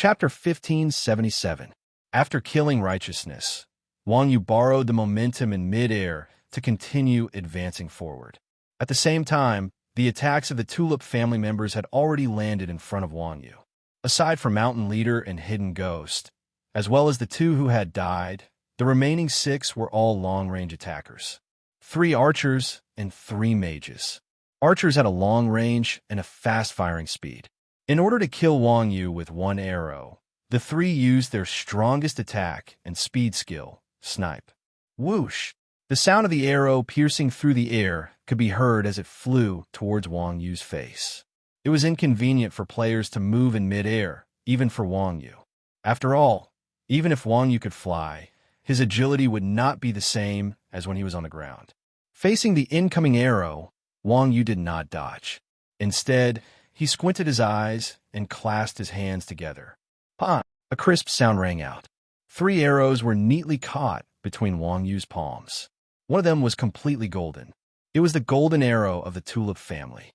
Chapter 1577. After killing righteousness, Wang Yu borrowed the momentum in mid-air to continue advancing forward. At the same time, the attacks of the Tulip family members had already landed in front of Wang Yu. Aside from Mountain Leader and Hidden Ghost, as well as the two who had died, the remaining 6 were all long-range attackers. 3 archers and 3 mages. Archers had a long range and a fast-firing speed. In order to kill Wang Yu with 1 arrow, the 3 used their strongest attack and speed skill, Snipe. Whoosh! The sound of the arrow piercing through the air could be heard as it flew towards Wang Yu's face. It was inconvenient for players to move in mid-air, even for Wang Yu. After all, even if Wang Yu could fly, his agility would not be the same as when he was on the ground. Facing the incoming arrow, Wang Yu did not dodge. Instead, he squinted his eyes and clasped his hands together. Pah! A crisp sound rang out. 3 arrows were neatly caught between Wang Yu's palms. One of them was completely golden. It was the golden arrow of the Tulip family.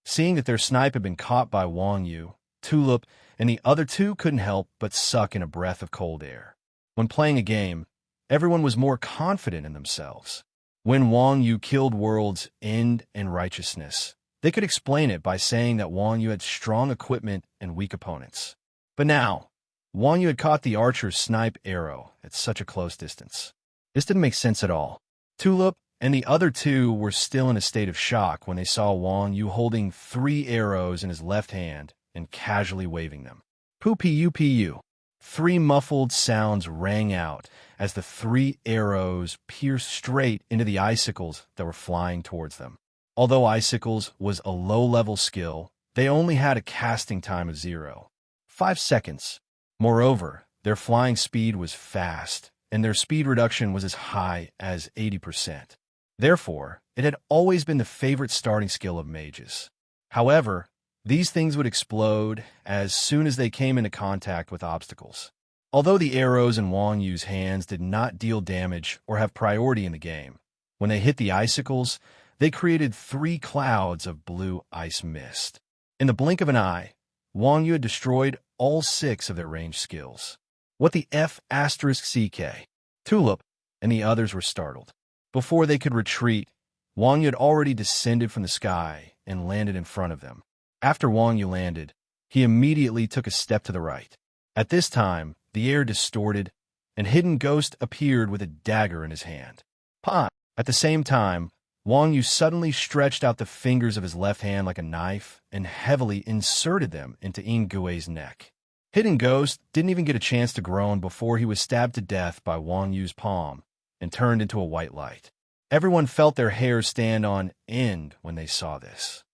Seeing that their snipe had been caught by Wang Yu, Tulip and the other 2 couldn't help but suck in a breath of cold air. When playing a game, everyone was more confident in themselves. When Wang Yu killed World's End and Righteousness, they could explain it by saying that Wang Yu had strong equipment and weak opponents. But now, Wang Yu had caught the archer's snipe arrow at such a close distance. This didn't make sense at all. Tulip and the other 2 were still in a state of shock when they saw Wang Yu holding 3 arrows in his left hand and casually waving them. Pu-pu-pu. 3 muffled sounds rang out as the 3 arrows pierced straight into the icicles that were flying towards them. Although icicles was a low-level skill, they only had a casting time of 0.5 seconds. Moreover, their flying speed was fast, and their speed reduction was as high as 80%. Therefore, it had always been the favorite starting skill of mages. However, these things would explode as soon as they came into contact with obstacles. Although the arrows in Wang Yu's hands did not deal damage or have priority in the game, when they hit the icicles, they created 3 clouds of blue ice mist. In the blink of an eye, Wang Yu had destroyed all 6 of their ranged skills. What the F***CK? Tulip and the others were startled. Before they could retreat, Wang Yu had already descended from the sky and landed in front of them. After Wang Yu landed, he immediately took a step to the right. At this time, the air distorted, and Hidden Ghost appeared with a dagger in his hand. Pah! At the same time, Wang Yu suddenly stretched out the fingers of his left hand like a knife and heavily inserted them into Nguye's neck. Hidden Ghost didn't even get a chance to groan before he was stabbed to death by Wang Yu's palm and turned into a white light. Everyone felt their hair stand on end when they saw this.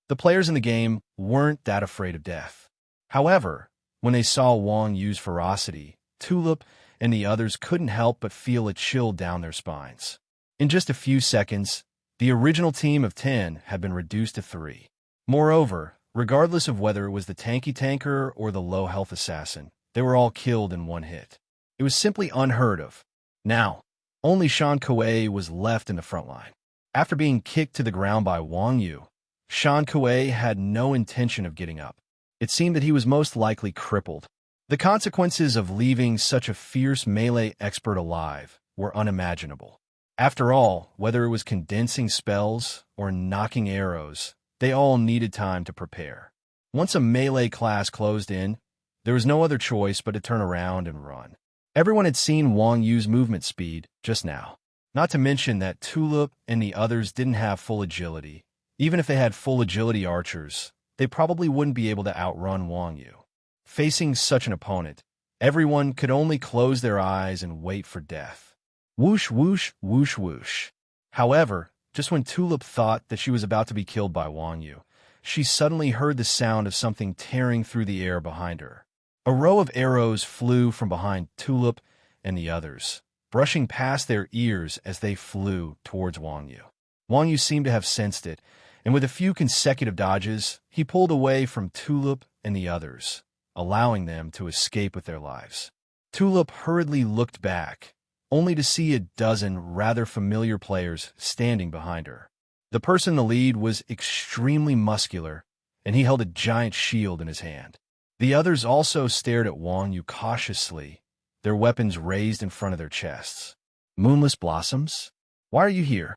The players in the game weren't that afraid of death. However, when they saw Wang Yu's ferocity, Tulip and the others couldn't help but feel a chill down their spines. In just a few seconds, the original team of 10 had been reduced to 3. Moreover, regardless of whether it was the tanky tanker or the low-health assassin, they were all killed in 1 hit. It was simply unheard of. Now, only Shan Kuei was left in the front line. After being kicked to the ground by Wang Yu, Shan Kuei had no intention of getting up. It seemed that he was most likely crippled. The consequences of leaving such a fierce melee expert alive were unimaginable. After all, whether it was condensing spells or knocking arrows, they all needed time to prepare. Once a melee class closed in, there was no other choice but to turn around and run. Everyone had seen Wang Yu's movement speed just now. Not to mention that Tulip and the others didn't have full agility. Even if they had full agility archers, they probably wouldn't be able to outrun Wang Yu. Facing such an opponent, everyone could only close their eyes and wait for death. Whoosh, whoosh, whoosh, whoosh. However, just when Tulip thought that she was about to be killed by Wang Yu, she suddenly heard the sound of something tearing through the air behind her. A row of arrows flew from behind Tulip and the others, brushing past their ears as they flew towards Wang Yu. Wang Yu seemed to have sensed it, and with a few consecutive dodges, he pulled away from Tulip and the others, allowing them to escape with their lives. Tulip hurriedly looked back, only to see a dozen rather familiar players standing behind her. The person in the lead was extremely muscular, and he held a giant shield in his hand. The others also stared at Wang Yu cautiously, their weapons raised in front of their chests. Moonless blossoms? Why are you here?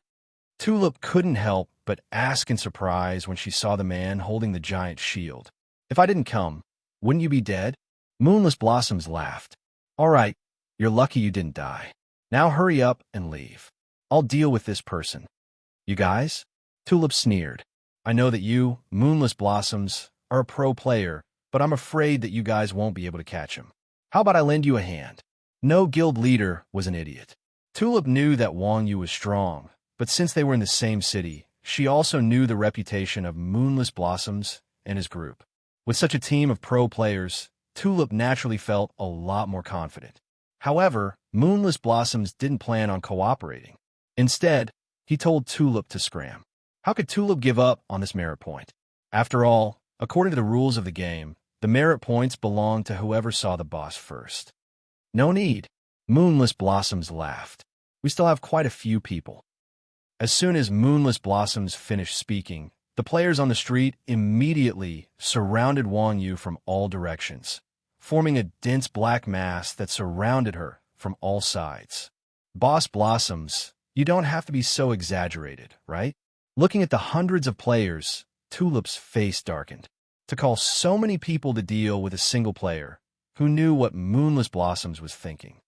Tulip couldn't help but ask in surprise when she saw the man holding the giant shield. If I didn't come, wouldn't you be dead? Moonless blossoms laughed. All right, you're lucky you didn't die. Now hurry up and leave. I'll deal with this person. You guys? Tulip sneered. I know that you, Moonless Blossoms, are a pro player, but I'm afraid that you guys won't be able to catch him. How about I lend you a hand? No guild leader was an idiot. Tulip knew that Wang Yu was strong, but since they were in the same city, she also knew the reputation of Moonless Blossoms and his group. With such a team of pro players, Tulip naturally felt a lot more confident. However, Moonless Blossoms didn't plan on cooperating. Instead, he told Tulip to scram. How could Tulip give up on this merit point? After all, according to the rules of the game, the merit points belong to whoever saw the boss first. No need. Moonless Blossoms laughed. We still have quite a few people. As soon as Moonless Blossoms finished speaking, the players on the street immediately surrounded Wang Yu from all directions, forming a dense black mass that surrounded her from all sides. Boss Blossoms, you don't have to be so exaggerated, right? Looking at the hundreds of players, Tulip's face darkened. To call so many people to deal with a single player, who knew what Moonless Blossoms was thinking?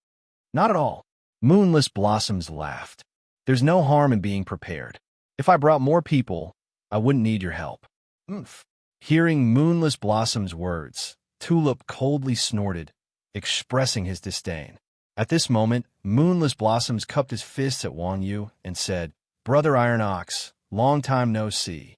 Not at all. Moonless Blossoms laughed. There's no harm in being prepared. If I brought more people, I wouldn't need your help. Oomph. Hearing Moonless Blossom's words, Tulip coldly snorted, expressing his disdain. At this moment, Moonless Blossoms cupped his fists at Wang Yu and said, Brother Iron Ox, long time no see.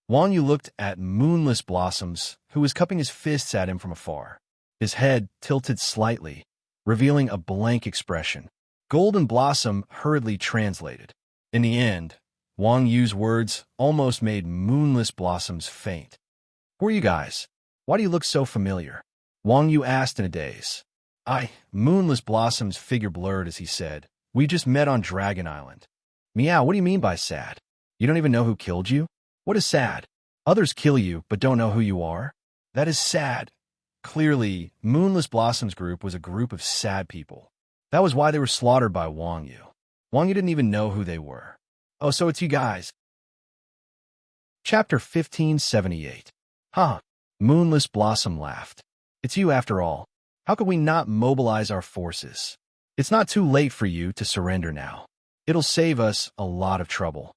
Wang Yu looked at Moonless Blossoms, who was cupping his fists at him from afar. His head tilted slightly, revealing a blank expression. Golden Blossom hurriedly translated. In the end, Wang Yu's words almost made Moonless Blossoms faint. Who are you guys? Why do you look so familiar? Wang Yu asked in a daze. Moonless Blossom's figure blurred as he said, We just met on Dragon Island. Meow, what do you mean by sad? You don't even know who killed you? What is sad? Others kill you but don't know who you are? That is sad. Clearly, Moonless Blossom's group was a group of sad people. That was why they were slaughtered by Wang Yu. Wang Yu didn't even know who they were. Oh, so it's you guys. Chapter 1578. Huh. Moonless Blossom laughed. It's you after all. How could we not mobilize our forces? It's not too late for you to surrender now. It'll save us a lot of trouble.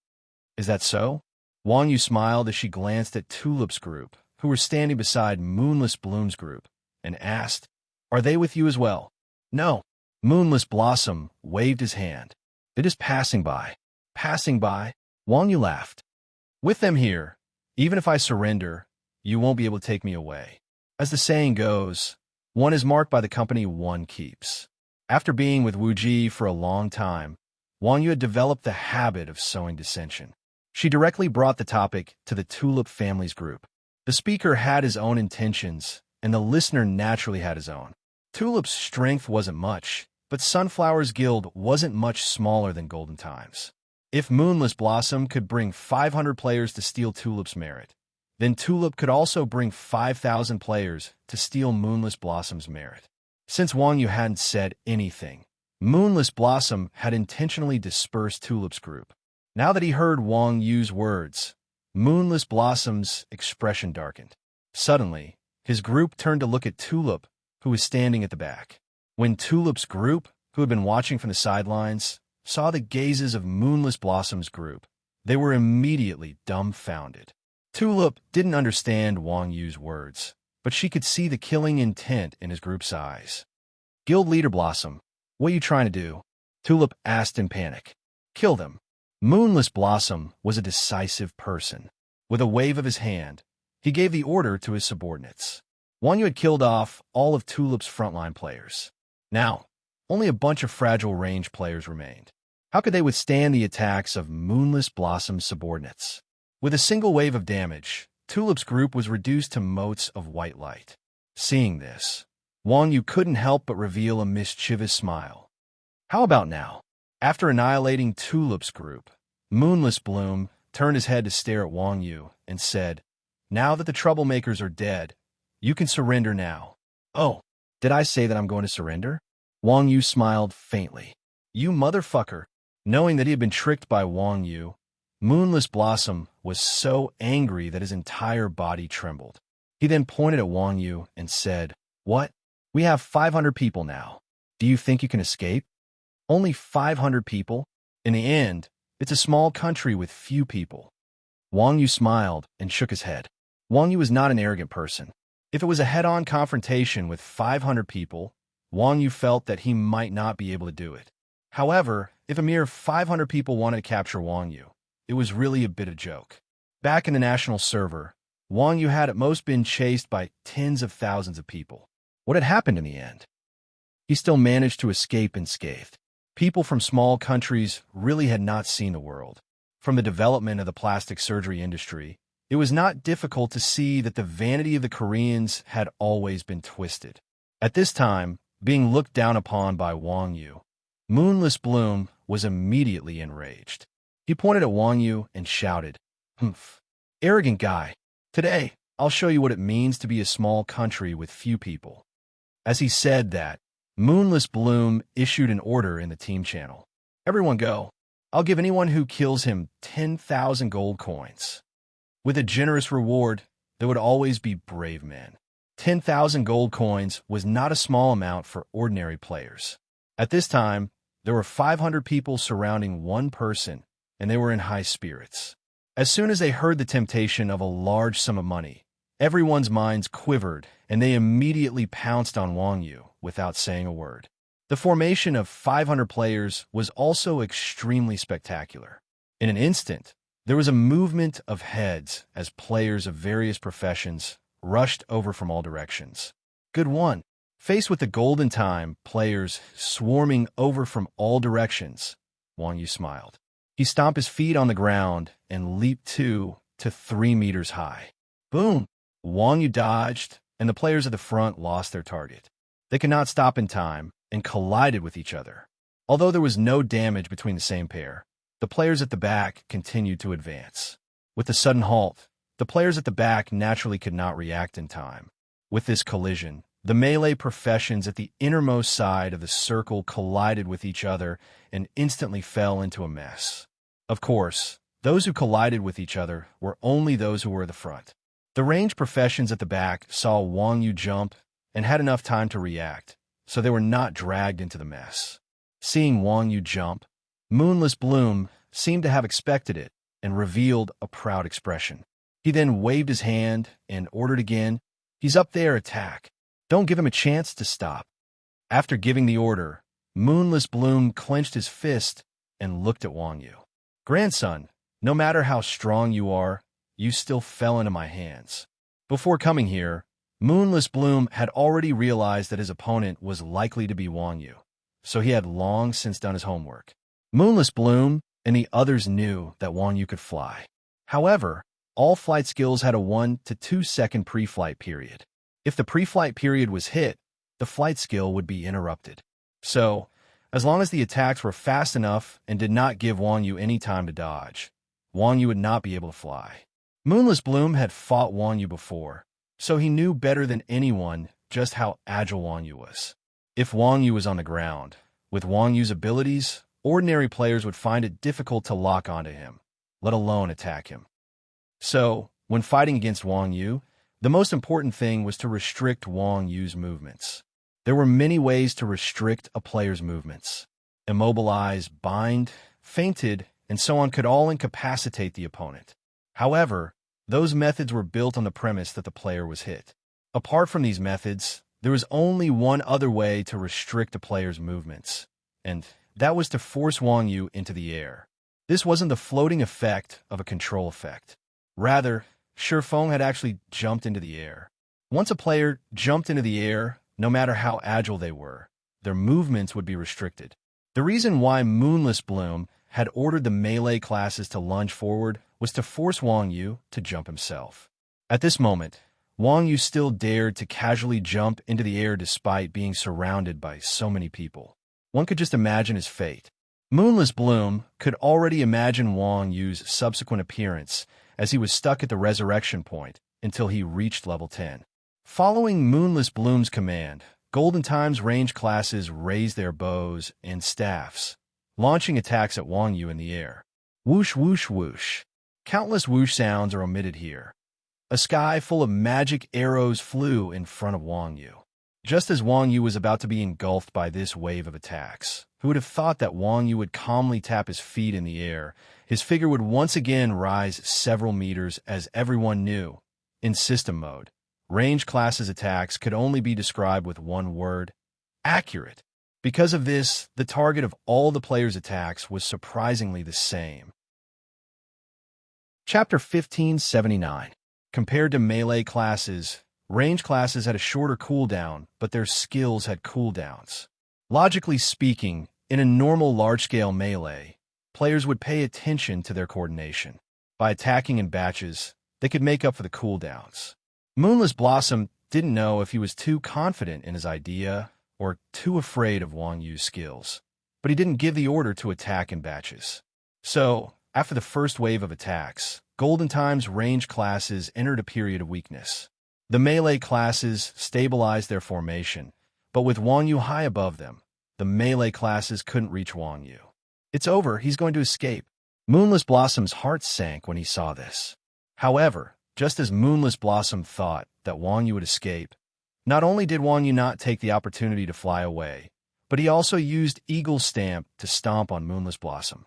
Is that so? Wang Yu smiled as she glanced at Tulip's group, who were standing beside Moonless Bloom's group, and asked, Are they with you as well? No. Moonless Blossom waved his hand. They're just passing by. Passing by? Wang Yu laughed. With them here, even if I surrender, you won't be able to take me away. As the saying goes, one is marked by the company one keeps. After being with Wu Ji for a long time, Wang Yu had developed the habit of sowing dissension. She directly brought the topic to the Tulip family's group. The speaker had his own intentions, and the listener naturally had his own. Tulip's strength wasn't much, but Sunflower's guild wasn't much smaller than Golden Times. If Moonless Blossom could bring 500 players to steal Tulip's merit, then Tulip could also bring 5,000 players to steal Moonless Blossom's merit. Since Wang Yu hadn't said anything, Moonless Blossom had intentionally dispersed Tulip's group. Now that he heard Wang Yu's words, Moonless Blossom's expression darkened. Suddenly, his group turned to look at Tulip, who was standing at the back. When Tulip's group, who had been watching from the sidelines, saw the gazes of Moonless Blossom's group, they were immediately dumbfounded. Tulip didn't understand Wang Yu's words, but she could see the killing intent in his group's eyes. Guild Leader Blossom, what are you trying to do? Tulip asked in panic. Kill them. Moonless Blossom was a decisive person. With a wave of his hand, he gave the order to his subordinates. Wang Yu had killed off all of Tulip's frontline players. Now, only a bunch of fragile range players remained. How could they withstand the attacks of Moonless Blossom's subordinates? With a single wave of damage, Tulip's group was reduced to motes of white light. Seeing this, Wang Yu couldn't help but reveal a mischievous smile. How about now? After annihilating Tulip's group, Moonless Bloom turned his head to stare at Wang Yu and said, Now that the troublemakers are dead, You can surrender now. Oh, did I say that I'm going to surrender? Wang Yu smiled faintly. You motherfucker. Knowing that he had been tricked by Wang Yu, Moonless Blossom was so angry that his entire body trembled. He then pointed at Wang Yu and said, What? We have 500 people now. Do you think you can escape? Only 500 people? In the end, it's a small country with few people. Wang Yu smiled and shook his head. Wang Yu was not an arrogant person. If it was a head-on confrontation with 500 people, Wang Yu felt that he might not be able to do it. However, if a mere 500 people wanted to capture Wang Yu, it was really a bit of a joke. Back in the national server, Wang Yu had at most been chased by tens of thousands of people. What had happened in the end? He still managed to escape unscathed. People from small countries really had not seen the world. From the development of the plastic surgery industry, it was not difficult to see that the vanity of the Koreans had always been twisted. At this time, being looked down upon by Wang Yu, Moonless Bloom was immediately enraged. He pointed at Wang Yu and shouted, Humph, arrogant guy. Today, I'll show you what it means to be a small country with few people. As he said that, Moonless Bloom issued an order in the team channel. Everyone go. I'll give anyone who kills him 10,000 gold coins. With a generous reward, there would always be brave men. 10,000 gold coins was not a small amount for ordinary players. At this time, there were 500 people surrounding one person, and they were in high spirits. As soon as they heard the temptation of a large sum of money, everyone's minds quivered, and they immediately pounced on Wang Yu without saying a word. The formation of 500 players was also extremely spectacular. In an instant, there was a movement of heads as players of various professions rushed over from all directions. Good one. Faced with the golden time, players swarming over from all directions, Wang Yu smiled. He stomped his feet on the ground and leaped 2 to 3 meters high. Boom! Wang Yu dodged, and the players at the front lost their target. They could not stop in time and collided with each other. Although there was no damage between the same pair, the players at the back continued to advance. With the sudden halt, the players at the back naturally could not react in time. With this collision, the melee professions at the innermost side of the circle collided with each other and instantly fell into a mess. Of course, those who collided with each other were only those who were at the front. The ranged professions at the back saw Wang Yu jump and had enough time to react, so they were not dragged into the mess. Seeing Wang Yu jump, Moonless Bloom seemed to have expected it and revealed a proud expression. He then waved his hand and ordered again, He's up there, attack. Don't give him a chance to stop. After giving the order, Moonless Bloom clenched his fist and looked at Wang Yu. Grandson, no matter how strong you are, you still fell into my hands. Before coming here, Moonless Bloom had already realized that his opponent was likely to be Wang Yu, so he had long since done his homework. Moonless Bloom and the others knew that Wang Yu could fly. However, all flight skills had a 1 to 2 second pre-flight period. If the pre-flight period was hit, the flight skill would be interrupted. So, as long as the attacks were fast enough and did not give Wang Yu any time to dodge, Wang Yu would not be able to fly. Moonless Bloom had fought Wang Yu before, so he knew better than anyone just how agile Wang Yu was. If Wang Yu was on the ground, with Wang Yu's abilities, ordinary players would find it difficult to lock onto him, let alone attack him. So, when fighting against Wang Yu, the most important thing was to restrict Wang Yu's movements. There were many ways to restrict a player's movements. Immobilize, bind, fainted, and so on could all incapacitate the opponent. However, those methods were built on the premise that the player was hit. Apart from these methods, there was only one other way to restrict a player's movements, and that was to force Wang Yu into the air. This wasn't the floating effect of a control effect. Rather, Shifeng had actually jumped into the air. Once a player jumped into the air, no matter how agile they were, their movements would be restricted. The reason why Moonless Bloom had ordered the melee classes to lunge forward was to force Wang Yu to jump himself. At this moment, Wang Yu still dared to casually jump into the air despite being surrounded by so many people. One could just imagine his fate. Moonless Bloom could already imagine Wang Yu's subsequent appearance as he was stuck at the resurrection point until he reached level 10. Following Moonless Bloom's command, Golden Time's range classes raised their bows and staffs, launching attacks at Wang Yu in the air. Whoosh, whoosh, whoosh. Countless whoosh sounds are omitted here. A sky full of magic arrows flew in front of Wang Yu. Just as Wang Yu was about to be engulfed by this wave of attacks, who would have thought that Wang Yu would calmly tap his feet in the air, his figure would once again rise several meters as everyone knew. In system mode, range classes attacks could only be described with one word: accurate. Because of this, the target of all the players' attacks was surprisingly the same. Chapter 1579. Compared to melee classes, range classes had a shorter cooldown, but their skills had cooldowns. Logically speaking, in a normal large-scale melee, players would pay attention to their coordination. By attacking in batches, they could make up for the cooldowns. Moonless Blossom didn't know if he was too confident in his idea or too afraid of Wang Yu's skills, but he didn't give the order to attack in batches. So, after the first wave of attacks, Golden Time's range classes entered a period of weakness. The melee classes stabilized their formation, but with Wang Yu high above them, the melee classes couldn't reach Wang Yu. It's over, he's going to escape. Moonless Blossom's heart sank when he saw this. However, just as Moonless Blossom thought that Wang Yu would escape, not only did Wang Yu not take the opportunity to fly away, but he also used Eagle's Stamp to stomp on Moonless Blossom.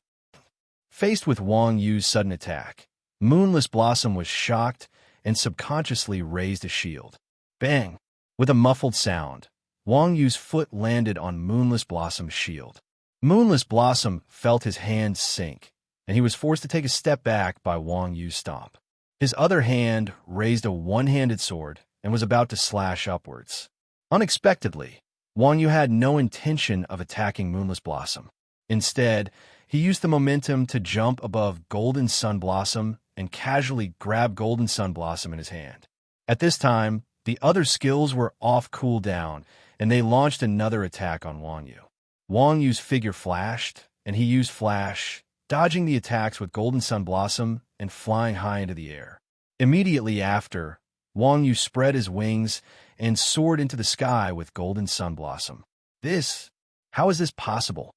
Faced with Wang Yu's sudden attack, Moonless Blossom was shocked and subconsciously raised a shield. Bang! With a muffled sound, Wang Yu's foot landed on Moonless Blossom's shield. Moonless Blossom felt his hand sink, and he was forced to take a step back by Wang Yu's stomp. His other hand raised a one-handed sword and was about to slash upwards. Unexpectedly, Wang Yu had no intention of attacking Moonless Blossom. Instead, he used the momentum to jump above Golden Sun Blossom and casually grab Golden Sun Blossom in his hand. At this time, the other skills were off cooldown, and they launched another attack on Wang Yu. Wang Yu's figure flashed, and he used Flash, dodging the attacks with Golden Sun Blossom and flying high into the air. Immediately after, Wang Yu spread his wings and soared into the sky with Golden Sun Blossom. How is this possible?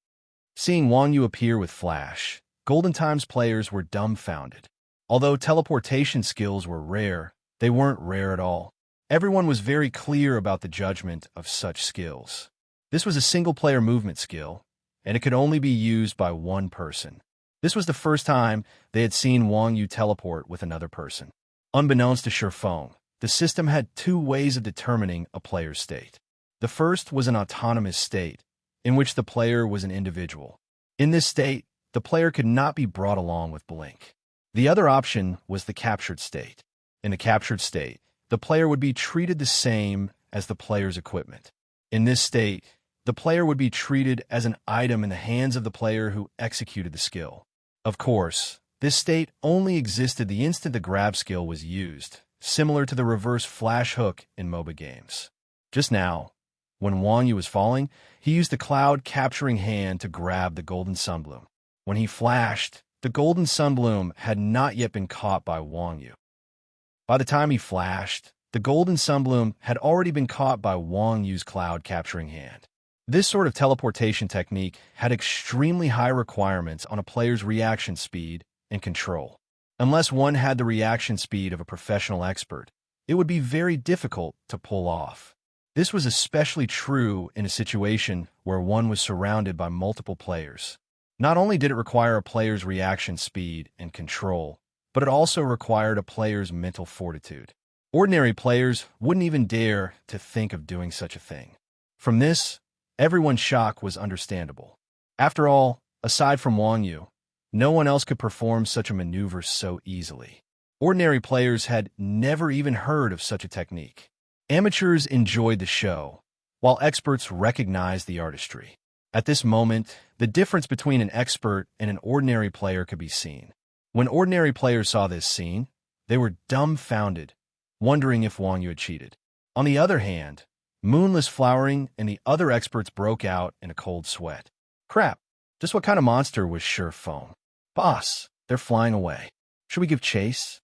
Seeing Wang Yu appear with Flash, Golden Time's players were dumbfounded. Although teleportation skills were rare, they weren't rare at all. Everyone was very clear about the judgment of such skills. This was a single-player movement skill, and it could only be used by one person. This was the first time they had seen Wang Yu teleport with another person. Unbeknownst to Shifeng, the system had two ways of determining a player's state. The first was an autonomous state, in which the player was an individual. In this state, the player could not be brought along with Blink. The other option was the captured state. In the captured state, the player would be treated the same as the player's equipment. In this state, the player would be treated as an item in the hands of the player who executed the skill. Of course, this state only existed the instant the grab skill was used, similar to the reverse flash hook in MOBA games. Just now, when Wang Yu was falling, he used the cloud capturing hand to grab the Golden Sunbloom. When he flashed, the Golden Sunbloom had not yet been caught by Wang Yu. By the time he flashed, the Golden Sunbloom had already been caught by Wang Yu's cloud capturing hand. This sort of teleportation technique had extremely high requirements on a player's reaction speed and control. Unless one had the reaction speed of a professional expert, it would be very difficult to pull off. This was especially true in a situation where one was surrounded by multiple players. Not only did it require a player's reaction speed and control, but it also required a player's mental fortitude. Ordinary players wouldn't even dare to think of doing such a thing. From this, everyone's shock was understandable. After all, aside from Wang Yu, no one else could perform such a maneuver so easily. Ordinary players had never even heard of such a technique. Amateurs enjoyed the show, while experts recognized the artistry. At this moment, the difference between an expert and an ordinary player could be seen. When ordinary players saw this scene, they were dumbfounded, wondering if Wang Yu had cheated. On the other hand, Moonless Flowering and the other experts broke out in a cold sweat. Crap, just what kind of monster was Shifeng? Boss, they're flying away. Should we give chase?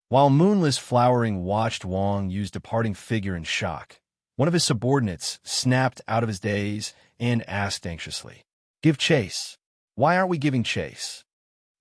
While moonless flowering watched Wang Yu's departing figure in shock, one of his subordinates snapped out of his daze and asked anxiously, "Give chase. Why aren't we giving chase?"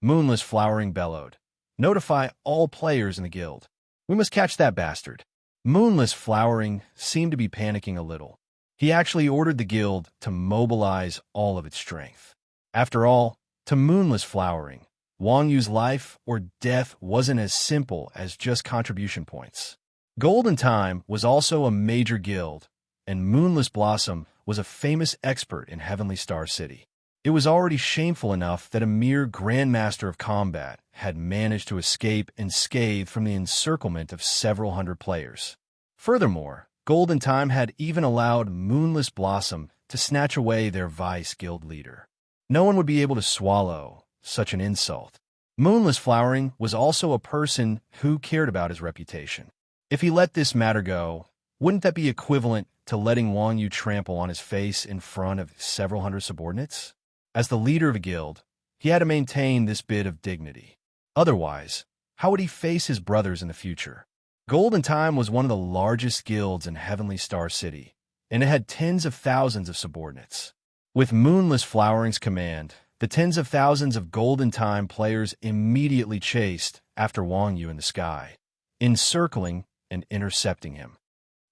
Moonless flowering bellowed, "Notify all players in the guild. We must catch that bastard." Moonless flowering seemed to be panicking a little. He actually ordered the guild to mobilize all of its strength. After all, to moonless flowering, Wang Yu's life or death wasn't as simple as just contribution points. Golden Time was also a major guild, and Moonless Blossom was a famous expert in Heavenly Star City. It was already shameful enough that a mere Grandmaster of Combat had managed to escape unscathed from the encirclement of several hundred players. Furthermore, Golden Time had even allowed Moonless Blossom to snatch away their vice guild leader. No one would be able to swallow such an insult. Moonless Flowering was also a person who cared about his reputation. If he let this matter go, wouldn't that be equivalent to letting Wang Yu trample on his face in front of several hundred subordinates? As the leader of a guild, he had to maintain this bit of dignity. Otherwise, how would he face his brothers in the future? Golden Time was one of the largest guilds in Heavenly Star City, and it had tens of thousands of subordinates. With Moonless Flowering's command, the tens of thousands of Golden Time players immediately chased after Wang Yu in the sky, encircling and intercepting him.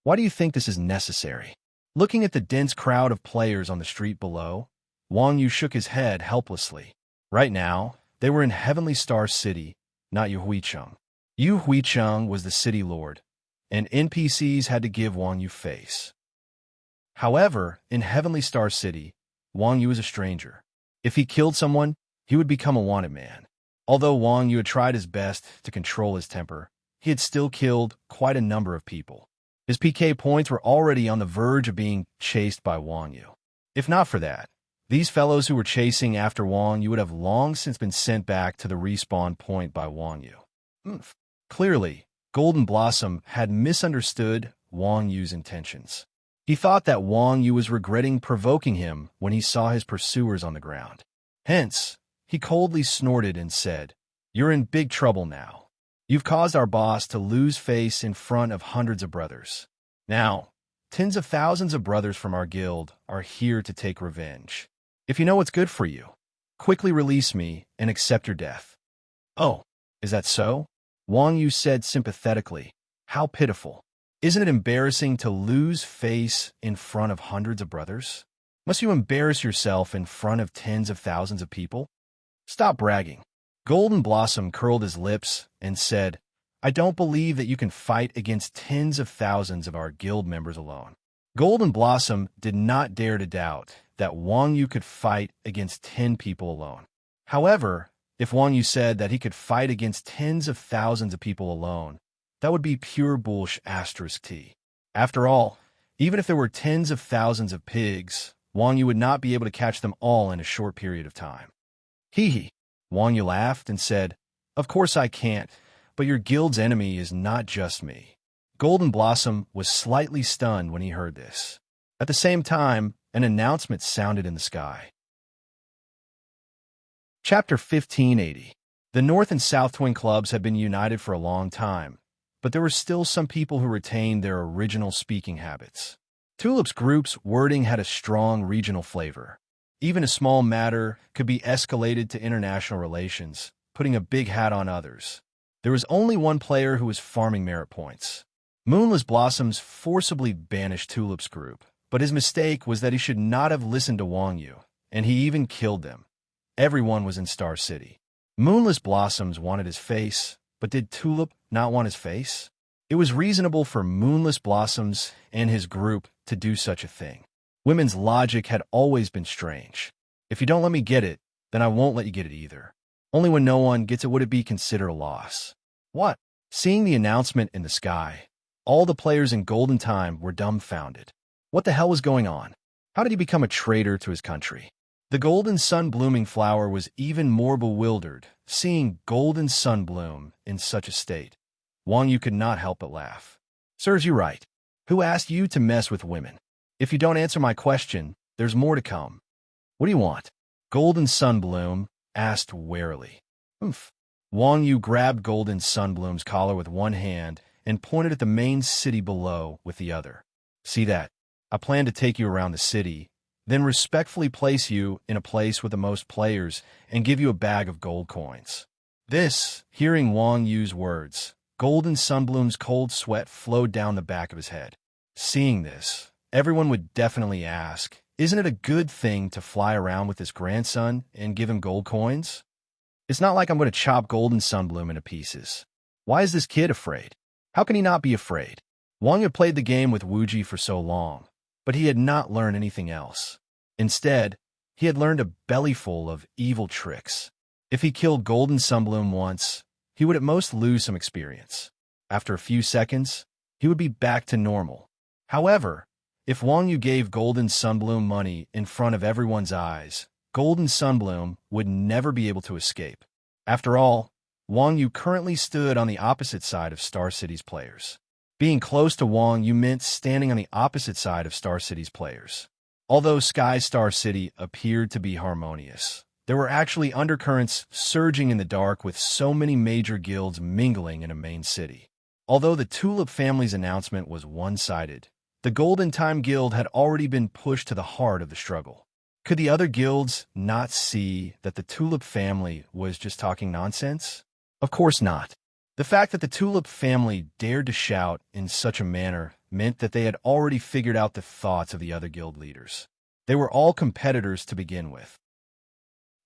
Why do you think this is necessary? Looking at the dense crowd of players on the street below, Wang Yu shook his head helplessly. Right now, they were in Heavenly Star City, not Yu Huicheng. Yu Huicheng was the city lord, and NPCs had to give Wang Yu face. However, in Heavenly Star City, Wang Yu was a stranger. If he killed someone, he would become a wanted man. Although Wang Yu had tried his best to control his temper, he had still killed quite a number of people. His PK points were already on the verge of being chased by Wang Yu. If not for that, these fellows who were chasing after Wang Yu would have long since been sent back to the respawn point by Wang Yu. Clearly, Golden Blossom had misunderstood Wang Yu's intentions. He thought that Wang Yu was regretting provoking him when he saw his pursuers on the ground. Hence, he coldly snorted and said, "You're in big trouble now. You've caused our boss to lose face in front of hundreds of brothers. Now, tens of thousands of brothers from our guild are here to take revenge. If you know what's good for you, quickly release me and accept your death." "Oh, is that so?" Wang Yu said sympathetically. "How pitiful. Isn't it embarrassing to lose face in front of hundreds of brothers? Must you embarrass yourself in front of tens of thousands of people? Stop bragging." Golden Blossom curled his lips and said, "I don't believe that you can fight against tens of thousands of our guild members alone." Golden Blossom did not dare to doubt that Wang Yu could fight against 10 people alone. However, if Wang Yu said that he could fight against tens of thousands of people alone, that would be pure bullshit *T. After all, even if there were tens of thousands of pigs, Wang Yu would not be able to catch them all in a short period of time. Hee hee. Wang Yu laughed and said, "Of course I can't, but your guild's enemy is not just me." Golden Blossom was slightly stunned when he heard this. At the same time, an announcement sounded in the sky. Chapter 1580. The North and South Twin Clubs had been united for a long time, but there were still some people who retained their original speaking habits. Tulip's group's wording had a strong regional flavor. Even a small matter could be escalated to international relations, putting a big hat on others. There was only one player who was farming merit points. Moonless Blossoms forcibly banished Tulip's group, but his mistake was that he should not have listened to Wang Yu, and he even killed them. Everyone was in Star City. Moonless Blossoms wanted his face, but did Tulip not want his face? It was reasonable for Moonless Blossoms and his group to do such a thing. Women's logic had always been strange. If you don't let me get it, then I won't let you get it either. Only when no one gets it would it be considered a loss. What? Seeing the announcement in the sky, all the players in Golden Time were dumbfounded. What the hell was going on? How did he become a traitor to his country? The Golden Sun Blooming Flower was even more bewildered, seeing Golden Sun bloom in such a state. Wang Yu could not help but laugh. "Serves you right. Who asked you to mess with women? If you don't answer my question, there's more to come." "What do you want?" Golden Sun Bloom asked warily. Wang Yu grabbed Golden Sunbloom's collar with one hand and pointed at the main city below with the other. See that? I plan to take you around the city, then respectfully place you in a place with the most players and give you a bag of gold coins. Hearing Wang Yu's words, Golden Sunbloom's cold sweat flowed down the back of his head. Seeing this, everyone would definitely ask, isn't it a good thing to fly around with his grandson and give him gold coins? It's not like I'm going to chop Golden Sunbloom into pieces. Why is this kid afraid? How can he not be afraid? Wang had played the game with Wuji for so long, but he had not learned anything else. Instead, he had learned a bellyful of evil tricks. If he killed Golden Sunbloom once, he would at most lose some experience. After a few seconds, he would be back to normal. However, if Wang Yu gave Golden Sunbloom money in front of everyone's eyes, Golden Sunbloom would never be able to escape. After all, Wang Yu currently stood on the opposite side of Star City's players. Being close to Wang Yu meant standing on the opposite side of Star City's players. Although Sky Star City appeared to be harmonious, there were actually undercurrents surging in the dark with so many major guilds mingling in a main city. Although the Tulip family's announcement was one-sided, the Golden Time Guild had already been pushed to the heart of the struggle. Could the other guilds not see that the Tulip family was just talking nonsense? Of course not. The fact that the Tulip family dared to shout in such a manner meant that they had already figured out the thoughts of the other guild leaders. They were all competitors to begin with.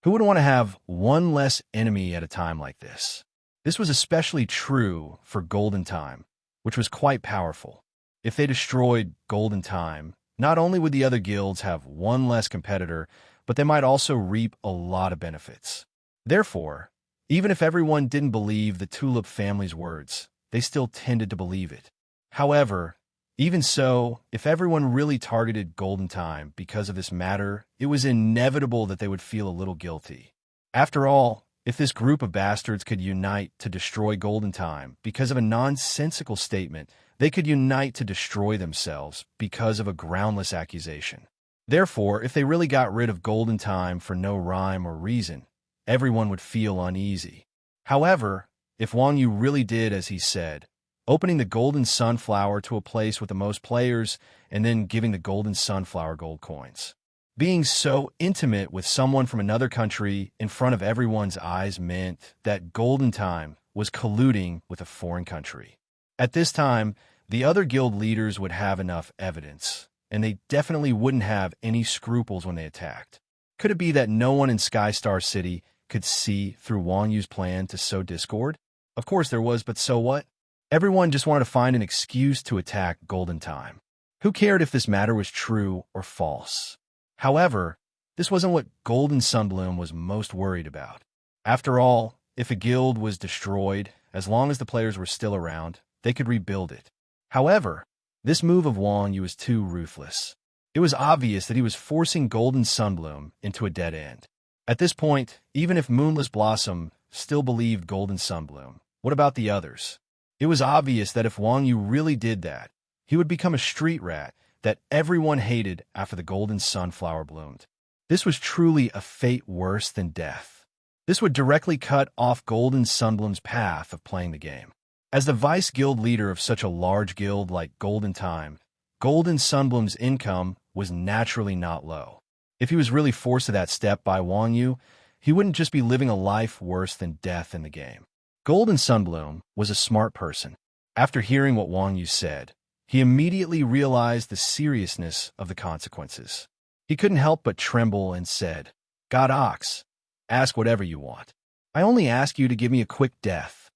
Who would want to have one less enemy at a time like this? This was especially true for Golden Time, which was quite powerful. If they destroyed Golden Time, not only would the other guilds have one less competitor, but they might also reap a lot of benefits. Therefore, even if everyone didn't believe the Tulip family's words, they still tended to believe it. However, even so, if everyone really targeted Golden Time because of this matter, it was inevitable that they would feel a little guilty. After all, if this group of bastards could unite to destroy Golden Time because of a nonsensical statement, they could unite to destroy themselves because of a groundless accusation. Therefore, if they really got rid of Golden Time for no rhyme or reason, everyone would feel uneasy. However, if Wang Yu really did as he said, opening the Golden Sunflower to a place with the most players and then giving the Golden Sunflower gold coins, being so intimate with someone from another country in front of everyone's eyes meant that Golden Time was colluding with a foreign country. At this time, the other guild leaders would have enough evidence, and they definitely wouldn't have any scruples when they attacked. Could it be that no one in Sky Star City could see through Wang Yu's plan to sow discord? Of course there was, but so what? Everyone just wanted to find an excuse to attack Golden Time. Who cared if this matter was true or false? However, this wasn't what Golden Sunbloom was most worried about. After all, if a guild was destroyed, as long as the players were still around, they could rebuild it. However, this move of Wang Yu was too ruthless. It was obvious that he was forcing Golden Sunbloom into a dead end. At this point, even if Moonless Blossom still believed Golden Sunbloom, what about the others? It was obvious that if Wang Yu really did that, he would become a street rat that everyone hated after the Golden Sunflower bloomed. This was truly a fate worse than death. This would directly cut off Golden Sunbloom's path of playing the game. As the vice guild leader of such a large guild like Golden Time, Golden Sunbloom's income was naturally not low. If he was really forced to that step by Wang Yu, he wouldn't just be living a life worse than death in the game. Golden Sunbloom was a smart person. After hearing what Wang Yu said, he immediately realized the seriousness of the consequences. He couldn't help but tremble and said, "God Ox, ask whatever you want. I only ask you to give me a quick death."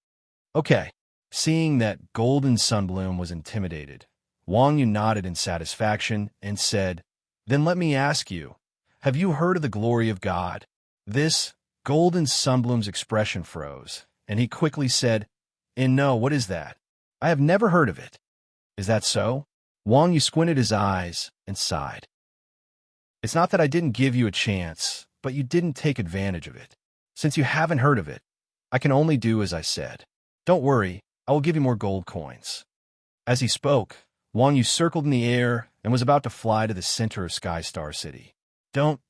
Okay. Seeing that Golden Sunbloom was intimidated, Wang Yu nodded in satisfaction and said, "Then let me ask you, have you heard of the glory of God?" This, Golden Sunbloom's expression froze, and he quickly said, "No, what is that? I have never heard of it." "Is that so?" Wang Yu squinted his eyes and sighed. "It's not that I didn't give you a chance, but you didn't take advantage of it. Since you haven't heard of it, I can only do as I said. Don't worry, I will give you more gold coins." As he spoke, Wang Yu circled in the air and was about to fly to the center of Sky Star City. Don't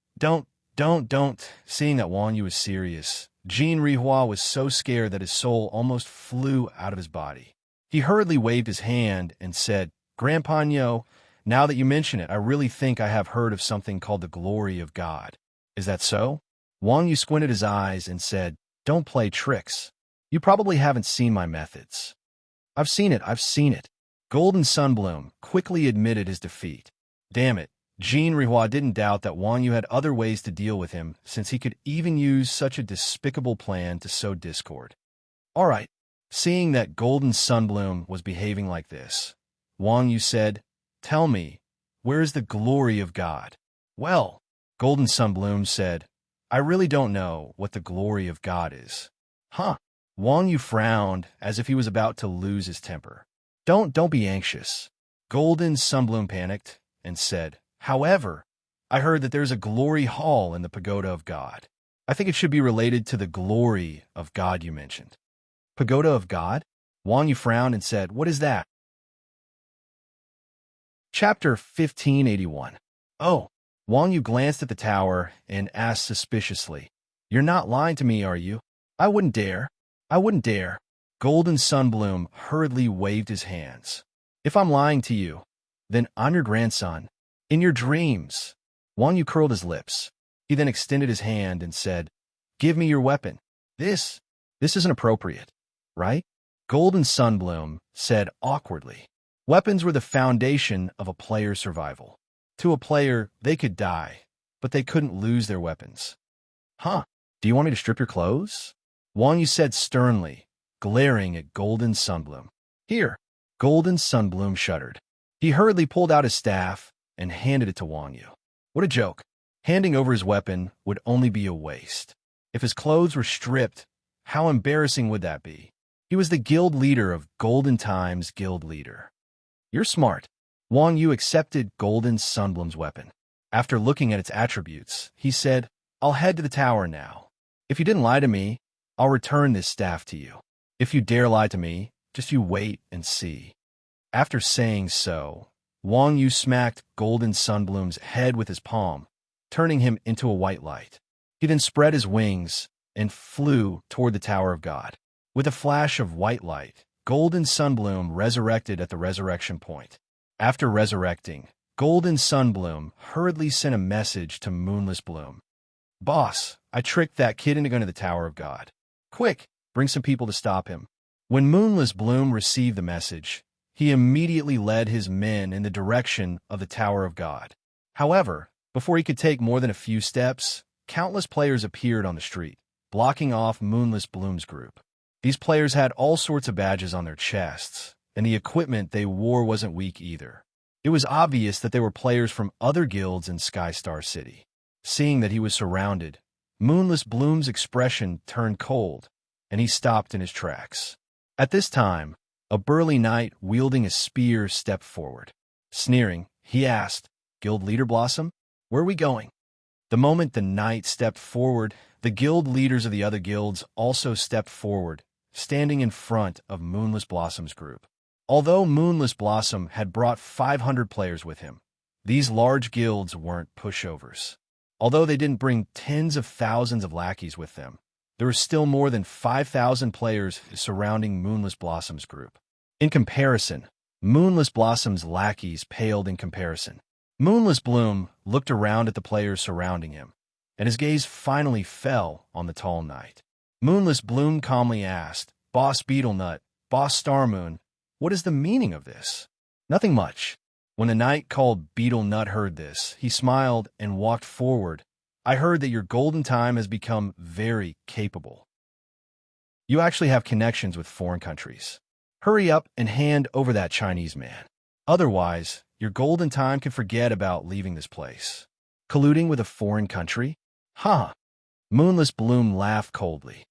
Don't. Seeing that Wang Yu was serious, Jean Rihua was so scared that his soul almost flew out of his body. He hurriedly waved his hand and said, Grandpa Nyo, now that you mention it, I really think I have heard of something called the glory of God. Is that so? Wang Yu squinted his eyes and said, Don't play tricks. You probably haven't seen my methods. I've seen it. Golden Sunbloom quickly admitted his defeat. Damn it, Jean Rihua didn't doubt that Wang Yu had other ways to deal with him, since he could even use such a despicable plan to sow discord. All right, seeing that Golden Sunbloom was behaving like this, Wang Yu said, Tell me, where is the glory of God? Well, Golden Sunbloom said, I really don't know what the glory of God is. Huh? Wang Yu frowned as if he was about to lose his temper. Don't be anxious. Golden Sunbloom panicked and said, However, I heard that there's a glory hall in the pagoda of God. I think it should be related to the glory of God you mentioned. Pagoda of God? Wang Yu frowned and said, What is that? Chapter 1581. Oh, Wang Yu glanced at the tower and asked suspiciously, You're not lying to me, are you? I wouldn't dare. Golden Sunbloom hurriedly waved his hands. If I'm lying to you, then I'm your grandson. In your dreams. Wang Yu curled his lips. He then extended his hand and said, Give me your weapon. This isn't appropriate, right? Golden Sunbloom said awkwardly. Weapons were the foundation of a player's survival. To a player, they could die, but they couldn't lose their weapons. Huh? Do you want me to strip your clothes? Wang Yu said sternly, glaring at Golden Sunbloom. Here. Golden Sunbloom shuddered. He hurriedly pulled out his staff and handed it to Wang Yu. What a joke. Handing over his weapon would only be a waste. If his clothes were stripped, how embarrassing would that be? He was the guild leader of Golden Time's guild leader. You're smart. Wang Yu accepted Golden Sunbloom's weapon. After looking at its attributes, he said, I'll head to the tower now. If you didn't lie to me, I'll return this staff to you. If you dare lie to me, just you wait and see. After saying so, Wang Yu smacked Golden Sunbloom's head with his palm, turning him into a white light. He then spread his wings and flew toward the Tower of God. With a flash of white light, Golden Sunbloom resurrected at the resurrection point. After resurrecting, Golden Sunbloom hurriedly sent a message to Moonless Bloom. Boss, I tricked that kid into going to the Tower of God. Quick, bring some people to stop him. When Moonless Bloom received the message, he immediately led his men in the direction of the Tower of God. However, before he could take more than a few steps, countless players appeared on the street, blocking off Moonless Bloom's group. These players had all sorts of badges on their chests, and the equipment they wore wasn't weak either. It was obvious that they were players from other guilds in Skystar City. Seeing that he was surrounded, Moonless Bloom's expression turned cold, and he stopped in his tracks. At this time, a burly knight wielding a spear stepped forward. Sneering, he asked, Guild Leader Blossom, where are we going? The moment the knight stepped forward, the guild leaders of the other guilds also stepped forward, standing in front of Moonless Blossom's group. Although Moonless Blossom had brought 500 players with him, these large guilds weren't pushovers. Although they didn't bring tens of thousands of lackeys with them, there were still more than 5,000 players surrounding Moonless Blossom's group. In comparison, Moonless Blossom's lackeys paled in comparison. Moonless Bloom looked around at the players surrounding him, and his gaze finally fell on the tall knight. Moonless Bloom calmly asked, Boss Beetlenut, Boss Starmoon, what is the meaning of this? Nothing much. When the knight called Beetlenut heard this, he smiled and walked forward. I heard that your golden time has become very capable. You actually have connections with foreign countries. Hurry up and hand over that Chinese man. Otherwise, your golden time can forget about leaving this place. Colluding with a foreign country? Ha! Moonless Bloom laughed coldly.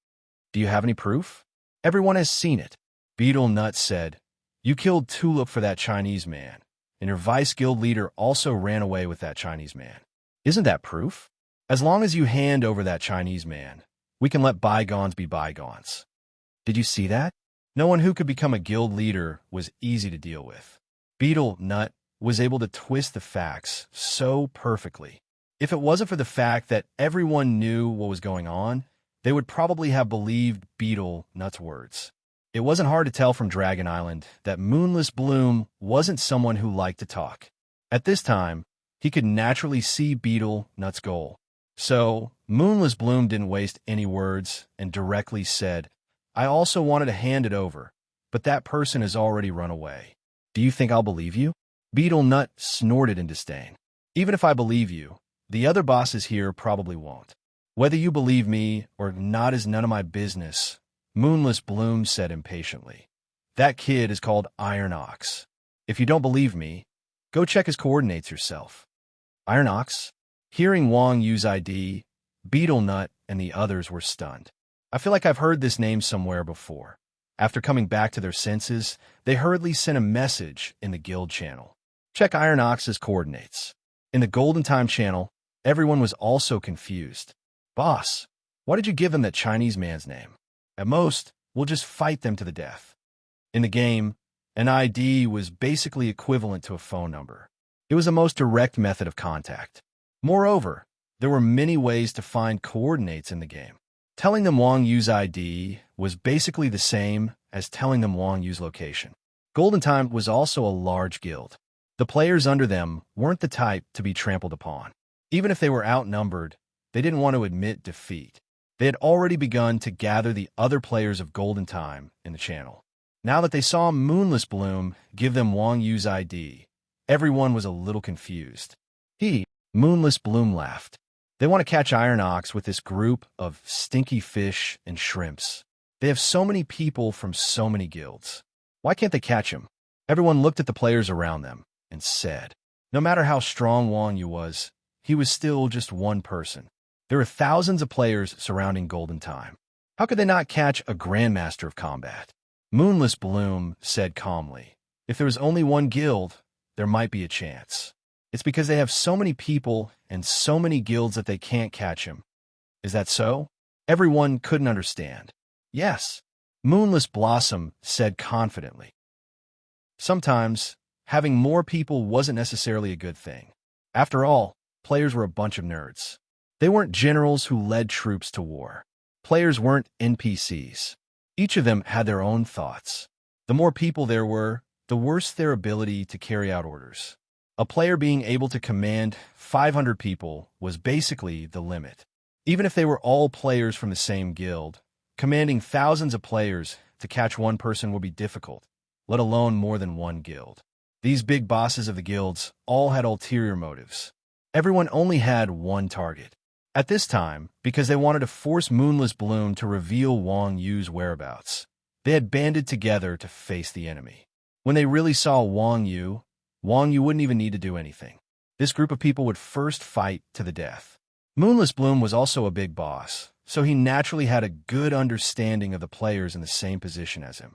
Do you have any proof? Everyone has seen it. Beetlenut said, You killed Tulip for that Chinese man, and your vice guild leader also ran away with that Chinese man. Isn't that proof? As long as you hand over that Chinese man, we can let bygones be bygones. Did you see that? No one who could become a guild leader was easy to deal with. Beetlenut was able to twist the facts so perfectly. If it wasn't for the fact that everyone knew what was going on, they would probably have believed Beetle Nut's words. It wasn't hard to tell from Dragon Island that Moonless Bloom wasn't someone who liked to talk. At this time, he could naturally see Beetle Nut's goal. So, Moonless Bloom didn't waste any words and directly said, I also wanted to hand it over, but that person has already run away. Do you think I'll believe you? Beetle Nut snorted in disdain. Even if I believe you, the other bosses here probably won't. Whether you believe me or not is none of my business, Moonless Bloom said impatiently. That kid is called Iron Ox. If you don't believe me, go check his coordinates yourself. Iron Ox? Hearing Wang Yu's ID, Beetle Nut and the others were stunned. I feel like I've heard this name somewhere before. After coming back to their senses, they hurriedly sent a message in the guild channel. Check Iron Ox's coordinates. In the Golden Time channel, everyone was also confused. Boss, why did you give him that Chinese man's name? At most, we'll just fight them to the death. In the game, an ID was basically equivalent to a phone number. It was the most direct method of contact. Moreover, there were many ways to find coordinates in the game. Telling them Wang Yu's ID was basically the same as telling them Wang Yu's location. Golden Time was also a large guild. The players under them weren't the type to be trampled upon. Even if they were outnumbered, they didn't want to admit defeat. They had already begun to gather the other players of Golden Time in the channel. Now that they saw Moonless Bloom give them Wang Yu's ID, everyone was a little confused. Moonless Bloom laughed. They want to catch Iron Ox with this group of stinky fish and shrimps. They have so many people from so many guilds. Why can't they catch him? Everyone looked at the players around them and said, no matter how strong Wang Yu was, he was still just one person. There were thousands of players surrounding Golden Time. How could they not catch a Grandmaster of Combat? Moonless Bloom said calmly, if there was only one guild, there might be a chance. It's because they have so many people and so many guilds that they can't catch him. Is that so? Everyone couldn't understand. Yes, Moonless Blossom said confidently. Sometimes, having more people wasn't necessarily a good thing. After all, players were a bunch of nerds. They weren't generals who led troops to war. Players weren't NPCs. Each of them had their own thoughts. The more people there were, the worse their ability to carry out orders. A player being able to command 500 people was basically the limit. Even if they were all players from the same guild, commanding thousands of players to catch one person would be difficult, let alone more than one guild. These big bosses of the guilds all had ulterior motives. Everyone only had one target. At this time, because they wanted to force Moonless Bloom to reveal Wang Yu's whereabouts, they had banded together to face the enemy. When they really saw Wang Yu wouldn't even need to do anything. This group of people would first fight to the death. Moonless Bloom was also a big boss, so he naturally had a good understanding of the players in the same position as him.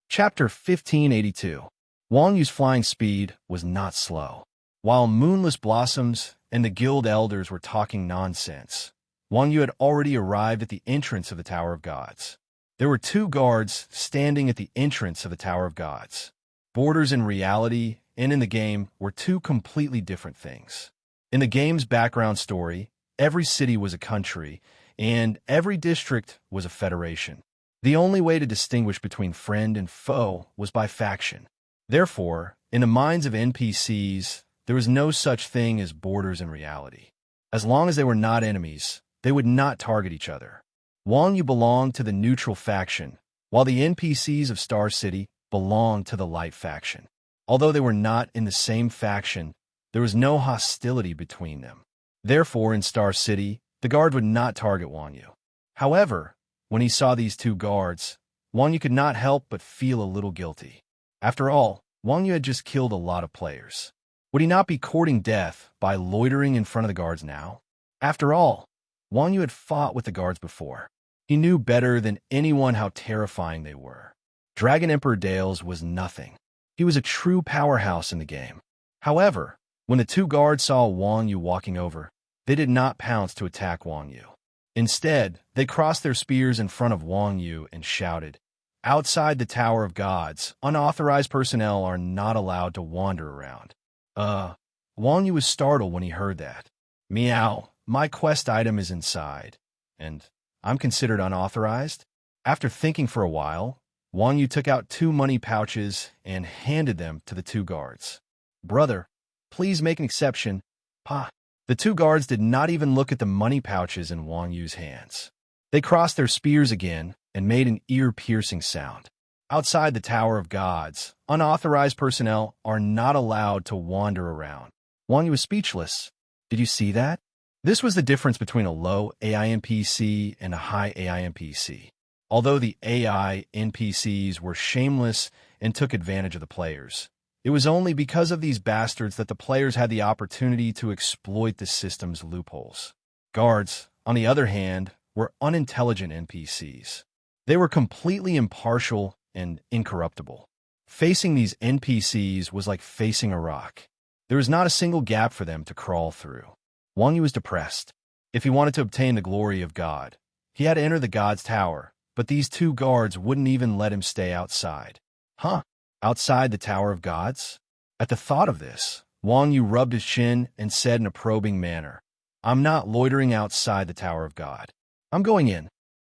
Chapter 1582. Wang Yu's flying speed was not slow. While Moonless Blossoms and the guild elders were talking nonsense, Wang Yu had already arrived at the entrance of the Tower of Gods. There were 2 guards standing at the entrance of the Tower of Gods. Borders in reality and in the game were 2 completely different things. In the game's background story, every city was a country, and every district was a federation. The only way to distinguish between friend and foe was by faction. Therefore, in the minds of NPCs, there was no such thing as borders in reality. As long as they were not enemies, they would not target each other. Wang Yu belonged to the neutral faction, while the NPCs of Star City belonged to the light faction. Although they were not in the same faction, there was no hostility between them. Therefore, in Star City, the guard would not target Wang Yu. However, when he saw these 2 guards, Wang Yu could not help but feel a little guilty. After all, Wang Yu had just killed a lot of players. Would he not be courting death by loitering in front of the guards now? After all, Wang Yu had fought with the guards before. He knew better than anyone how terrifying they were. Dragon Emperor Dales was nothing. He was a true powerhouse in the game. However, when the 2 guards saw Wang Yu walking over, they did not pounce to attack Wang Yu. Instead, they crossed their spears in front of Wang Yu and shouted, "Outside the Tower of Gods, unauthorized personnel are not allowed to wander around." Wang Yu was startled when he heard that. Meow, my quest item is inside, and I'm considered unauthorized? After thinking for a while, Wang Yu took out 2 money pouches and handed them to the 2 guards. Brother, please make an exception. Pa. The 2 guards did not even look at the money pouches in Wang Yu's hands. They crossed their spears again and made an ear-piercing sound. Outside the Tower of Gods, unauthorized personnel are not allowed to wander around. Wang Yu was speechless. Did you see that? This was the difference between a low AI NPC and a high AI NPC. Although the AI NPCs were shameless and took advantage of the players, it was only because of these bastards that the players had the opportunity to exploit the system's loopholes. Guards, on the other hand, were unintelligent NPCs. They were completely impartial and incorruptible. Facing these NPCs was like facing a rock. There was not a single gap for them to crawl through. Wang Yu was depressed. If he wanted to obtain the glory of God, he had to enter the God's Tower, but these 2 guards wouldn't even let him stay outside. Huh? Outside the Tower of Gods? At the thought of this, Wang Yu rubbed his chin and said in a probing manner, I'm not loitering outside the Tower of God. I'm going in.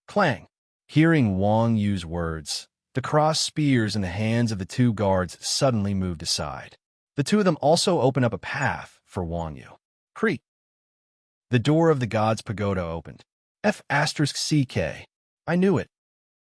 Clang. Hearing Wang Yu's words, the crossed spears in the hands of the 2 guards suddenly moved aside. The 2 of them also opened up a path for Wang Yu. Creak. The door of the God's Pagoda opened. F***CK. I knew it.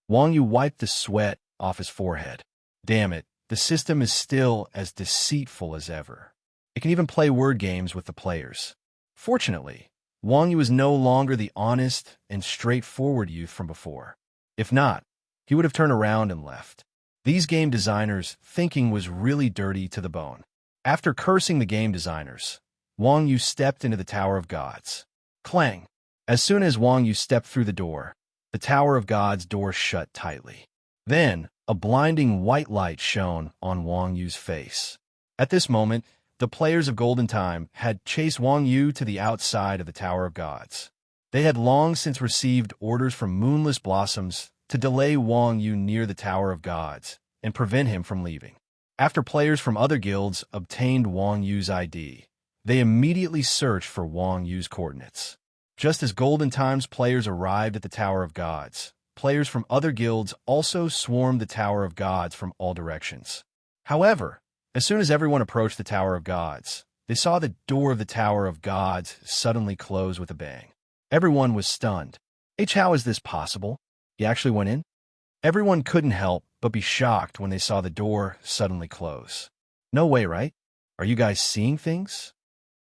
Wang Yu wiped the sweat off his forehead. Damn it, the system is still as deceitful as ever. It can even play word games with the players. Fortunately, Wang Yu is no longer the honest and straightforward youth from before. If not, he would have turned around and left. These game designers' thinking was really dirty to the bone. After cursing the game designers, Wang Yu stepped into the Tower of Gods. Clang! As soon as Wang Yu stepped through the door, the Tower of Gods door shut tightly. Then, a blinding white light shone on Wang Yu's face. At this moment, the players of Golden Time had chased Wang Yu to the outside of the Tower of Gods. They had long since received orders from Moonless Blossoms to delay Wang Yu near the Tower of Gods and prevent him from leaving. After players from other guilds obtained Wang Yu's ID, they immediately searched for Wang Yu's coordinates. Just as Golden Time's players arrived at the Tower of Gods, players from other guilds also swarmed the Tower of Gods from all directions. However, as soon as everyone approached the Tower of Gods, they saw the door of the Tower of Gods suddenly close with a bang. Everyone was stunned. How is this possible? He actually went in? Everyone couldn't help but be shocked when they saw the door suddenly close. No way, right? Are you guys seeing things?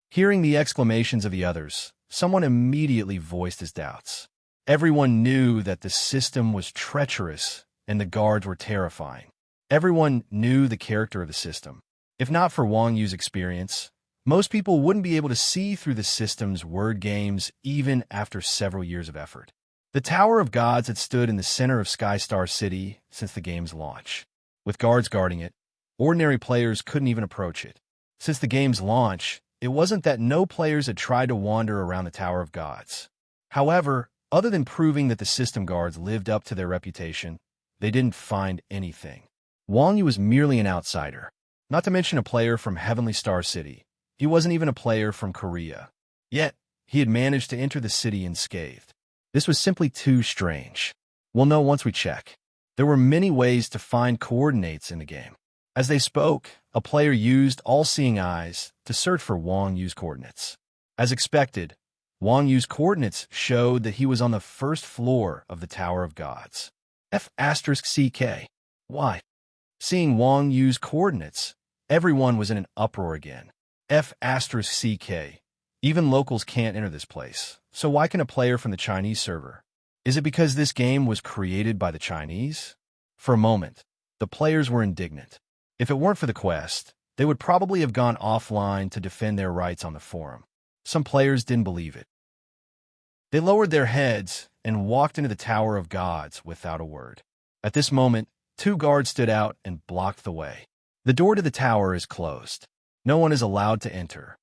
Hearing the exclamations of the others, someone immediately voiced his doubts. Everyone knew that the system was treacherous and the guards were terrifying. Everyone knew the character of the system. If not for Wang Yu's experience, most people wouldn't be able to see through the system's word games even after several years of effort. The Tower of Gods had stood in the center of Skystar City since the game's launch. With guards guarding it, ordinary players couldn't even approach it. Since the game's launch, it wasn't that no players had tried to wander around the Tower of Gods. However, other than proving that the system guards lived up to their reputation, they didn't find anything. Wang Yu was merely an outsider, not to mention a player from Heavenly Star City. He wasn't even a player from Korea. Yet, he had managed to enter the city unscathed. This was simply too strange. We'll know once we check. There were many ways to find coordinates in the game. As they spoke, a player used all-seeing eyes to search for Wang Yu's coordinates. As expected, Wang Yu's coordinates showed that he was on the first floor of the Tower of Gods. F***CK. Why? Seeing Wang Yu's coordinates, everyone was in an uproar again. F***CK. Even locals can't enter this place, so why can a player from the Chinese server? Is it because this game was created by the Chinese? For a moment, the players were indignant. If it weren't for the quest, they would probably have gone offline to defend their rights on the forum. Some players didn't believe it. They lowered their heads and walked into the Tower of Gods without a word. At this moment, 2 guards stood out and blocked the way. The door to the tower is closed. No one is allowed to enter.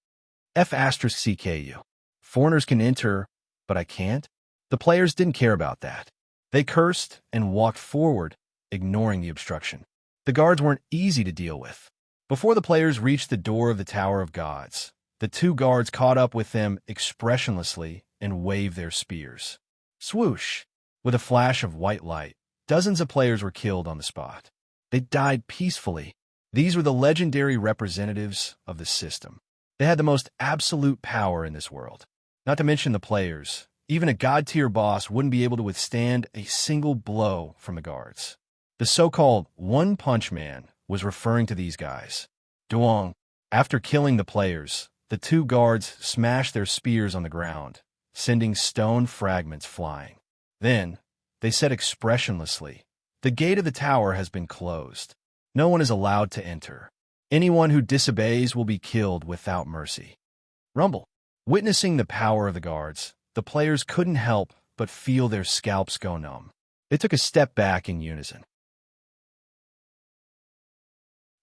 F***CKU. Foreigners can enter, but I can't? The players didn't care about that. They cursed and walked forward, ignoring the obstruction. The guards weren't easy to deal with. Before the players reached the door of the Tower of Gods, The two guards caught up with them expressionlessly and waved their spears. Swoosh! With a flash of white light, dozens of players were killed on the spot. They died peacefully. These were the legendary representatives of the system. They had the most absolute power in this world. Not to mention the players. Even a god-tier boss wouldn't be able to withstand a single blow from the guards. The so-called One Punch Man was referring to these guys. Duong. After killing the players, the two guards smashed their spears on the ground, sending stone fragments flying. Then, they said expressionlessly, "The gate of the tower has been closed. No one is allowed to enter. Anyone who disobeys will be killed without mercy." Rumble. Witnessing the power of the guards, the players couldn't help but feel their scalps go numb. They took a step back in unison.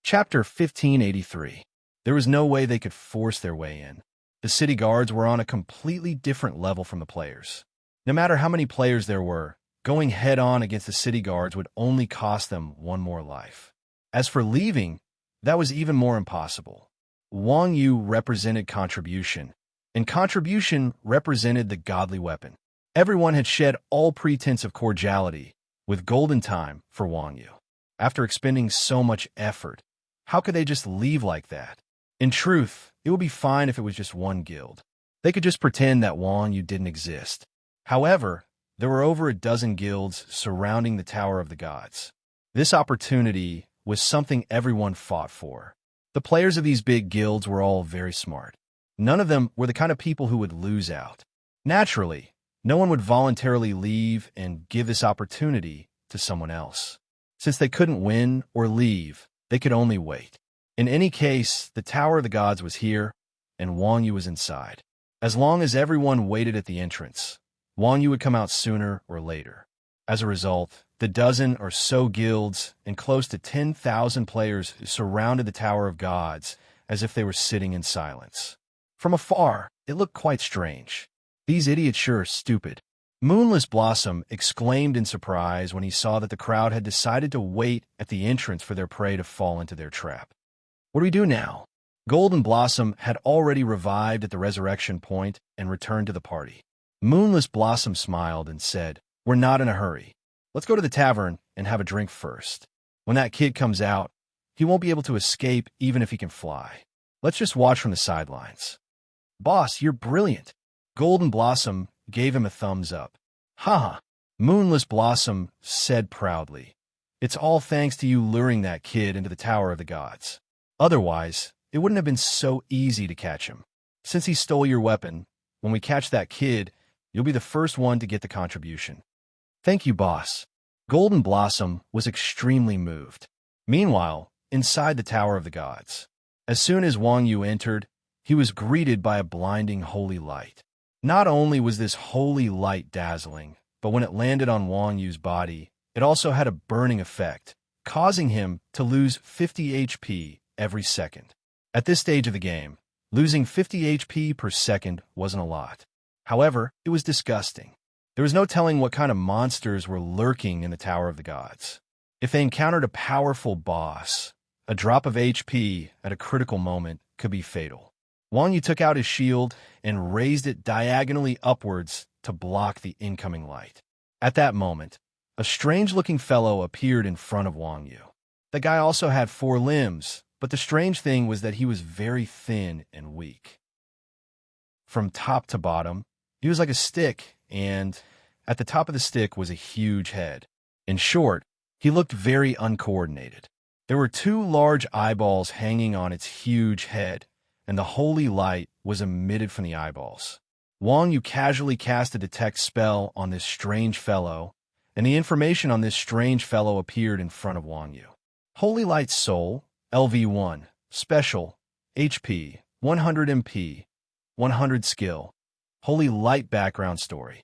Chapter 1583. There was no way they could force their way in. The city guards were on a completely different level from the players. No matter how many players there were, going head-on against the city guards would only cost them one more life. As for leaving, that was even more impossible. Wang Yu represented contribution, and contribution represented the godly weapon. Everyone had shed all pretense of cordiality, with golden time for Wang Yu. After expending so much effort, how could they just leave like that? In truth, it would be fine if it was just one guild. They could just pretend that Wang Yu didn't exist. However, there were over a dozen guilds surrounding the Tower of the Gods. This opportunity was something everyone fought for. The players of these big guilds were all very smart. None of them were the kind of people who would lose out. Naturally, no one would voluntarily leave and give this opportunity to someone else. Since they couldn't win or leave, they could only wait. In any case, the Tower of the Gods was here, and Wang Yu was inside. As long as everyone waited at the entrance, Wang Yu would come out sooner or later. As a result, the dozen or so guilds and close to 10,000 players surrounded the Tower of Gods as if they were sitting in silence. From afar, it looked quite strange. These idiots sure are stupid. Moonless Blossom exclaimed in surprise when he saw that the crowd had decided to wait at the entrance for their prey to fall into their trap. What do we do now? Golden Blossom had already revived at the resurrection point and returned to the party. Moonless Blossom smiled and said, "We're not in a hurry. Let's go to the tavern and have a drink first. When that kid comes out, he won't be able to escape even if he can fly. Let's just watch from the sidelines." "Boss, you're brilliant." Golden Blossom gave him a thumbs up. "Haha," Moonless Blossom said proudly. "It's all thanks to you luring that kid into the Tower of the Gods. Otherwise, it wouldn't have been so easy to catch him. Since he stole your weapon, when we catch that kid, you'll be the first one to get the contribution." "Thank you, boss." Golden Blossom was extremely moved. Meanwhile, inside the Tower of the Gods, as soon as Wang Yu entered, he was greeted by a blinding holy light. Not only was this holy light dazzling, but when it landed on Wang Yu's body, it also had a burning effect, causing him to lose 50 HP every second. At this stage of the game, losing 50 HP per second wasn't a lot. However, it was disgusting. There was no telling what kind of monsters were lurking in the Tower of the Gods. If they encountered a powerful boss, a drop of HP at a critical moment could be fatal. Wang Yu took out his shield and raised it diagonally upwards to block the incoming light. At that moment, a strange-looking fellow appeared in front of Wang Yu. The guy also had 4 limbs, but the strange thing was that he was very thin and weak. From top to bottom, he was like a stick, and at the top of the stick was a huge head. In short, he looked very uncoordinated. There were 2 large eyeballs hanging on its huge head, and the holy light was emitted from the eyeballs. Wang Yu casually cast a detect spell on this strange fellow, and the information on this strange fellow appeared in front of Wang Yu. Holy Light Soul, LV1, Special, HP, 100 MP, 100 Skill, Holy Light Background Story.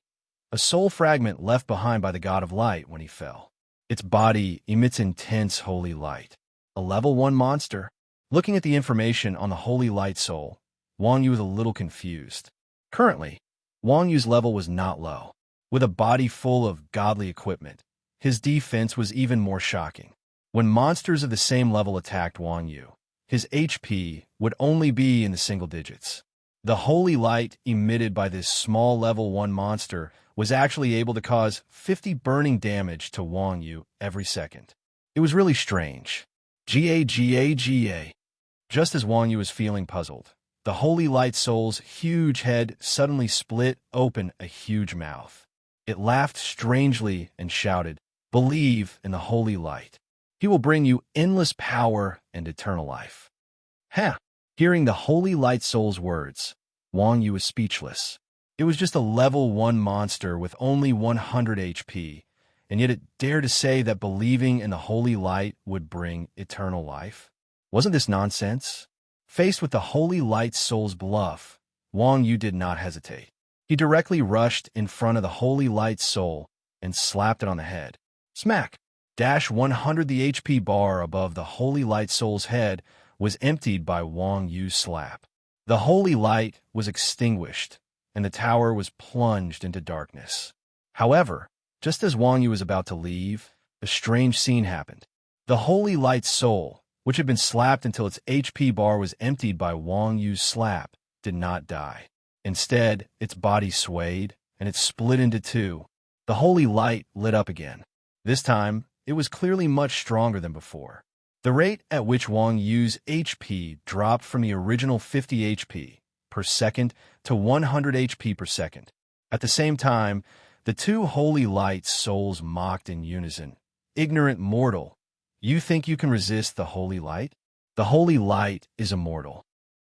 A soul fragment left behind by the God of Light when he fell. Its body emits intense holy light. A level 1 monster. Looking at the information on the Holy Light Soul, Wang Yu was a little confused. Currently, Wang Yu's level was not low. With a body full of godly equipment, his defense was even more shocking. When monsters of the same level attacked Wang Yu, his HP would only be in the single digits. The holy light emitted by this small level 1 monster was actually able to cause 50 burning damage to Wang Yu every second. It was really strange. Ga. Just as Wang Yu was feeling puzzled, the holy light soul's huge head suddenly split open a huge mouth. It laughed strangely and shouted, "Believe in the holy light. He will bring you endless power and eternal life." Ha! Hearing the holy light soul's words, Wang Yu was speechless. It was just a level 1 monster with only 100 HP, and yet it dared to say that believing in the holy light would bring eternal life. Wasn't this nonsense? Faced with the holy light soul's bluff, Wang Yu did not hesitate. He directly rushed in front of the holy light soul and slapped it on the head. Smack! 100. The HP bar above the holy light soul's head was emptied by Wang Yu's slap. The holy light was extinguished, and the tower was plunged into darkness. However, just as Wang Yu was about to leave, a strange scene happened. The holy light soul, which had been slapped until its HP bar was emptied by Wang Yu's slap, did not die. Instead, its body swayed, and it split into two. The holy light lit up again. This time, it was clearly much stronger than before. The rate at which Wang Yu's HP dropped from the original 50 HP per second to 100 HP per second. At the same time, the two holy light souls mocked in unison. "Ignorant mortal, you think you can resist the holy light? The holy light is immortal."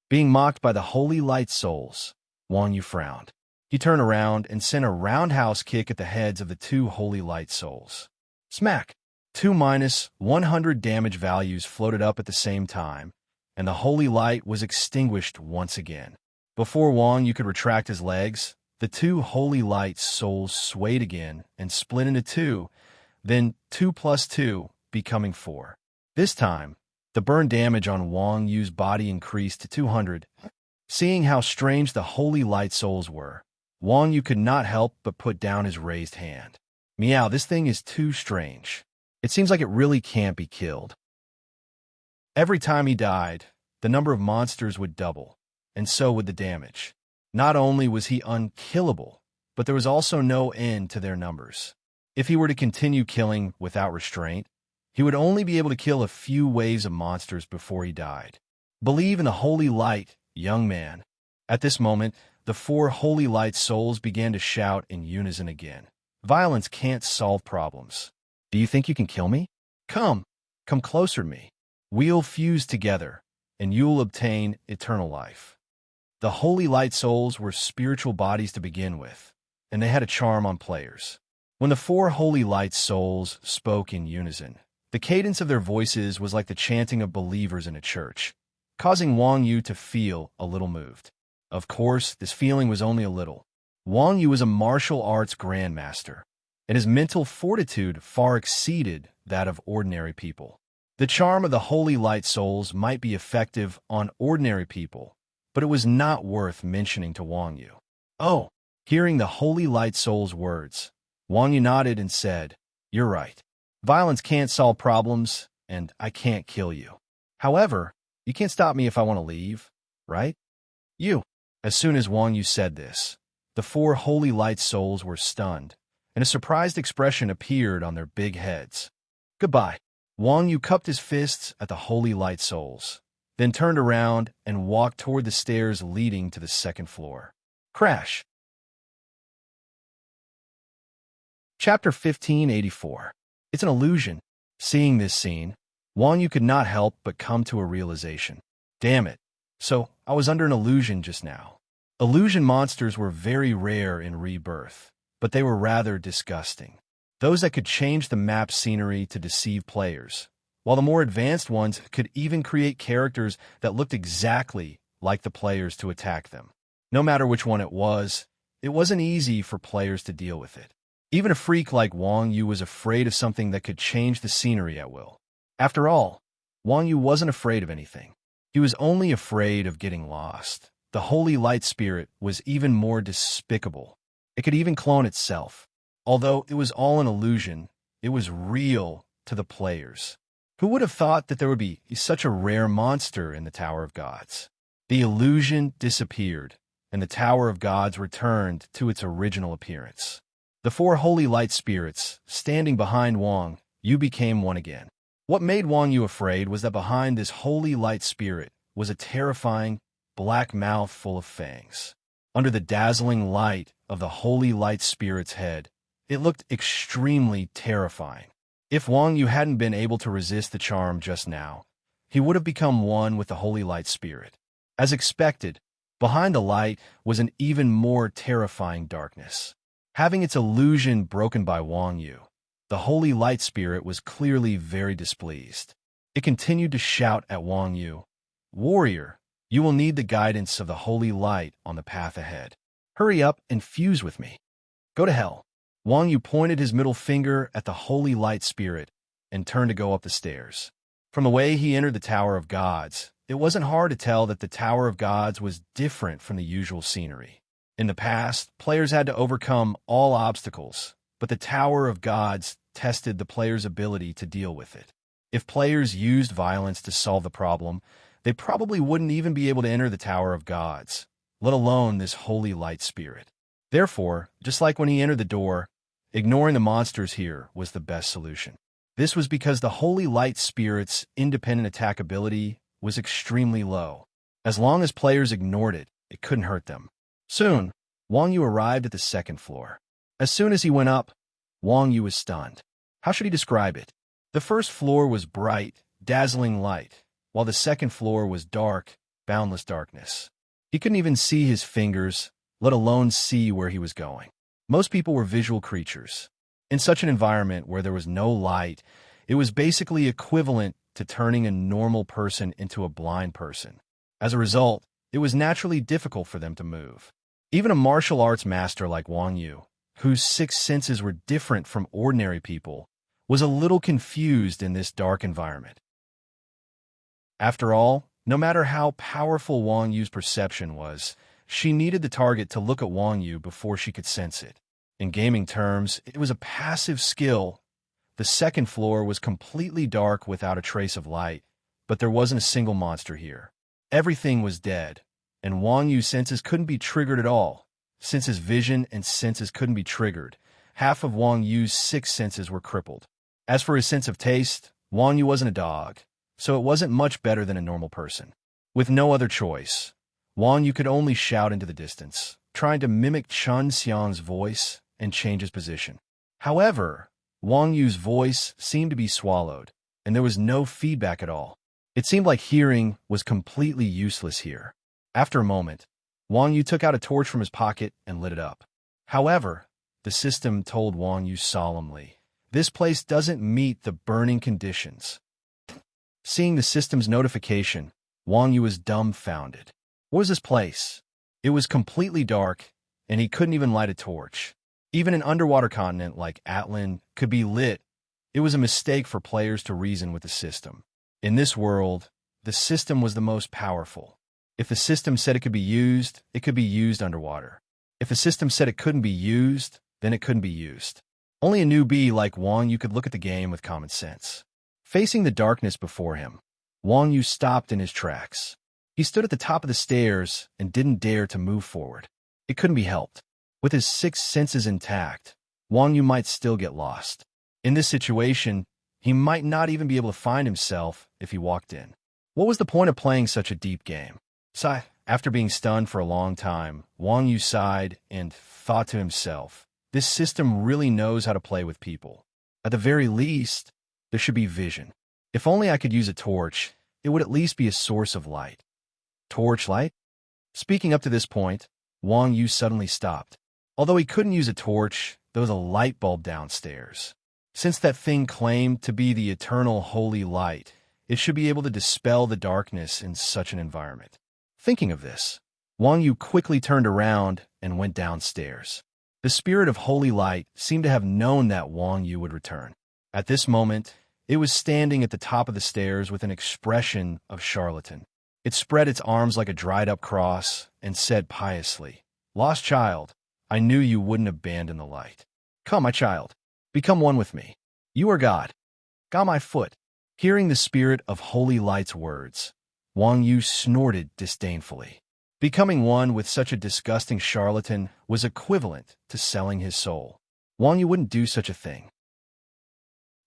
Being mocked by the holy light souls, Wang Yu frowned. He turned around and sent a roundhouse kick at the heads of the two holy light souls. Smack! 2-100 damage values floated up at the same time, and the holy light was extinguished once again. Before Wang Yu could retract his legs, the two holy light souls swayed again and split into two, then 2 + 2, becoming 4. This time, the burn damage on Wang Yu's body increased to 200. Seeing how strange the holy light souls were, Wang Yu could not help but put down his raised hand. Meow, this thing is too strange. It seems like it really can't be killed. Every time he died, the number of monsters would double, and so would the damage. Not only was he unkillable, but there was also no end to their numbers. If he were to continue killing without restraint, he would only be able to kill a few waves of monsters before he died. Believe in the holy light, young man. At this moment, the 4 holy light souls began to shout in unison again. Violence can't solve problems. Do you think you can kill me? Come closer to me. We'll fuse together, and you'll obtain eternal life. The holy light souls were spiritual bodies to begin with, and they had a charm on players. When the 4 holy light souls spoke in unison, the cadence of their voices was like the chanting of believers in a church, causing Wang Yu to feel a little moved. Of course, this feeling was only a little. Wang Yu was a martial arts grandmaster, and his mental fortitude far exceeded that of ordinary people. The charm of the holy light souls might be effective on ordinary people, but it was not worth mentioning to Wang Yu. Oh, hearing the holy light soul's words, Wang Yu nodded and said, "You're right. Violence can't solve problems, and I can't kill you. However, you can't stop me if I want to leave, right? You." As soon as Wang Yu said this, the 4 holy light souls were stunned, and a surprised expression appeared on their big heads. Goodbye. Wang Yu cupped his fists at the holy light souls, then turned around and walked toward the stairs leading to the 2nd floor. Crash! Chapter 1584. It's an illusion. Seeing this scene, Wang Yu could not help but come to a realization. Damn it. So, I was under an illusion just now. Illusion monsters were very rare in Rebirth, but they were rather disgusting. Those that could change the map scenery to deceive players, while the more advanced ones could even create characters that looked exactly like the players to attack them. No matter which one it wasn't easy for players to deal with it. Even a freak like Wang Yu was afraid of something that could change the scenery at will. After all, Wang Yu wasn't afraid of anything. He was only afraid of getting lost. The holy light spirit was even more despicable. It could even clone itself. Although it was all an illusion, it was real to the players. Who would have thought that there would be such a rare monster in the Tower of Gods? The illusion disappeared, and the Tower of Gods returned to its original appearance. The four holy light spirits, standing behind Wang Yu, became one again. What made Wang Yu afraid was that behind this holy light spirit was a terrifying, black mouth full of fangs. Under the dazzling light of the holy light spirit's head, it looked extremely terrifying. If Wang Yu hadn't been able to resist the charm just now, he would have become one with the holy light spirit. As expected, behind the light was an even more terrifying darkness. Having its illusion broken by Wang Yu, the holy light spirit was clearly very displeased. It continued to shout at Wang Yu, "Warrior, you will need the guidance of the holy light on the path ahead. Hurry up and fuse with me. Go to hell." Wang Yu pointed his middle finger at the holy light spirit and turned to go up the stairs. From the way he entered the Tower of Gods, it wasn't hard to tell that the Tower of Gods was different from the usual scenery. In the past, players had to overcome all obstacles, but the Tower of Gods tested the player's ability to deal with it. If players used violence to solve the problem, they probably wouldn't even be able to enter the Tower of Gods, let alone this holy light spirit. Therefore, just like when he entered the door, ignoring the monsters here was the best solution. This was because the holy light spirit's independent attack ability was extremely low. As long as players ignored it, it couldn't hurt them. Soon, Wang Yu arrived at the second floor. As soon as he went up, Wang Yu was stunned. How should he describe it? The first floor was bright, dazzling light, while the second floor was dark, boundless darkness. He couldn't even see his fingers, let alone see where he was going. Most people were visual creatures. In such an environment where there was no light, it was basically equivalent to turning a normal person into a blind person. As a result, it was naturally difficult for them to move. Even a martial arts master like Wang Yu, whose six senses were different from ordinary people, was a little confused in this dark environment. After all, no matter how powerful Wang Yu's perception was, she needed the target to look at Wang Yu before she could sense it. In gaming terms, it was a passive skill. The second floor was completely dark without a trace of light, but there wasn't a single monster here. Everything was dead, and Wang Yu's senses couldn't be triggered at all. Since his vision and senses couldn't be triggered, half of Wang Yu's six senses were crippled. As for his sense of taste, Wang Yu wasn't a dog, so it wasn't much better than a normal person. With no other choice, Wang Yu could only shout into the distance, trying to mimic Chun Xiang's voice and change his position. However, Wang Yu's voice seemed to be swallowed, and there was no feedback at all. It seemed like hearing was completely useless here. After a moment, Wang Yu took out a torch from his pocket and lit it up. However, the system told Wang Yu solemnly, "This place doesn't meet the burning conditions." Seeing the system's notification, Wang Yu was dumbfounded. What was this place? It was completely dark, and he couldn't even light a torch. Even an underwater continent like Atlan could be lit. It was a mistake for players to reason with the system. In this world, the system was the most powerful. If the system said it could be used underwater. If the system said it couldn't be used, then it couldn't be used. Only a newbie like Wang Yu could look at the game with common sense. Facing the darkness before him, Wang Yu stopped in his tracks. He stood at the top of the stairs and didn't dare to move forward. It couldn't be helped. With his six senses intact, Wang Yu might still get lost. In this situation, he might not even be able to find himself if he walked in. What was the point of playing such a deep game? After being stunned for a long time, Wang Yu sighed and thought to himself, this system really knows how to play with people. At the very least, there should be vision. If only I could use a torch, it would at least be a source of light. Torch light? Speaking up to this point, Wang Yu suddenly stopped. Although he couldn't use a torch, there was a light bulb downstairs. Since that thing claimed to be the eternal holy light, it should be able to dispel the darkness in such an environment. Thinking of this, Wang Yu quickly turned around and went downstairs. The spirit of holy light seemed to have known that Wang Yu would return. At this moment, it was standing at the top of the stairs with an expression of charlatan. It spread its arms like a dried-up cross and said piously, "Lost child, I knew you wouldn't abandon the light. Come, my child, become one with me. You are God. Ga my foot." Hearing the spirit of holy light's words, Wang Yu snorted disdainfully. Becoming one with such a disgusting charlatan was equivalent to selling his soul. Wang Yu wouldn't do such a thing.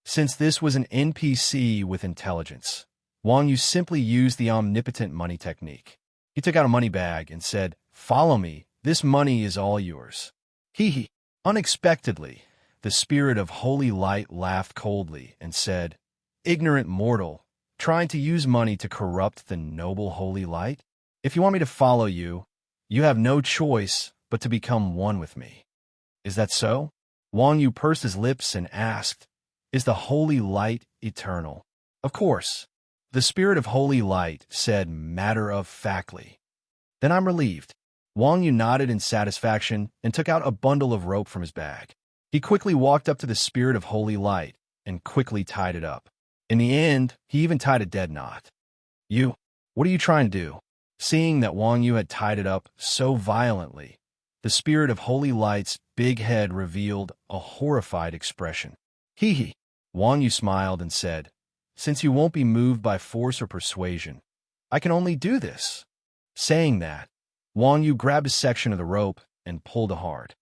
Since this was an NPC with intelligence, Wang Yu simply used the omnipotent money technique. He took out a money bag and said, "Follow me, this money is all yours." Hee. Unexpectedly, the spirit of holy light laughed coldly and said, "Ignorant mortal, trying to use money to corrupt the noble holy light? If you want me to follow you, you have no choice but to become one with me." "Is that so?" Wang Yu pursed his lips and asked, "Is the holy light eternal?" "Of course." The spirit of holy light said matter-of-factly. "Then I'm relieved." Wang Yu nodded in satisfaction and took out a bundle of rope from his bag. He quickly walked up to the spirit of holy light and quickly tied it up. In the end, he even tied a dead knot. What are you trying to do?" Seeing that Wang Yu had tied it up so violently, the spirit of holy light's big head revealed a horrified expression. Hee. Wang Yu smiled and said, "Since you won't be moved by force or persuasion, I can only do this." Saying that, Wang Yu grabbed a section of the rope and pulled it hard.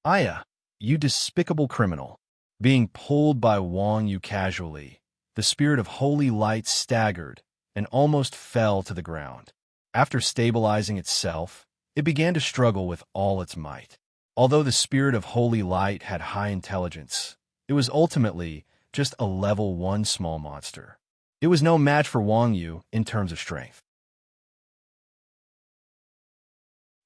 "Aya, you despicable criminal." Being pulled by Wang Yu casually, the spirit of holy light staggered and almost fell to the ground. After stabilizing itself, it began to struggle with all its might. Although the spirit of holy light had high intelligence, it was ultimately just a level 1 small monster. It was no match for Wang Yu in terms of strength.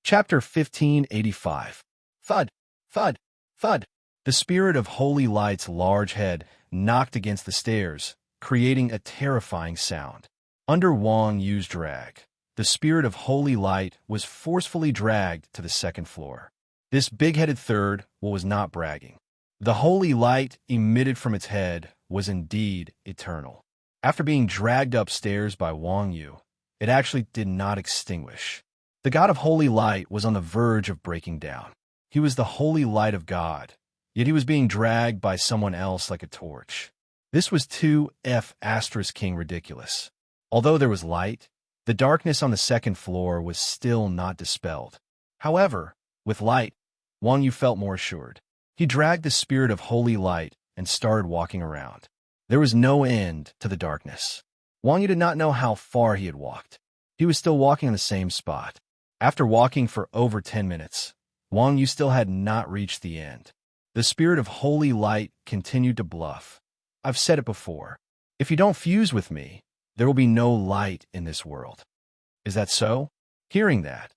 Chapter 1585. Thud, thud, thud. The spirit of holy light's large head knocked against the stairs, creating a terrifying sound. Under Wang Yu's drag, the spirit of holy light was forcefully dragged to the second floor. This big-headed third was not bragging. The holy light emitted from its head was indeed eternal. After being dragged upstairs by Wang Yu, it actually did not extinguish. The god of holy light was on the verge of breaking down. He was the holy light of God, yet he was being dragged by someone else like a torch. This was too *king ridiculous. Although there was light, the darkness on the second floor was still not dispelled. However, with light, Wang Yu felt more assured. He dragged the spirit of holy light and started walking around. There was no end to the darkness. Wang Yu did not know how far he had walked. He was still walking in the same spot. After walking for over 10 minutes, Wang Yu still had not reached the end. The spirit of holy light continued to bluff. "I've said it before. If you don't fuse with me, there will be no light in this world." "Is that so?" Hearing that,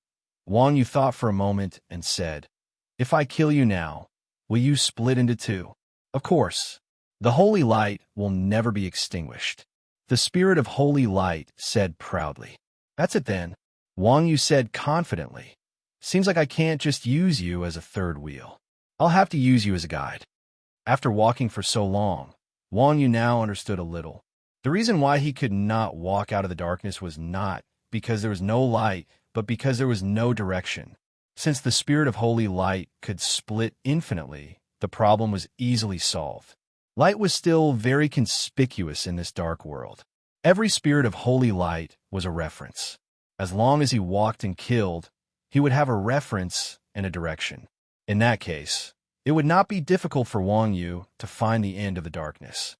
Wang Yu thought for a moment and said, "If I kill you now, will you split into two?" "Of course. The holy light will never be extinguished." The spirit of holy light said proudly. "That's it then," Wang Yu said confidently. "Seems like I can't just use you as a third wheel. I'll have to use you as a guide." After walking for so long, Wang Yu now understood a little. The reason why he could not walk out of the darkness was not because there was no light, but because there was no direction. Since the spirit of holy light could split infinitely, the problem was easily solved. Light was still very conspicuous in this dark world. Every spirit of holy light was a reference. As long as he walked and killed, he would have a reference and a direction. In that case, it would not be difficult for Wang Yu to find the end of the darkness.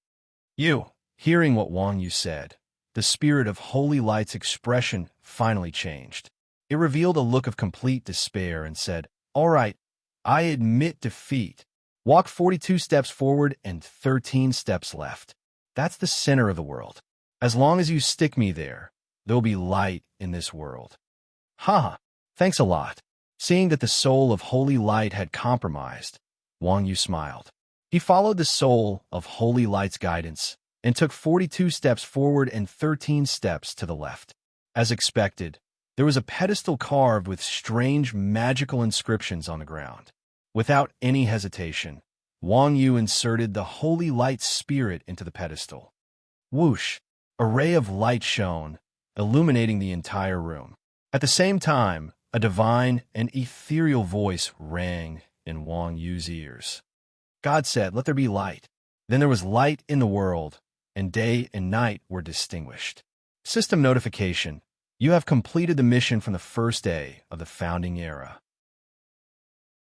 Hearing what Wang Yu said, the spirit of holy light's expression finally changed. It revealed a look of complete despair and said, "All right, I admit defeat. Walk 42 steps forward and 13 steps left. That's the center of the world. As long as you stick me there, there'll be light in this world." "Ha! Thanks a lot." Seeing that the soul of holy light had compromised, Wang Yu smiled. He followed the soul of holy light's guidance and took 42 steps forward and 13 steps to the left. As expected, there was a pedestal carved with strange magical inscriptions on the ground. Without any hesitation, Wang Yu inserted the holy light spirit into the pedestal. Whoosh! A ray of light shone, illuminating the entire room. At the same time, a divine and ethereal voice rang in Wang Yu's ears. God said, "Let there be light." Then there was light in the world, and day and night were distinguished. System notification. You have completed the mission from the first day of the founding era.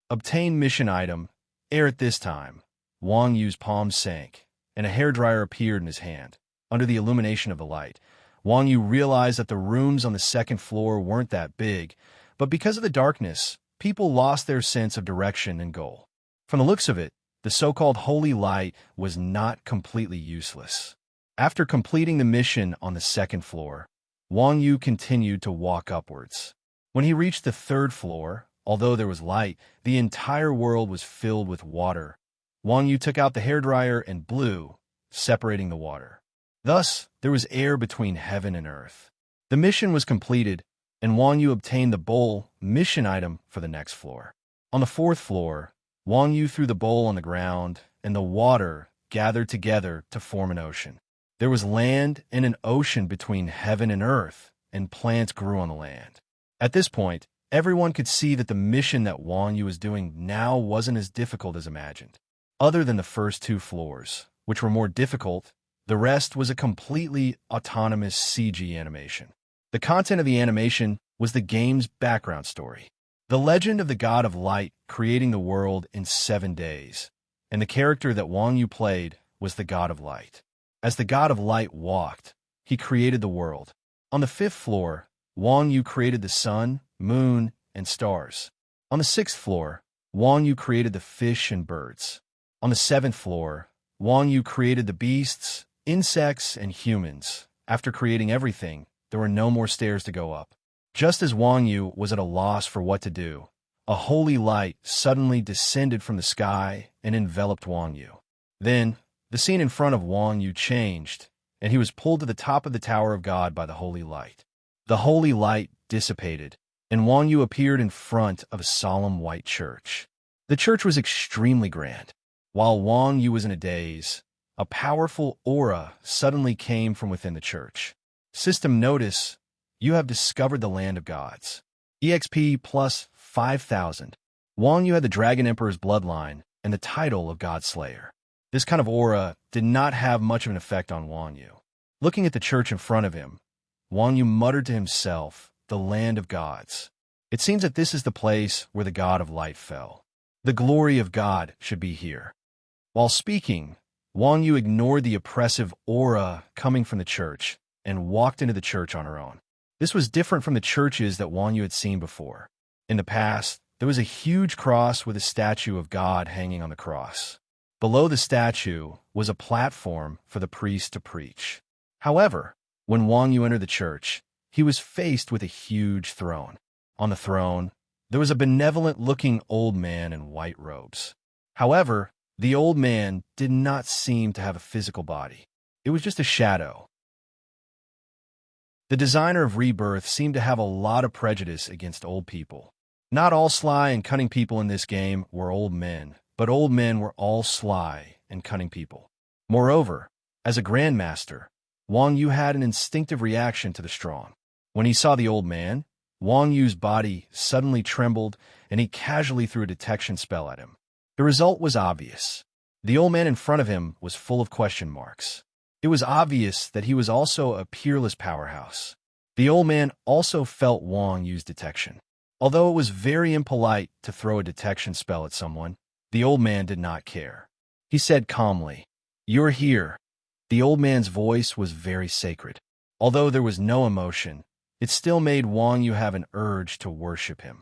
Obtain mission item. Ere at this time, Wang Yu's palms sank, and a hairdryer appeared in his hand. Under the illumination of the light, Wang Yu realized that the rooms on the second floor weren't that big, but because of the darkness, people lost their sense of direction and goal. From the looks of it, the so-called holy light was not completely useless. After completing the mission on the second floor, Wang Yu continued to walk upwards. When he reached the third floor, although there was light, the entire world was filled with water. Wang Yu took out the hairdryer and blew, separating the water. Thus, there was air between heaven and earth. The mission was completed, and Wang Yu obtained the bowl mission item for the next floor. On the fourth floor, Wang Yu threw the bowl on the ground, and the water gathered together to form an ocean. There was land and an ocean between heaven and earth, and plants grew on the land. At this point, everyone could see that the mission that Wang Yu was doing now wasn't as difficult as imagined. Other than the first two floors, which were more difficult, the rest was a completely autonomous CG animation. The content of the animation was the game's background story. The legend of the God of Light creating the world in 7 days, and the character that Wang Yu played was the God of Light. As the God of Light walked, he created the world. On the fifth floor, Wang Yu created the sun, moon, and stars. On the sixth floor, Wang Yu created the fish and birds. On the seventh floor, Wang Yu created the beasts, insects, and humans. After creating everything, there were no more stairs to go up. Just as Wang Yu was at a loss for what to do, a holy light suddenly descended from the sky and enveloped Wang Yu. Then, the scene in front of Wang Yu changed, and he was pulled to the top of the Tower of God by the holy light. The holy light dissipated, and Wang Yu appeared in front of a solemn white church. The church was extremely grand. While Wang Yu was in a daze, a powerful aura suddenly came from within the church. System notice, you have discovered the land of gods. EXP plus 5,000. Wang Yu had the Dragon Emperor's bloodline and the title of God Slayer. This kind of aura did not have much of an effect on Wang Yu. Looking at the church in front of him, Wang Yu muttered to himself, the land of gods. It seems that this is the place where the God of Light fell. The glory of God should be here. While speaking, Wang Yu ignored the oppressive aura coming from the church and walked into the church on her own. This was different from the churches that Wang Yu had seen before. In the past, there was a huge cross with a statue of God hanging on the cross. Below the statue was a platform for the priest to preach. However, when Wang Yu entered the church, he was faced with a huge throne. On the throne, there was a benevolent-looking old man in white robes. However, the old man did not seem to have a physical body. It was just a shadow. The designer of Rebirth seemed to have a lot of prejudice against old people. Not all sly and cunning people in this game were old men, but old men were all sly and cunning people. Moreover, as a grandmaster, Wang Yu had an instinctive reaction to the strong. When he saw the old man, Wang Yu's body suddenly trembled, and he casually threw a detection spell at him. The result was obvious. The old man in front of him was full of question marks. It was obvious that he was also a peerless powerhouse. The old man also felt Wang Yu's detection. Although it was very impolite to throw a detection spell at someone, the old man did not care. He said calmly, "You're here." The old man's voice was very sacred. Although there was no emotion, it still made Wang Yu have an urge to worship him.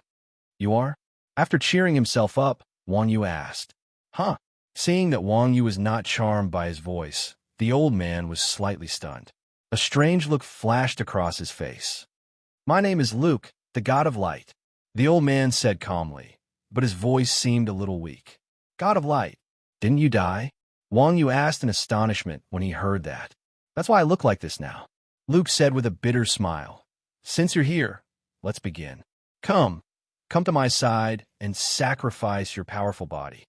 "You are?" After cheering himself up, Wang Yu asked, "Huh?" Seeing that Wang Yu was not charmed by his voice, the old man was slightly stunned. A strange look flashed across his face. "My name is Luke, the God of Light," the old man said calmly, but his voice seemed a little weak. "God of Light, didn't you die?" Wang Yu asked in astonishment when he heard that. "That's why I look like this now," Luke said with a bitter smile. "Since you're here, let's begin. Come to my side and sacrifice your powerful body."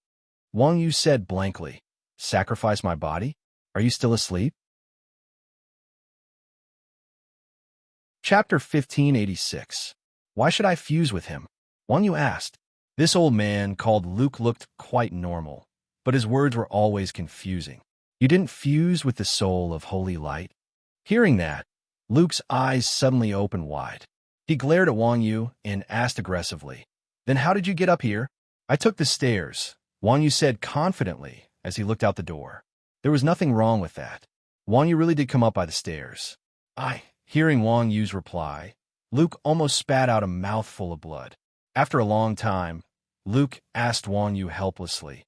Wang Yu said blankly, "Sacrifice my body? Are you still asleep?" Chapter 1586. Why should I fuse with him? Wang Yu asked. This old man called Luke looked quite normal, but his words were always confusing. "You didn't fuse with the soul of holy light?" Hearing that, Luke's eyes suddenly opened wide. He glared at Wang Yu and asked aggressively, "Then how did you get up here?" "I took the stairs," Wang Yu said confidently as he looked out the door. There was nothing wrong with that. Wang Yu really did come up by the stairs. Hearing Wang Yu's reply, Luke almost spat out a mouthful of blood. After a long time, Luke asked Wang Yu helplessly,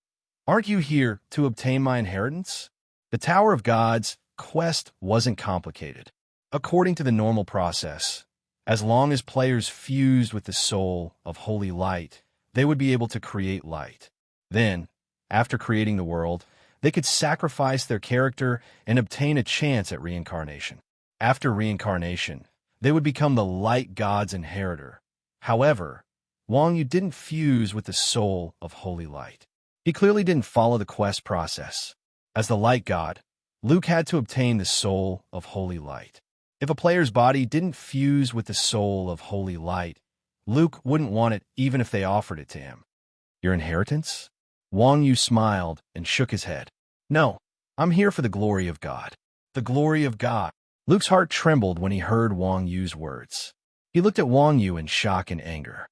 "Aren't you here to obtain my inheritance?" The Tower of God's quest wasn't complicated. According to the normal process, as long as players fused with the soul of holy light, they would be able to create light. Then, after creating the world, they could sacrifice their character and obtain a chance at reincarnation. After reincarnation, they would become the light god's inheritor. However, Wang Yu didn't fuse with the soul of holy light. He clearly didn't follow the quest process. As the light god, Luke had to obtain the soul of holy light. If a player's body didn't fuse with the soul of holy light, Luke wouldn't want it even if they offered it to him. "Your inheritance?" Wang Yu smiled and shook his head. "No, I'm here for the glory of God." The glory of God. Luke's heart trembled when he heard Wang Yu's words. He looked at Wang Yu in shock and anger.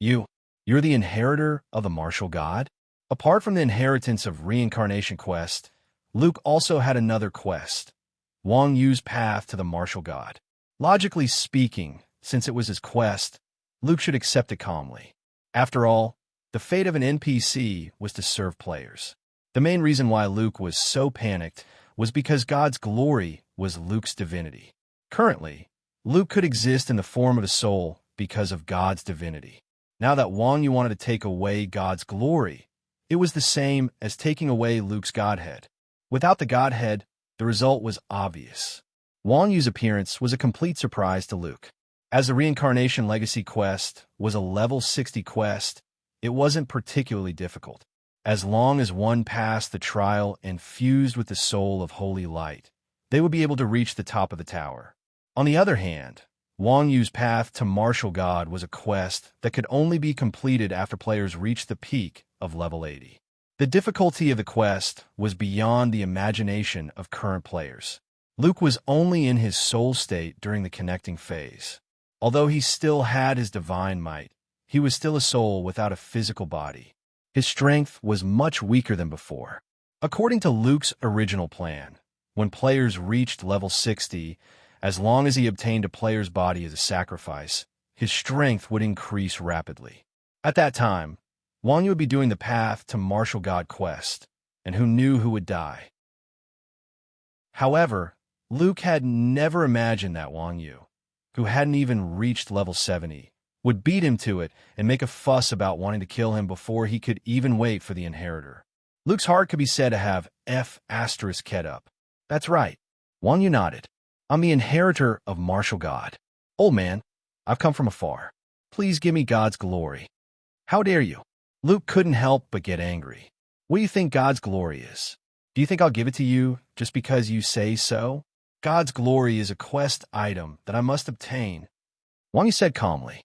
You're the inheritor of the martial god?" Apart from the inheritance of reincarnation quest, Luke also had another quest, Wang Yu's path to the martial god. Logically speaking, since it was his quest, Luke should accept it calmly. After all, the fate of an NPC was to serve players. The main reason why Luke was so panicked was because God's glory was Luke's divinity. Currently, Luke could exist in the form of a soul because of God's divinity. Now that Wang Yu wanted to take away God's glory, it was the same as taking away Luke's godhead. Without the godhead, the result was obvious. Wang Yu's appearance was a complete surprise to Luke. As the Reincarnation Legacy quest was a level 60 quest, it wasn't particularly difficult. As long as one passed the trial and fused with the soul of holy light, they would be able to reach the top of the tower. On the other hand, Wang Yu's path to martial god was a quest that could only be completed after players reached the peak of level 80. The difficulty of the quest was beyond the imagination of current players. Luke was only in his soul state during the connecting phase. Although he still had his divine might, he was still a soul without a physical body. His strength was much weaker than before. According to Luke's original plan, when players reached level 60, as long as he obtained a player's body as a sacrifice, his strength would increase rapidly. At that time, Wang Yu would be doing the path to martial god quest, and who knew who would die. However, Luke had never imagined that Wang Yu, who hadn't even reached level 70, would beat him to it and make a fuss about wanting to kill him before he could even wait for the inheritor. Luke's heart could be said to have F***ed up. That's right. Wang Yu nodded. "I'm the inheritor of martial god. Old man, I've come from afar. Please give me God's glory." "How dare you?" Luke couldn't help but get angry. "What do you think God's glory is? Do you think I'll give it to you just because you say so? God's glory is a quest item that I must obtain," Wang Yu said calmly.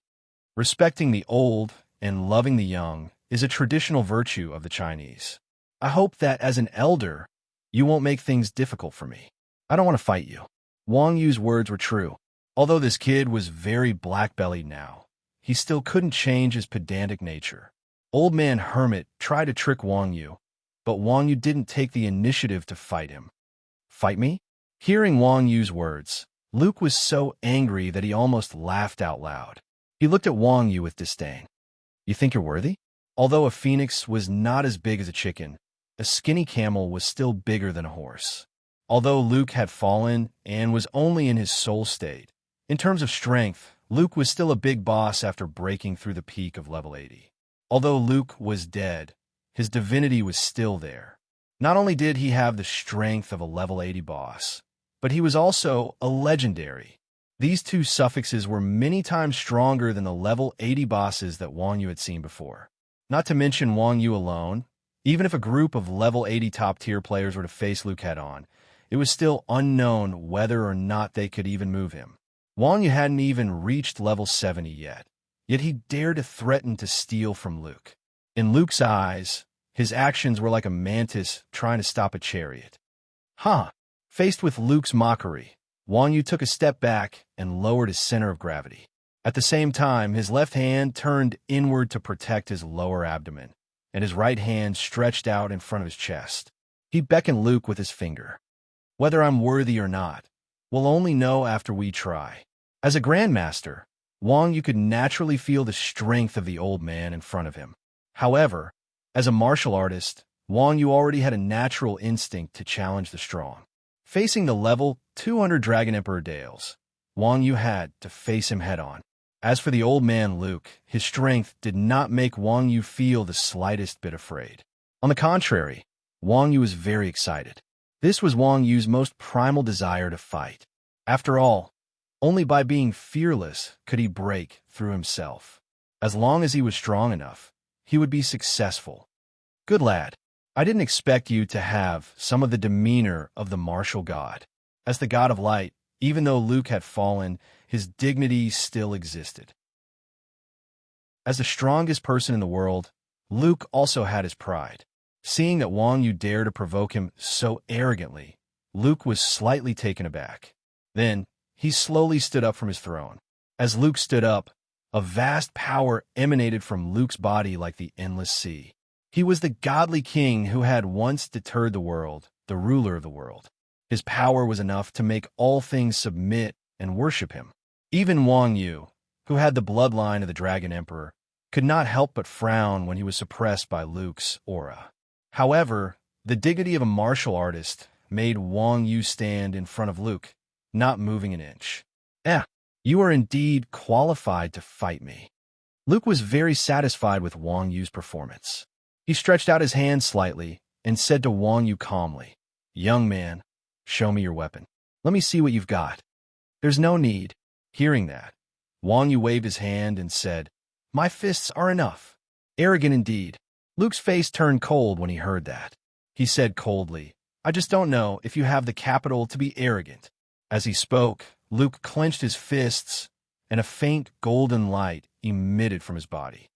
Respecting the old and loving the young is a traditional virtue of the Chinese. I hope that as an elder, you won't make things difficult for me. I don't want to fight you. Wang Yu's words were true. Although this kid was very black-bellied now, he still couldn't change his pedantic nature. Old Man Hermit tried to trick Wang Yu, but Wang Yu didn't take the initiative to fight him. "Fight me?" Hearing Wang Yu's words, Luke was so angry that he almost laughed out loud. He looked at Wang Yu with disdain. "You think you're worthy?" Although a phoenix was not as big as a chicken, a skinny camel was still bigger than a horse. Although Luke had fallen and was only in his soul state, in terms of strength, Luke was still a big boss after breaking through the peak of level 80. Although Luke was dead, his divinity was still there. Not only did he have the strength of a level 80 boss, but he was also a legendary. These two suffixes were many times stronger than the level 80 bosses that Wang Yu had seen before. Not to mention Wang Yu alone, even if a group of level 80 top-tier players were to face Luke head-on, it was still unknown whether or not they could even move him. Wang Yu hadn't even reached level 70 yet he dared to threaten to steal from Luke. In Luke's eyes, his actions were like a mantis trying to stop a chariot. Faced with Luke's mockery, Wang Yu took a step back and lowered his center of gravity. At the same time, his left hand turned inward to protect his lower abdomen, and his right hand stretched out in front of his chest. He beckoned Luke with his finger. Whether I'm worthy or not, we'll only know after we try. As a grandmaster, Wang Yu could naturally feel the strength of the old man in front of him. However, as a martial artist, Wang Yu already had a natural instinct to challenge the strong. Facing the level 200 Dragon Emperor Dales, Wang Yu had to face him head-on. As for the old man Luke, his strength did not make Wang Yu feel the slightest bit afraid. On the contrary, Wang Yu was very excited. This was Wang Yu's most primal desire to fight. After all, only by being fearless could he break through himself. As long as he was strong enough, he would be successful. Good lad, I didn't expect you to have some of the demeanor of the martial god. As the god of light, even though Luke had fallen, his dignity still existed. As the strongest person in the world, Luke also had his pride. Seeing that Wang Yu dared to provoke him so arrogantly, Luke was slightly taken aback. Then, he slowly stood up from his throne. As Luke stood up, a vast power emanated from Luke's body like the endless sea. He was the godly king who had once deterred the world, the ruler of the world. His power was enough to make all things submit and worship him. Even Wang Yu, who had the bloodline of the Dragon Emperor, could not help but frown when he was suppressed by Luke's aura. However, the dignity of a martial artist made Wang Yu stand in front of Luke, not moving an inch. You are indeed qualified to fight me. Luke was very satisfied with Wang Yu's performance. He stretched out his hand slightly and said to Wang Yu calmly, "Young man, show me your weapon. Let me see what you've got." "There's no need." Hearing that, Wang Yu waved his hand and said, "My fists are enough." Arrogant indeed. Luke's face turned cold when he heard that. He said coldly, "I just don't know if you have the capital to be arrogant." As he spoke, Luke clenched his fists, and a faint golden light emitted from his body.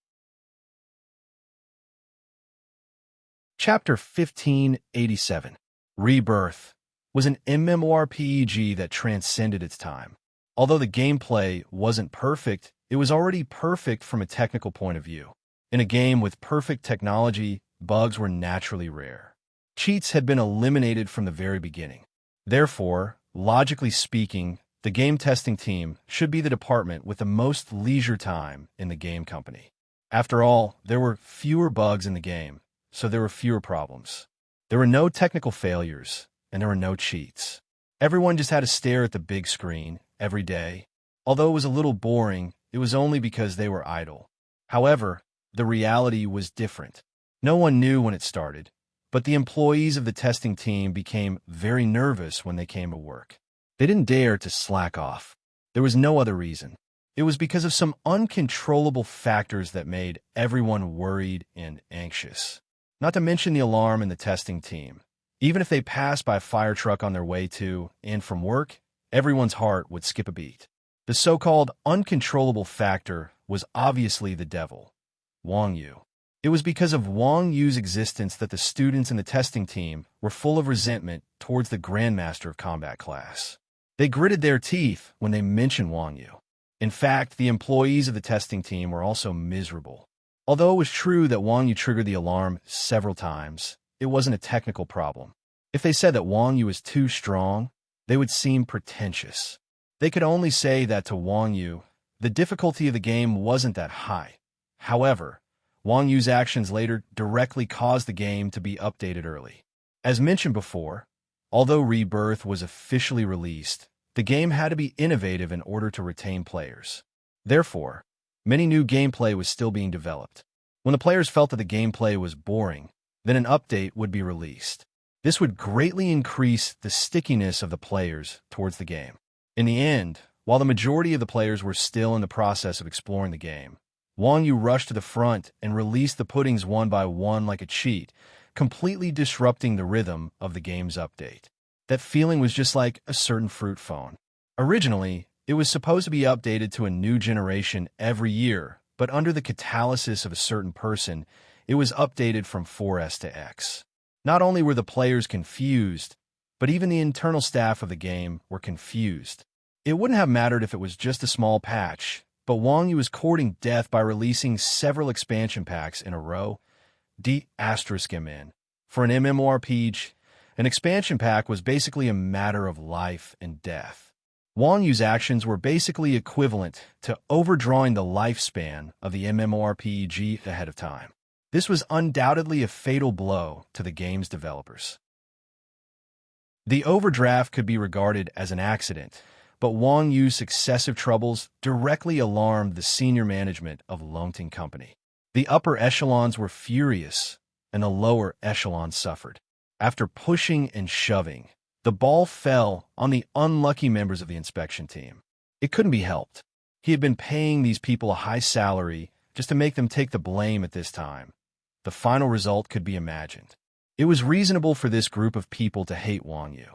Chapter 1587, Rebirth, was an MMORPG that transcended its time. Although the gameplay wasn't perfect, it was already perfect from a technical point of view. In a game with perfect technology, bugs were naturally rare. Cheats had been eliminated from the very beginning. Therefore, logically speaking, the game testing team should be the department with the most leisure time in the game company. After all, there were fewer bugs in the game, so there were fewer problems. There were no technical failures, and there were no cheats. Everyone just had to stare at the big screen every day. Although it was a little boring, it was only because they were idle. However, the reality was different. No one knew when it started, but the employees of the testing team became very nervous when they came to work. They didn't dare to slack off. There was no other reason. It was because of some uncontrollable factors that made everyone worried and anxious. Not to mention the alarm in the testing team. Even if they passed by a fire truck on their way to and from work, everyone's heart would skip a beat. The so-called uncontrollable factor was obviously the devil, Wang Yu. It was because of Wang Yu's existence that the students in the testing team were full of resentment towards the Grandmaster of Combat class. They gritted their teeth when they mentioned Wang Yu. In fact, the employees of the testing team were also miserable. Although it was true that Wang Yu triggered the alarm several times, it wasn't a technical problem. If they said that Wang Yu was too strong, they would seem pretentious. They could only say that to Wang Yu. The difficulty of the game wasn't that high. However, Wang Yu's actions later directly caused the game to be updated early. As mentioned before, although Rebirth was officially released, the game had to be innovative in order to retain players. Therefore, many new gameplay was still being developed. When the players felt that the gameplay was boring, then an update would be released. This would greatly increase the stickiness of the players towards the game. In the end, while the majority of the players were still in the process of exploring the game, Wang Yu rushed to the front and released the puddings one by one like a cheat, completely disrupting the rhythm of the game's update. That feeling was just like a certain fruit phone. Originally, it was supposed to be updated to a new generation every year, but under the catalysis of a certain person, it was updated from 4S to X. Not only were the players confused, but even the internal staff of the game were confused. It wouldn't have mattered if it was just a small patch, but Wang Yu was courting death by releasing several expansion packs in a row. D***M. For an MMORPG, an expansion pack was basically a matter of life and death. Wang Yu's actions were basically equivalent to overdrawing the lifespan of the MMORPG ahead of time. This was undoubtedly a fatal blow to the game's developers. The overdraft could be regarded as an accident, but Wang Yu's successive troubles directly alarmed the senior management of Longting Company. The upper echelons were furious, and the lower echelons suffered. After pushing and shoving, the ball fell on the unlucky members of the inspection team. It couldn't be helped. He had been paying these people a high salary just to make them take the blame at this time. The final result could be imagined. It was reasonable for this group of people to hate Wang Yu.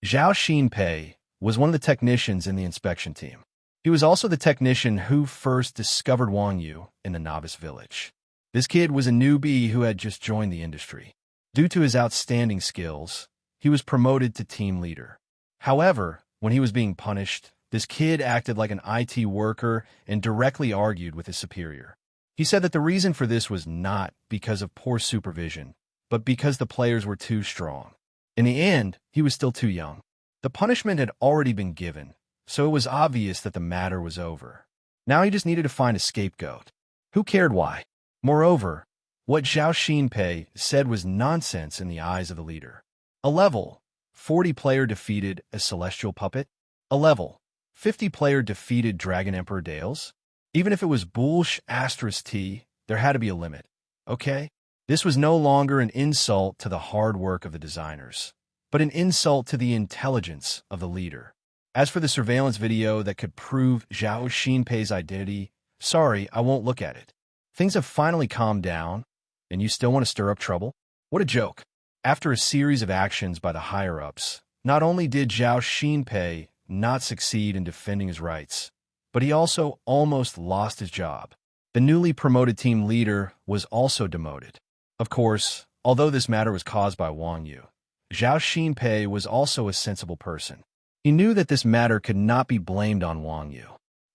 Zhao Xinpei was one of the technicians in the inspection team. He was also the technician who first discovered Wang Yu in the novice village. This kid was a newbie who had just joined the industry. Due to his outstanding skills, he was promoted to team leader. However, when he was being punished, this kid acted like an IT worker and directly argued with his superior. He said that the reason for this was not because of poor supervision, but because the players were too strong. In the end, he was still too young. The punishment had already been given, so it was obvious that the matter was over. Now he just needed to find a scapegoat. Who cared why? Moreover, what Zhao Xinpei said was nonsense in the eyes of the leader. A level 40 player defeated a celestial puppet? A level 50 player defeated Dragon Emperor Dales? Even if it was **T, there had to be a limit, okay? This was no longer an insult to the hard work of the designers, but an insult to the intelligence of the leader. As for the surveillance video that could prove Zhao Xinpei's identity, sorry, I won't look at it. Things have finally calmed down, and you still want to stir up trouble? What a joke. After a series of actions by the higher-ups, not only did Zhao Xinpei not succeed in defending his rights, but he also almost lost his job. The newly promoted team leader was also demoted. Of course, although this matter was caused by Wang Yu, Zhao Xinpei was also a sensible person. He knew that this matter could not be blamed on Wang Yu.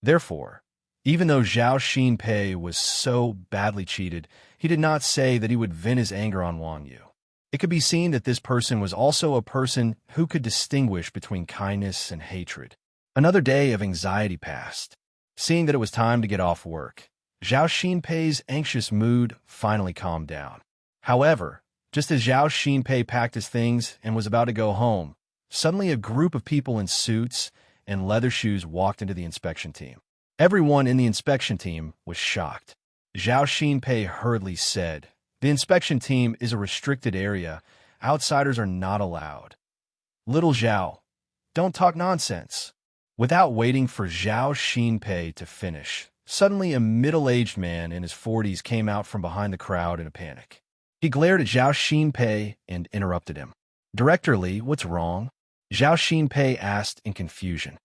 Therefore, even though Zhao Xinpei was so badly cheated, he did not say that he would vent his anger on Wang Yu. It could be seen that this person was also a person who could distinguish between kindness and hatred. Another day of anxiety passed. Seeing that it was time to get off work, Zhao Xinpei's anxious mood finally calmed down. However, just as Zhao Xinpei packed his things and was about to go home, suddenly a group of people in suits and leather shoes walked into the inspection team. Everyone in the inspection team was shocked. Zhao Xinpei hurriedly said, "The inspection team is a restricted area. Outsiders are not allowed." "Little Zhao, don't talk nonsense." Without waiting for Zhao Xinpei to finish, suddenly a middle-aged man in his 40s came out from behind the crowd in a panic. He glared at Zhao Xinpei and interrupted him. "Director Li, what's wrong?" Zhao Xinpei asked in confusion.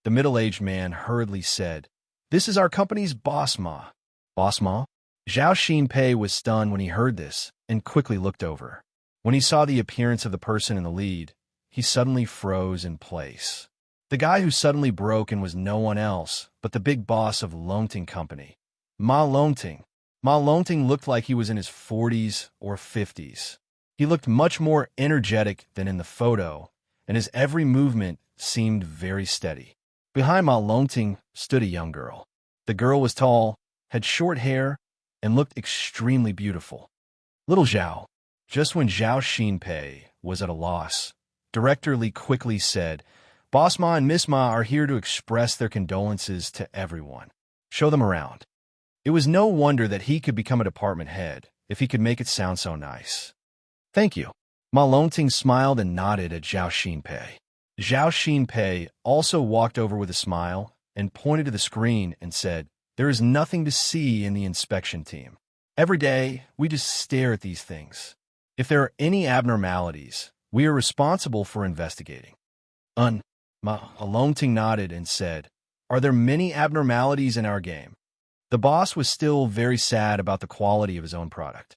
The middle-aged man hurriedly said, "This is our company's boss ma." "Boss ma?" Zhao Xinpei was stunned when he heard this and quickly looked over. When he saw the appearance of the person in the lead, he suddenly froze in place. The guy who suddenly broke in was no one else but the big boss of Longting Company, Ma Longting. Ma Longting looked like he was in his 40s or 50s. He looked much more energetic than in the photo, and his every movement seemed very steady. Behind Ma Longting stood a young girl. The girl was tall, had short hair, and looked extremely beautiful. Little Zhao. Just when Zhao Xinpei was at a loss, Director Li quickly said, "Boss Ma and Miss Ma are here to express their condolences to everyone. Show them around." It was no wonder that he could become a department head if he could make it sound so nice. "Thank you." Ma Longting smiled and nodded at Zhao Xinpei. Zhao Xinpei also walked over with a smile and pointed to the screen and said, "There is nothing to see in the inspection team. Every day, we just stare at these things. If there are any abnormalities, we are responsible for investigating." Ma Longting nodded and said, "Are there many abnormalities in our game?" The boss was still very sad about the quality of his own product.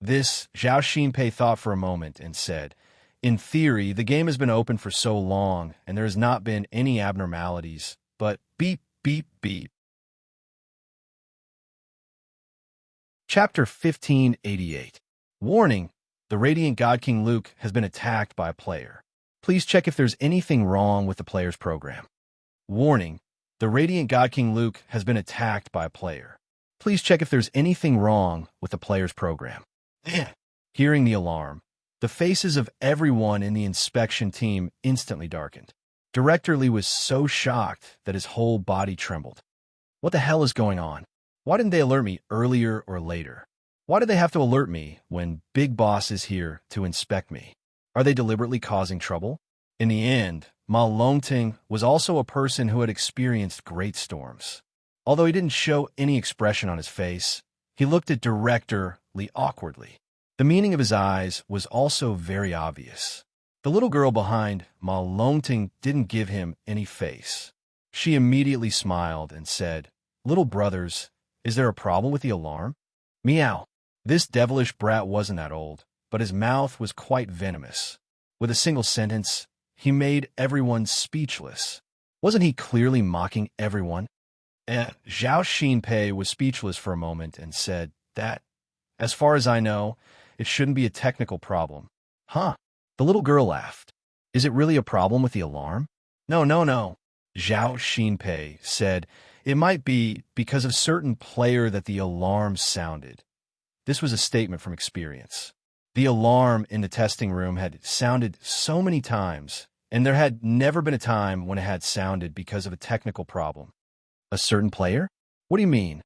This, Zhao Xinpei thought for a moment and said, In theory, the game has been open for so long, and there has not been any abnormalities, but beep, beep, beep. Chapter 1588. Warning: the Radiant God King Luke has been attacked by a player. Please check if there's anything wrong with the player's program. Warning: the Radiant God King Luke has been attacked by a player. Please check if there's anything wrong with the player's program. Hearing the alarm, the faces of everyone in the inspection team instantly darkened. Director Lee was so shocked that his whole body trembled. What the hell is going on? Why didn't they alert me earlier or later? Why did they have to alert me when Big Boss is here to inspect me? Are they deliberately causing trouble? In the end, Ma Longting was also a person who had experienced great storms. Although he didn't show any expression on his face, he looked at Director Lee awkwardly. The meaning of his eyes was also very obvious. The little girl behind Ma Longting didn't give him any face. She immediately smiled and said, "Little brothers, is there a problem with the alarm?" Meow. This devilish brat wasn't that old, but his mouth was quite venomous. With a single sentence, he made everyone speechless. Wasn't he clearly mocking everyone? Zhao Xinpei was speechless for a moment and said that, as far as I know, it shouldn't be a technical problem. Huh? The little girl laughed. Is it really a problem with the alarm? No. Zhao Xinpei said, it might be because of certain player that the alarm sounded. This was a statement from experience. The alarm in the testing room had sounded so many times, and there had never been a time when it had sounded because of a technical problem. A certain player? What do you mean?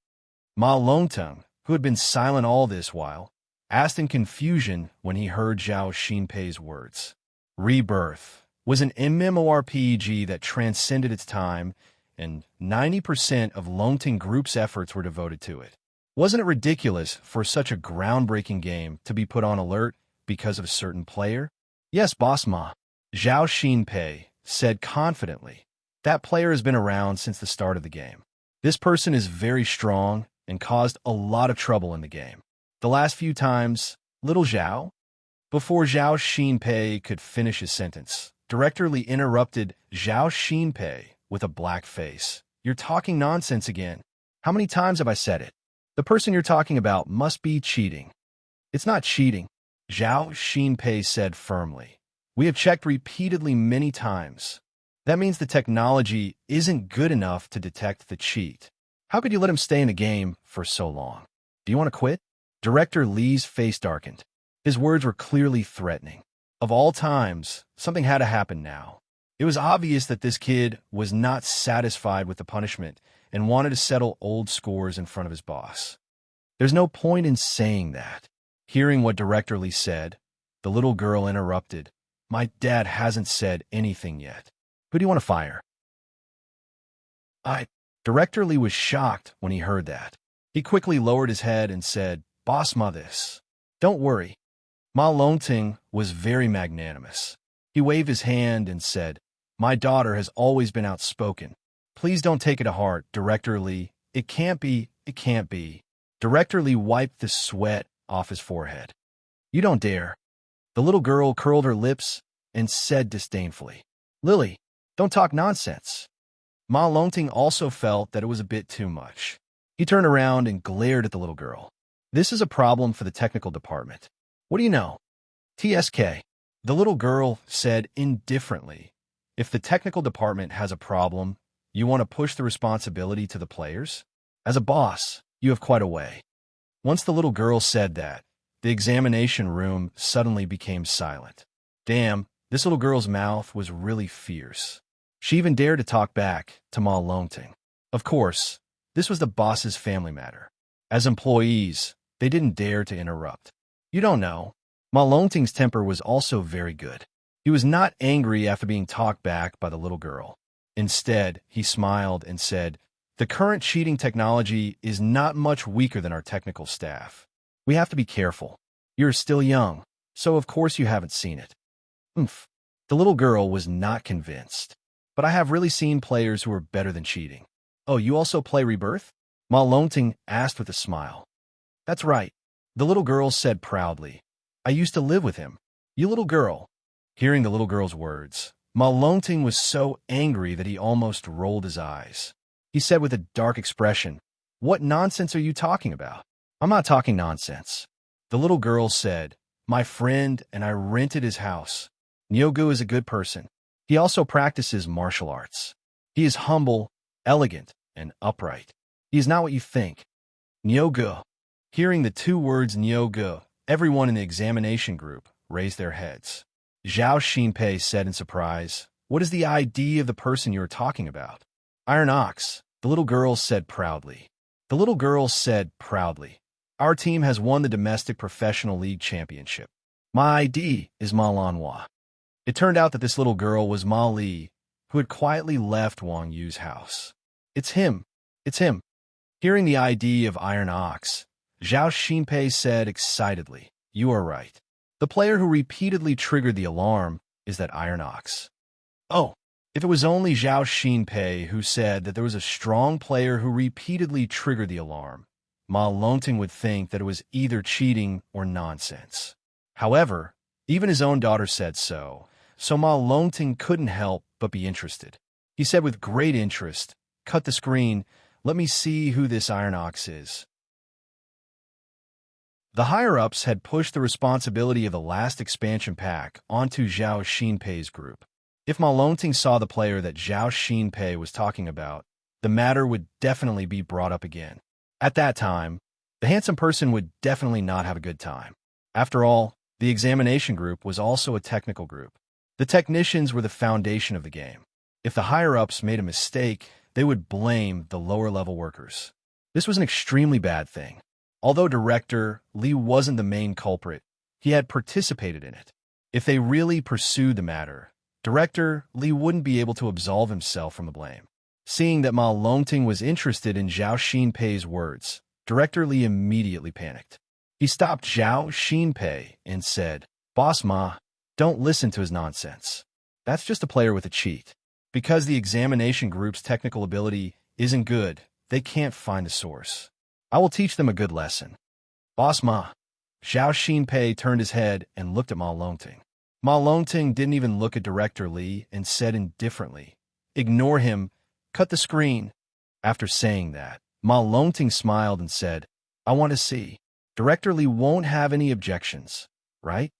Ma Longtung, who had been silent all this while, asked in confusion when he heard Zhao Xinpei's words. Rebirth was an MMORPG that transcended its time, and 90% of Longting Group's efforts were devoted to it. Wasn't it ridiculous for such a groundbreaking game to be put on alert because of a certain player? Yes, Boss Ma, Zhao Xinpei said confidently. That player has been around since the start of the game. This person is very strong and caused a lot of trouble in the game. The last few times, little Zhao? Before Zhao Xinpei could finish his sentence, Director Lee interrupted Zhao Xinpei with a black face. You're talking nonsense again. How many times have I said it? The person you're talking about must be cheating. It's not cheating, Zhao Xinpei said firmly. We have checked repeatedly many times. That means the technology isn't good enough to detect the cheat. How could you let him stay in the game for so long? Do you want to quit? Director Lee's face darkened. His words were clearly threatening. Of all times, something had to happen now. It was obvious that this kid was not satisfied with the punishment and wanted to settle old scores in front of his boss. There's no point in saying that. Hearing what Director Lee said, the little girl interrupted. My dad hasn't said anything yet. Who do you want to fire? Director Lee was shocked when he heard that. He quickly lowered his head and said, Boss Ma this. Don't worry. Ma Longting was very magnanimous. He waved his hand and said, My daughter has always been outspoken. Please don't take it to heart, Director Lee. It can't be. Director Lee wiped the sweat off his forehead. You don't dare. The little girl curled her lips and said disdainfully, Lily, don't talk nonsense. Ma Longting also felt that it was a bit too much. He turned around and glared at the little girl. This is a problem for the technical department. What do you know? TSK. The little girl said indifferently, if the technical department has a problem, you want to push the responsibility to the players? As a boss, you have quite a way. Once the little girl said that, the examination room suddenly became silent. Damn, this little girl's mouth was really fierce. She even dared to talk back to Ma Longting. Of course, this was the boss's family matter. As employees, they didn't dare to interrupt. You don't know. Ma Longting's temper was also very good. He was not angry after being talked back by the little girl. Instead, he smiled and said, The current cheating technology is not much weaker than our technical staff. We have to be careful. You're still young, so of course you haven't seen it. Oomph. The little girl was not convinced. But I have really seen players who are better than cheating. Oh, you also play Rebirth? Ma Longting asked with a smile. That's right. The little girl said proudly. I used to live with him. You little girl. Hearing the little girl's words, Ma Longting was so angry that he almost rolled his eyes. He said with a dark expression, "What nonsense are you talking about?" "I'm not talking nonsense." The little girl said, "My friend and I rented his house. Nyogu is a good person. He also practices martial arts. He is humble, elegant, and upright. He is not what you think." Nyogu. Hearing the two words Nyogu, everyone in the examination group raised their heads. Zhao Xinpei said in surprise, "What is the ID of the person you are talking about?" "Iron Ox," the little girl said proudly. The little girl said proudly, "Our team has won the domestic professional league championship. My ID is Ma Lanhua." It turned out that this little girl was Ma Li, who had quietly left Wang Yu's house. "It's him. It's him." Hearing the ID of Iron Ox, Zhao Xinpei said excitedly, "You are right. The player who repeatedly triggered the alarm is that Iron Ox." Oh, if it was only Zhao Xinpei who said that there was a strong player who repeatedly triggered the alarm, Ma Longting would think that it was either cheating or nonsense. However, even his own daughter said so Ma Longting couldn't help but be interested. He said with great interest, "Cut the screen, let me see who this Iron Ox is." The higher-ups had pushed the responsibility of the last expansion pack onto Zhao Xinpei's group. If Ma Longting saw the player that Zhao Xinpei was talking about, the matter would definitely be brought up again. At that time, the handsome person would definitely not have a good time. After all, the examination group was also a technical group. The technicians were the foundation of the game. If the higher-ups made a mistake, they would blame the lower-level workers. This was an extremely bad thing. Although Director Li wasn't the main culprit, he had participated in it. If they really pursued the matter, Director Li wouldn't be able to absolve himself from the blame. Seeing that Ma Longting was interested in Zhao Xinpei's words, Director Li immediately panicked. He stopped Zhao Xinpei and said, "Boss Ma, don't listen to his nonsense. That's just a player with a cheat. Because the examination group's technical ability isn't good, they can't find the source. I will teach them a good lesson." "Boss Ma." Zhao Xinpei turned his head and looked at Ma Longting. Ma Longting didn't even look at Director Li and said indifferently, "Ignore him. Cut the screen." After saying that, Ma Longting smiled and said, "I want to see. Director Li won't have any objections, right?"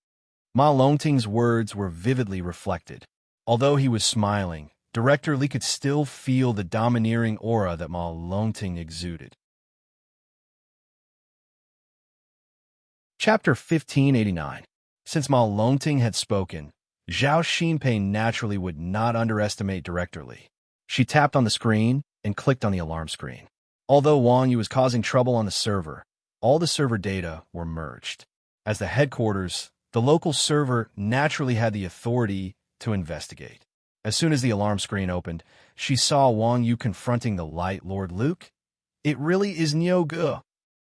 Ma Longting's words were vividly reflected. Although he was smiling, Director Li could still feel the domineering aura that Ma Longting exuded. Chapter 1589. Since Ma Longting had spoken, Zhao Xinpei naturally would not underestimate Director Li. She tapped on the screen and clicked on the alarm screen. Although Wang Yu was causing trouble on the server, all the server data were merged. As the headquarters, the local server naturally had the authority to investigate. As soon as the alarm screen opened, she saw Wang Yu confronting the Light Lord Luke. It really is Nyogu.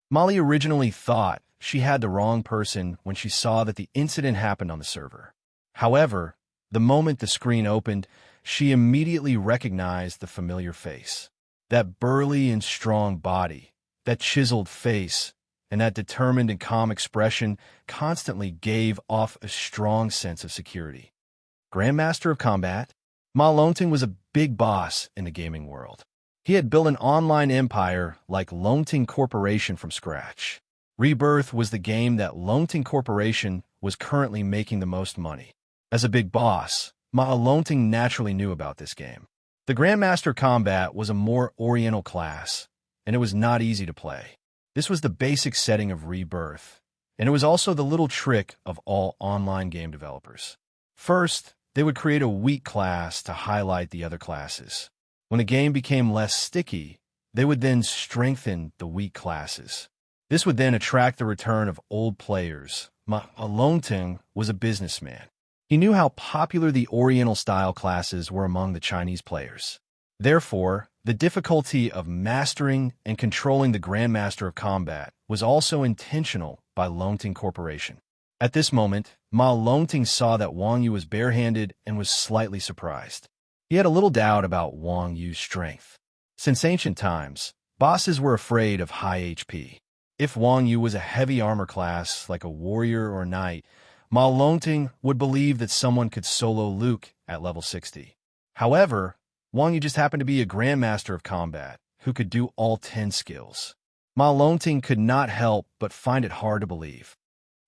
Molly originally thought she had the wrong person when she saw that the incident happened on the server. However, the moment the screen opened, she immediately recognized the familiar face. That burly and strong body, that chiseled face, and that determined and calm expression constantly gave off a strong sense of security. Grandmaster of Combat, Ma Longting was a big boss in the gaming world. He had built an online empire like Longting Corporation from scratch. Rebirth was the game that Longting Corporation was currently making the most money. As a big boss, Ma Longting naturally knew about this game. The Grandmaster Combat was a more oriental class, and it was not easy to play. This was the basic setting of Rebirth, and it was also the little trick of all online game developers. First, they would create a weak class to highlight the other classes. When the game became less sticky, they would then strengthen the weak classes. This would then attract the return of old players. Ma Longting was a businessman. He knew how popular the Oriental-style classes were among the Chinese players. Therefore, the difficulty of mastering and controlling the Grandmaster of Combat was also intentional by Longting Corporation. At this moment, Ma Longting saw that Wang Yu was barehanded and was slightly surprised. He had a little doubt about Wang Yu's strength. Since ancient times, bosses were afraid of high HP. If Wang Yu was a heavy armor class like a warrior or knight, Ma Longting would believe that someone could solo Luke at level 60. However, Wang Yu just happened to be a grandmaster of combat who could do all 10 skills. Ma Longting could not help but find it hard to believe.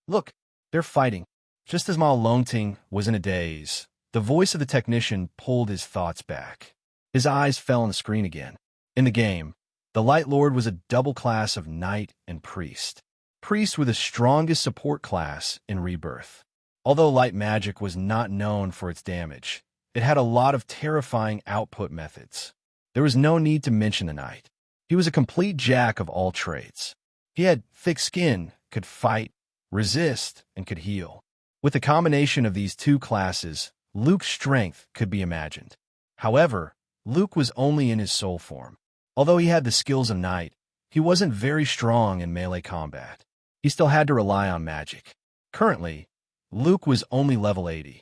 Look, they're fighting. Just as Ma Longting was in a daze, the voice of the technician pulled his thoughts back. His eyes fell on the screen again. In the game, the Light Lord was a double class of Knight and Priest. Priests were the strongest support class in Rebirth. Although light magic was not known for its damage, it had a lot of terrifying output methods. There was no need to mention the Knight. He was a complete jack of all trades. He had thick skin, could fight, resist, and could heal. With the combination of these two classes, Luke's strength could be imagined. However, Luke was only in his soul form. Although he had the skills of Knight, he wasn't very strong in melee combat. He still had to rely on magic. Currently, Luke was only level 80.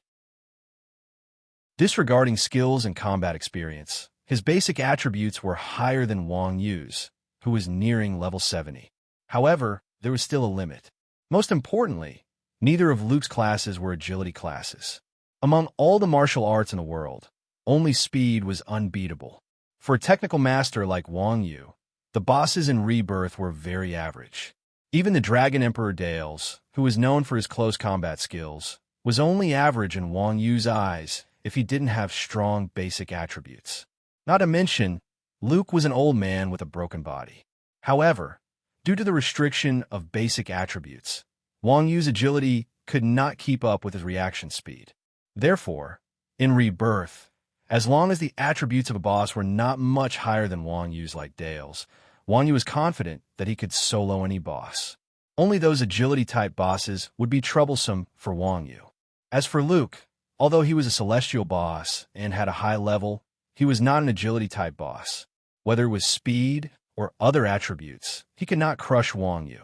Disregarding skills and combat experience, his basic attributes were higher than Wang Yu's, who was nearing level 70. However, there was still a limit. Most importantly, neither of Luke's classes were agility classes. Among all the martial arts in the world, only speed was unbeatable. For a technical master like Wang Yu, the bosses in Rebirth were very average. Even the Dragon Emperor Dales, who was known for his close combat skills, was only average in Wang Yu's eyes if he didn't have strong basic attributes. Not to mention, Luke was an old man with a broken body. However, due to the restriction of basic attributes, Wang Yu's agility could not keep up with his reaction speed. Therefore, in Rebirth, as long as the attributes of a boss were not much higher than Wang Yu's like Dale's, Wang Yu was confident that he could solo any boss. Only those agility-type bosses would be troublesome for Wang Yu. As for Luke, although he was a celestial boss and had a high level, he was not an agility-type boss. Whether it was speed or other attributes, he could not crush Wang Yu.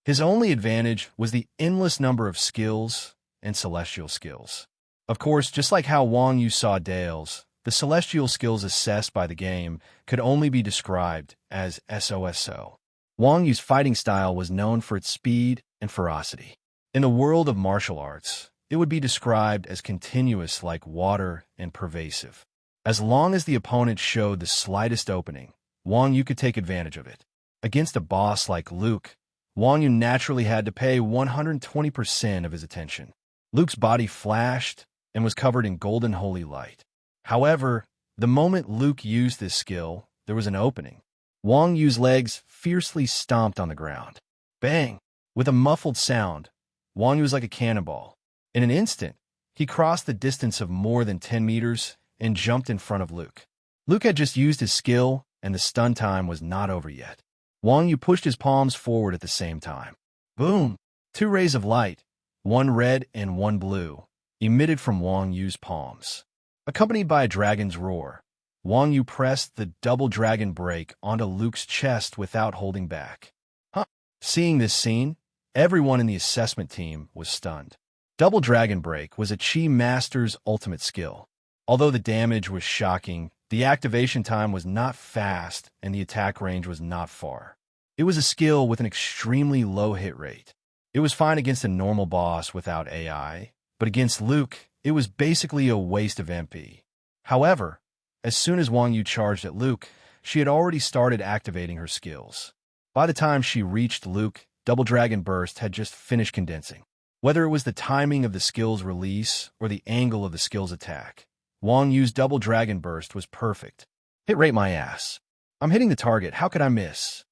His only advantage was the endless number of skills and celestial skills. Of course, just like how Wang Yu saw Dale's, the celestial skills assessed by the game could only be described as SOSO. Wang Yu's fighting style was known for its speed and ferocity. In the world of martial arts, it would be described as continuous like water and pervasive. As long as the opponent showed the slightest opening, Wang Yu could take advantage of it. Against a boss like Luke, Wang Yu naturally had to pay 120% of his attention. Luke's body flashed and was covered in golden holy light. However, the moment Luke used this skill, there was an opening. Wang Yu's legs fiercely stomped on the ground. Bang! With a muffled sound, Wang Yu was like a cannonball. In an instant, he crossed the distance of more than 10 meters and jumped in front of Luke. Luke had just used his skill, and the stun time was not over yet. Wang Yu pushed his palms forward at the same time. Boom! 2 rays of light, one red and one blue, emitted from Wang Yu's palms. Accompanied by a dragon's roar, Wang Yu pressed the double dragon break onto Luke's chest without holding back. Seeing this scene, everyone in the assessment team was stunned. Double dragon break was a Chi master's ultimate skill. Although the damage was shocking, the activation time was not fast and the attack range was not far. It was a skill with an extremely low hit rate. It was fine against a normal boss without AI, but against Luke, it was basically a waste of MP. However, as soon as Wang Yu charged at Luke, she had already started activating her skills. By the time she reached Luke, Double Dragon Burst had just finished condensing. Whether it was the timing of the skill's release or the angle of the skill's attack, Wang Yu's Double Dragon Burst was perfect. Hit rate my ass. I'm hitting the target, how could I miss?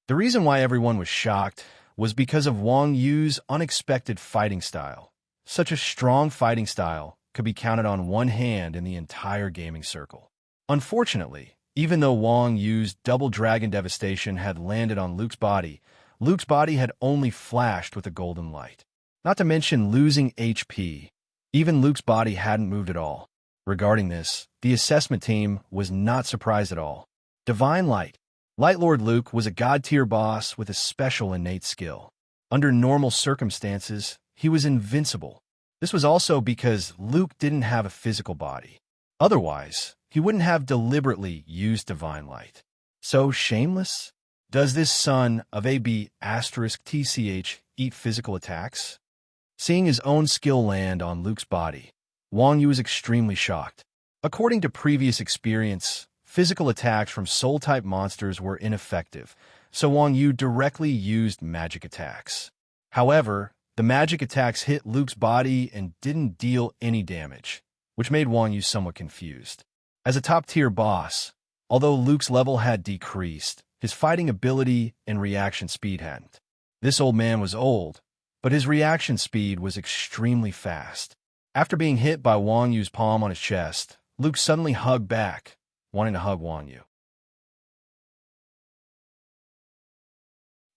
The reason why everyone was shocked was because of Wang Yu's unexpected fighting style. Such a strong fighting style could be counted on one hand in the entire gaming circle. Unfortunately, even though Wang Yu's Double Dragon Devastation had landed on Luke's body had only flashed with a golden light. Not to mention losing HP. Even Luke's body hadn't moved at all. Regarding this, the assessment team was not surprised at all. Divine Light. Light Lord Luke was a god-tier boss with a special innate skill. Under normal circumstances, he was invincible. This was also because Luke didn't have a physical body. Otherwise, he wouldn't have deliberately used Divine Light. So shameless? Does this son of AB*TCH eat physical attacks? Seeing his own skill land on Luke's body, Wang Yu was extremely shocked. According to previous experience, physical attacks from soul-type monsters were ineffective, so Wang Yu directly used magic attacks. However, the magic attacks hit Luke's body and didn't deal any damage, which made Wang Yu somewhat confused. As a top-tier boss, although Luke's level had decreased, his fighting ability and reaction speed hadn't. This old man was old, but his reaction speed was extremely fast. After being hit by Wang Yu's palm on his chest, Luke suddenly hugged back, wanting to hug Wang Yu.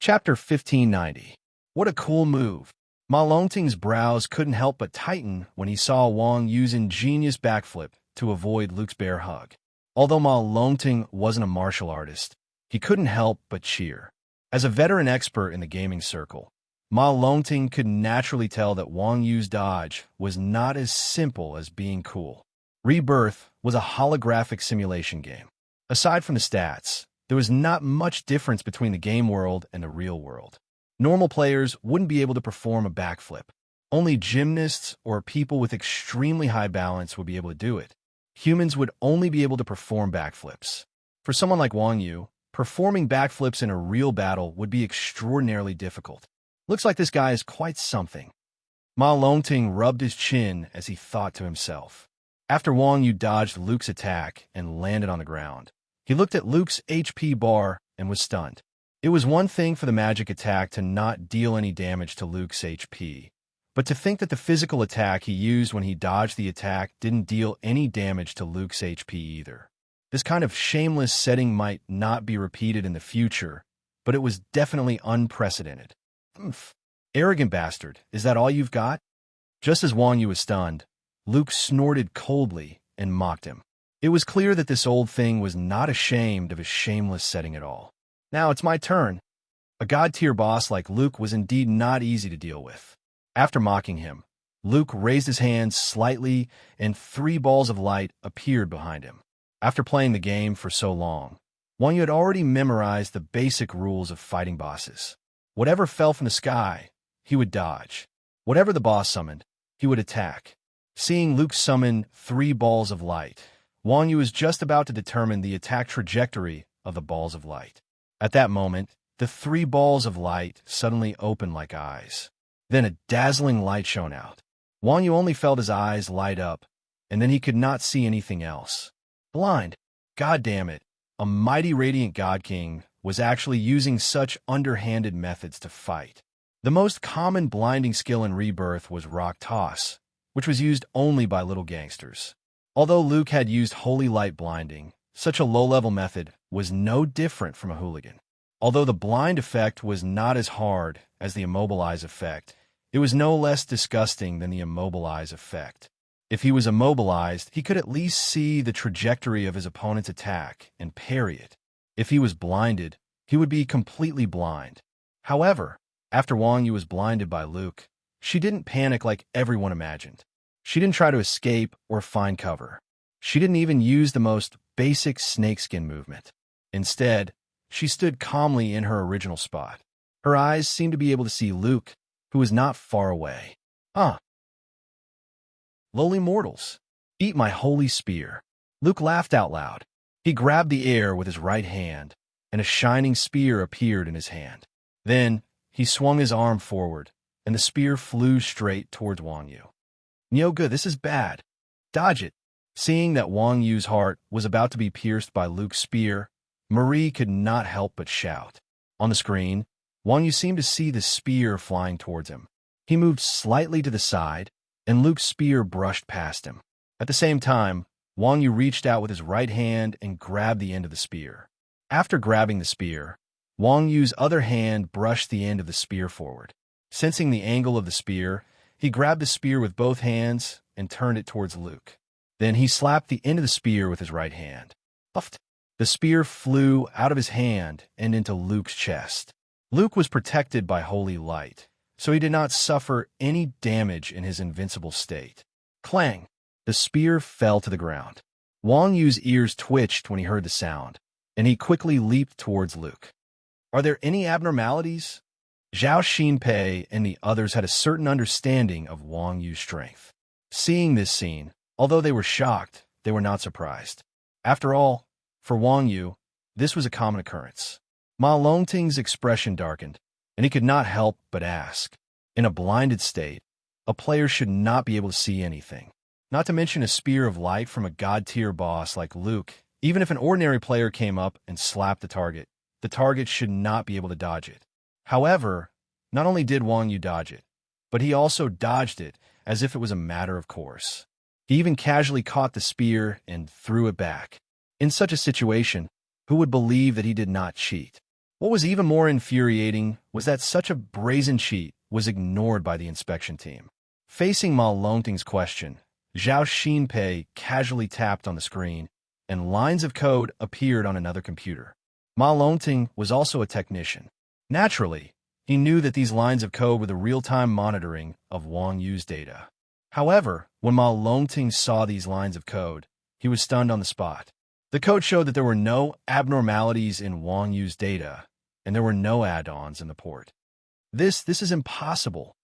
Chapter 1590. What a cool move. Ma Longting's brows couldn't help but tighten when he saw Wang Yu's ingenious backflip to avoid Luke's bear hug. Although Ma Longting wasn't a martial artist, he couldn't help but cheer. As a veteran expert in the gaming circle, Ma Longting could naturally tell that Wang Yu's dodge was not as simple as being cool. Rebirth was a holographic simulation game. Aside from the stats, there was not much difference between the game world and the real world. Normal players wouldn't be able to perform a backflip. Only gymnasts or people with extremely high balance would be able to do it. Humans would only be able to perform backflips. For someone like Wang Yu, performing backflips in a real battle would be extraordinarily difficult. Looks like this guy is quite something. Ma Longting rubbed his chin as he thought to himself. After Wang Yu dodged Luke's attack and landed on the ground, he looked at Luke's HP bar and was stunned. It was one thing for the magic attack to not deal any damage to Luke's HP, but to think that the physical attack he used when he dodged the attack didn't deal any damage to Luke's HP either. This kind of shameless setting might not be repeated in the future, but it was definitely unprecedented. Humph. Arrogant bastard, is that all you've got? Just as Wang Yu was stunned, Luke snorted coldly and mocked him. It was clear that this old thing was not ashamed of his shameless setting at all. Now it's my turn. A god-tier boss like Luke was indeed not easy to deal with. After mocking him, Luke raised his hands slightly and 3 balls of light appeared behind him. After playing the game for so long, Wang Yu had already memorized the basic rules of fighting bosses. Whatever fell from the sky, he would dodge. Whatever the boss summoned, he would attack. Seeing Luke summon 3 balls of light, Wang Yu was just about to determine the attack trajectory of the balls of light. At that moment, the 3 balls of light suddenly opened like eyes. Then a dazzling light shone out. Wang Yu only felt his eyes light up, and then he could not see anything else. Blind. God damn it. A mighty radiant god king was actually using such underhanded methods to fight. The most common blinding skill in Rebirth was rock toss, which was used only by little gangsters. Although Luke had used holy light blinding, such a low-level method was no different from a hooligan. Although the blind effect was not as hard as the immobilize effect, it was no less disgusting than the immobilize effect. If he was immobilized, he could at least see the trajectory of his opponent's attack and parry it. If he was blinded, he would be completely blind. However, after Wang Yu was blinded by Luke, she didn't panic like everyone imagined. She didn't try to escape or find cover. She didn't even use the most basic snakeskin movement. Instead, she stood calmly in her original spot. Her eyes seemed to be able to see Luke, who was not far away. Lowly mortals, eat my holy spear. Luke laughed out loud. He grabbed the air with his right hand, and a shining spear appeared in his hand. Then, he swung his arm forward, and the spear flew straight towards Wang Yu. Nyoga, this is bad. Dodge it. Seeing that Wang Yu's heart was about to be pierced by Luke's spear, Marie could not help but shout. On the screen, Wang Yu seemed to see the spear flying towards him. He moved slightly to the side, and Luke's spear brushed past him. At the same time, Wang Yu reached out with his right hand and grabbed the end of the spear. After grabbing the spear, Wang Yu's other hand brushed the end of the spear forward. Sensing the angle of the spear, he grabbed the spear with both hands and turned it towards Luke. Then he slapped the end of the spear with his right hand. Puffed. The spear flew out of his hand and into Luke's chest. Luke was protected by holy light, so he did not suffer any damage in his invincible state. Clang! The spear fell to the ground. Wang Yu's ears twitched when he heard the sound, and he quickly leaped towards Luke. Are there any abnormalities? Zhao Xinpei and the others had a certain understanding of Wang Yu's strength. Seeing this scene, although they were shocked, they were not surprised. After all, for Wang Yu, this was a common occurrence. Ma Longting's expression darkened, and he could not help but ask. In a blinded state, a player should not be able to see anything. Not to mention a spear of light from a god-tier boss like Luke. Even if an ordinary player came up and slapped the target should not be able to dodge it. However, not only did Wang Yu dodge it, but he also dodged it as if it was a matter of course. He even casually caught the spear and threw it back. In such a situation, who would believe that he did not cheat? What was even more infuriating was that such a brazen cheat was ignored by the inspection team. Facing Ma Longting's question, Zhao Xinpei casually tapped on the screen, and lines of code appeared on another computer. Ma Longting was also a technician. Naturally, he knew that these lines of code were the real-time monitoring of Wang Yu's data. However, when Ma Longting saw these lines of code, he was stunned on the spot. The code showed that there were no abnormalities in Wang Yu's data, and there were no add-ons in the port. This is impossible.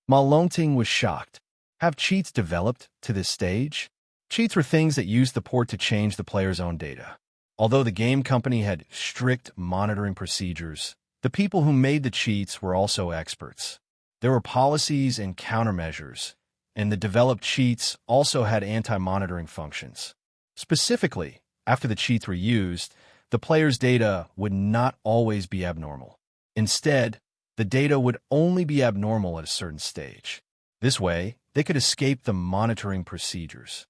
Ma Longting was shocked. Have cheats developed to this stage? Cheats were things that used the port to change the player's own data. Although the game company had strict monitoring procedures, the people who made the cheats were also experts. There were policies and countermeasures, and the developed cheats also had anti-monitoring functions. Specifically, after the cheats were used, the player's data would not always be abnormal. Instead, the data would only be abnormal at a certain stage. This way, they could escape the monitoring procedures.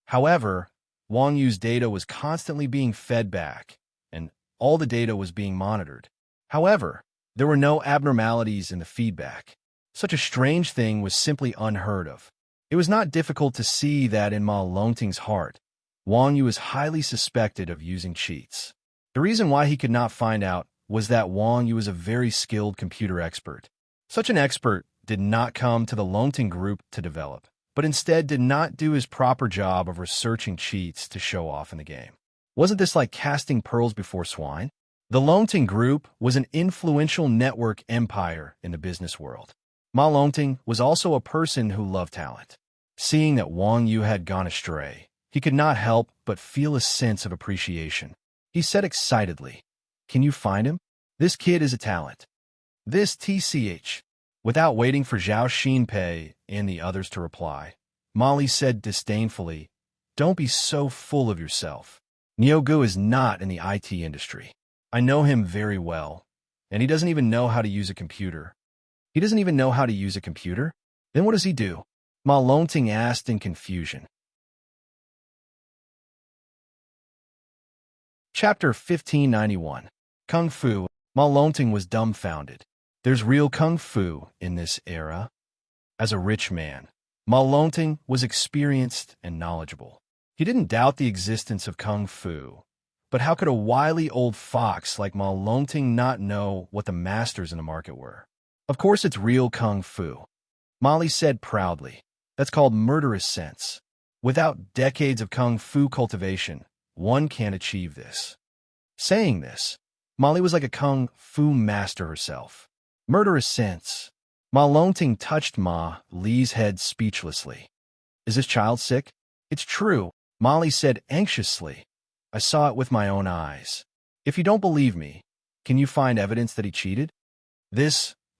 However, Wang Yu's data was constantly being fed back, and all the data was being monitored. However, there were no abnormalities in the feedback. Such a strange thing was simply unheard of. It was not difficult to see that in Ma Longting's heart, Wang Yu was highly suspected of using cheats. The reason why he could not find out was that Wang Yu was a very skilled computer expert. Such an expert did not come to the Longting group to develop, but instead did not do his proper job of researching cheats to show off in the game. Wasn't this like casting pearls before swine? The Longting group was an influential network empire in the business world. Ma Longting was also a person who loved talent. Seeing that Wang Yu had gone astray, he could not help but feel a sense of appreciation. He said excitedly, "Can you find him? This kid is a talent." This TCH. Without waiting for Zhao Xinpei and the others to reply, Molly said disdainfully, "Don't be so full of yourself. Nyogu is not in the IT industry. I know him very well, and he doesn't even know how to use a computer." He doesn't even know how to use a computer? Then what does he do? Ma Longting asked in confusion. Chapter 1591. Kung Fu. Ma Longting was dumbfounded. There's real Kung Fu in this era? As a rich man, Ma Longting was experienced and knowledgeable. He didn't doubt the existence of Kung Fu. But how could a wily old fox like Ma Longting not know what the masters in the market were? Of course it's real Kung Fu, Molly said proudly. That's called murderous sense. Without decades of Kung Fu cultivation, one can't achieve this. Saying this, Molly was like a Kung Fu master herself. Murderous sense. Ma Longting touched Ma Li's head speechlessly. Is this child sick? It's true, Molly said anxiously. I saw it with my own eyes. If you don't believe me, can you find evidence that he cheated?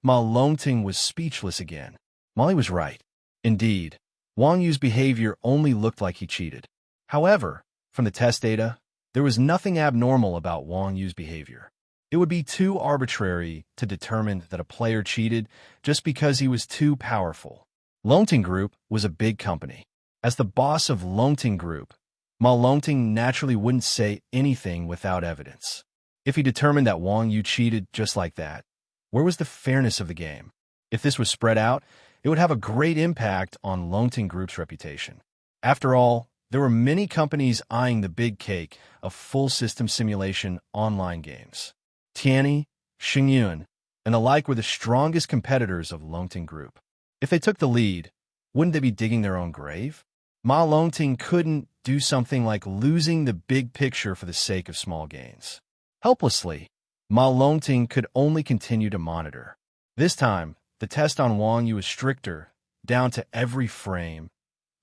Ma Longting was speechless again. Molly was right. Indeed, Wang Yu's behavior only looked like he cheated. However, from the test data, there was nothing abnormal about Wang Yu's behavior. It would be too arbitrary to determine that a player cheated just because he was too powerful. Longting Group was a big company. As the boss of Longting Group, Ma Longting naturally wouldn't say anything without evidence. If he determined that Wang Yu cheated just like that, where was the fairness of the game? If this was spread out, it would have a great impact on Longting Group's reputation. After all, there were many companies eyeing the big cake of full-system simulation online games. Tianyi, Xingyun, and the like were the strongest competitors of Longting Group. If they took the lead, wouldn't they be digging their own grave? Ma Longting couldn't do something like losing the big picture for the sake of small gains. Helplessly, Ma Longting could only continue to monitor. This time, the test on Wang Yu was stricter, down to every frame.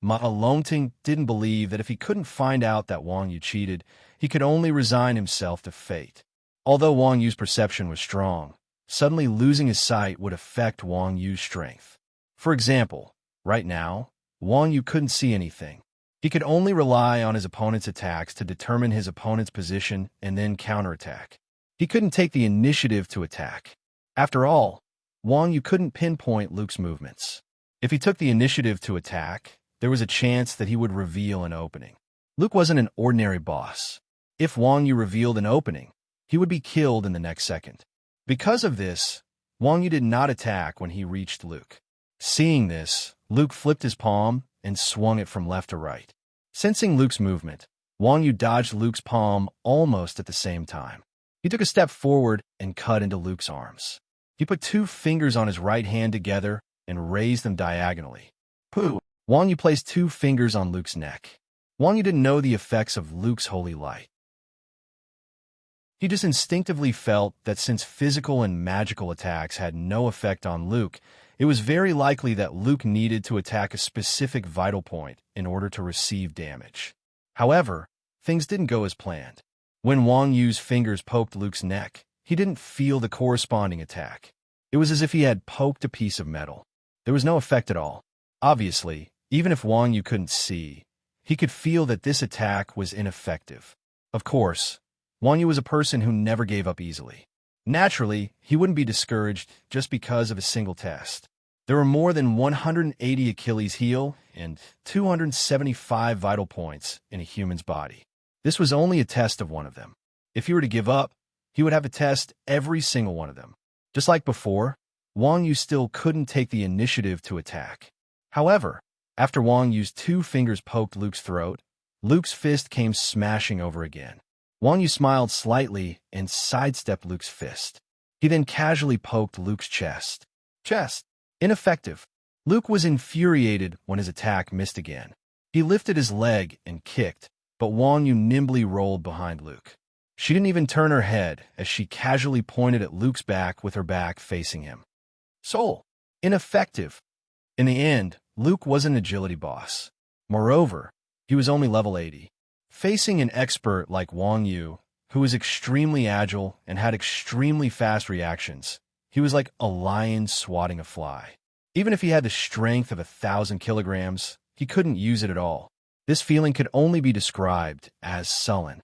Ma Longting didn't believe that if he couldn't find out that Wang Yu cheated, he could only resign himself to fate. Although Wang Yu's perception was strong, suddenly losing his sight would affect Wang Yu's strength. For example, right now, Wang Yu couldn't see anything. He could only rely on his opponent's attacks to determine his opponent's position and then counterattack. He couldn't take the initiative to attack. After all, Wang Yu couldn't pinpoint Luke's movements. If he took the initiative to attack, there was a chance that he would reveal an opening. Luke wasn't an ordinary boss. If Wang Yu revealed an opening, he would be killed in the next second. Because of this, Wang Yu did not attack when he reached Luke. Seeing this, Luke flipped his palm and swung it from left to right. Sensing Luke's movement, Wang Yu dodged Luke's palm almost at the same time. He took a step forward and cut into Luke's arms. He put 2 fingers on his right hand together and raised them diagonally. Pooh! Wang Yu placed 2 fingers on Luke's neck. Wang Yu didn't know the effects of Luke's holy light. He just instinctively felt that since physical and magical attacks had no effect on Luke, it was very likely that Luke needed to attack a specific vital point in order to receive damage. However, things didn't go as planned. When Wang Yu's fingers poked Luke's neck, he didn't feel the corresponding attack. It was as if he had poked a piece of metal. There was no effect at all. Obviously, even if Wang Yu couldn't see, he could feel that this attack was ineffective. Of course, Wang Yu was a person who never gave up easily. Naturally, he wouldn't be discouraged just because of a single test. There were more than 180 Achilles heel and 275 vital points in a human's body. This was only a test of one of them. If he were to give up, he would have to test every single one of them. Just like before, Wang Yu still couldn't take the initiative to attack. However, after Wang Yu's 2 fingers poked Luke's throat, Luke's fist came smashing over again. Wang Yu smiled slightly and sidestepped Luke's fist. He then casually poked Luke's chest. Ineffective. Luke was infuriated when his attack missed again. He lifted his leg and kicked, but Wang Yu nimbly rolled behind Luke. She didn't even turn her head as she casually pointed at Luke's back with her back facing him. Soul. Ineffective. In the end, Luke was an agility boss. Moreover, he was only level 80. Facing an expert like Wang Yu, who was extremely agile and had extremely fast reactions, he was like a lion swatting a fly. Even if he had the strength of 1,000 kilograms, he couldn't use it at all. This feeling could only be described as sullen.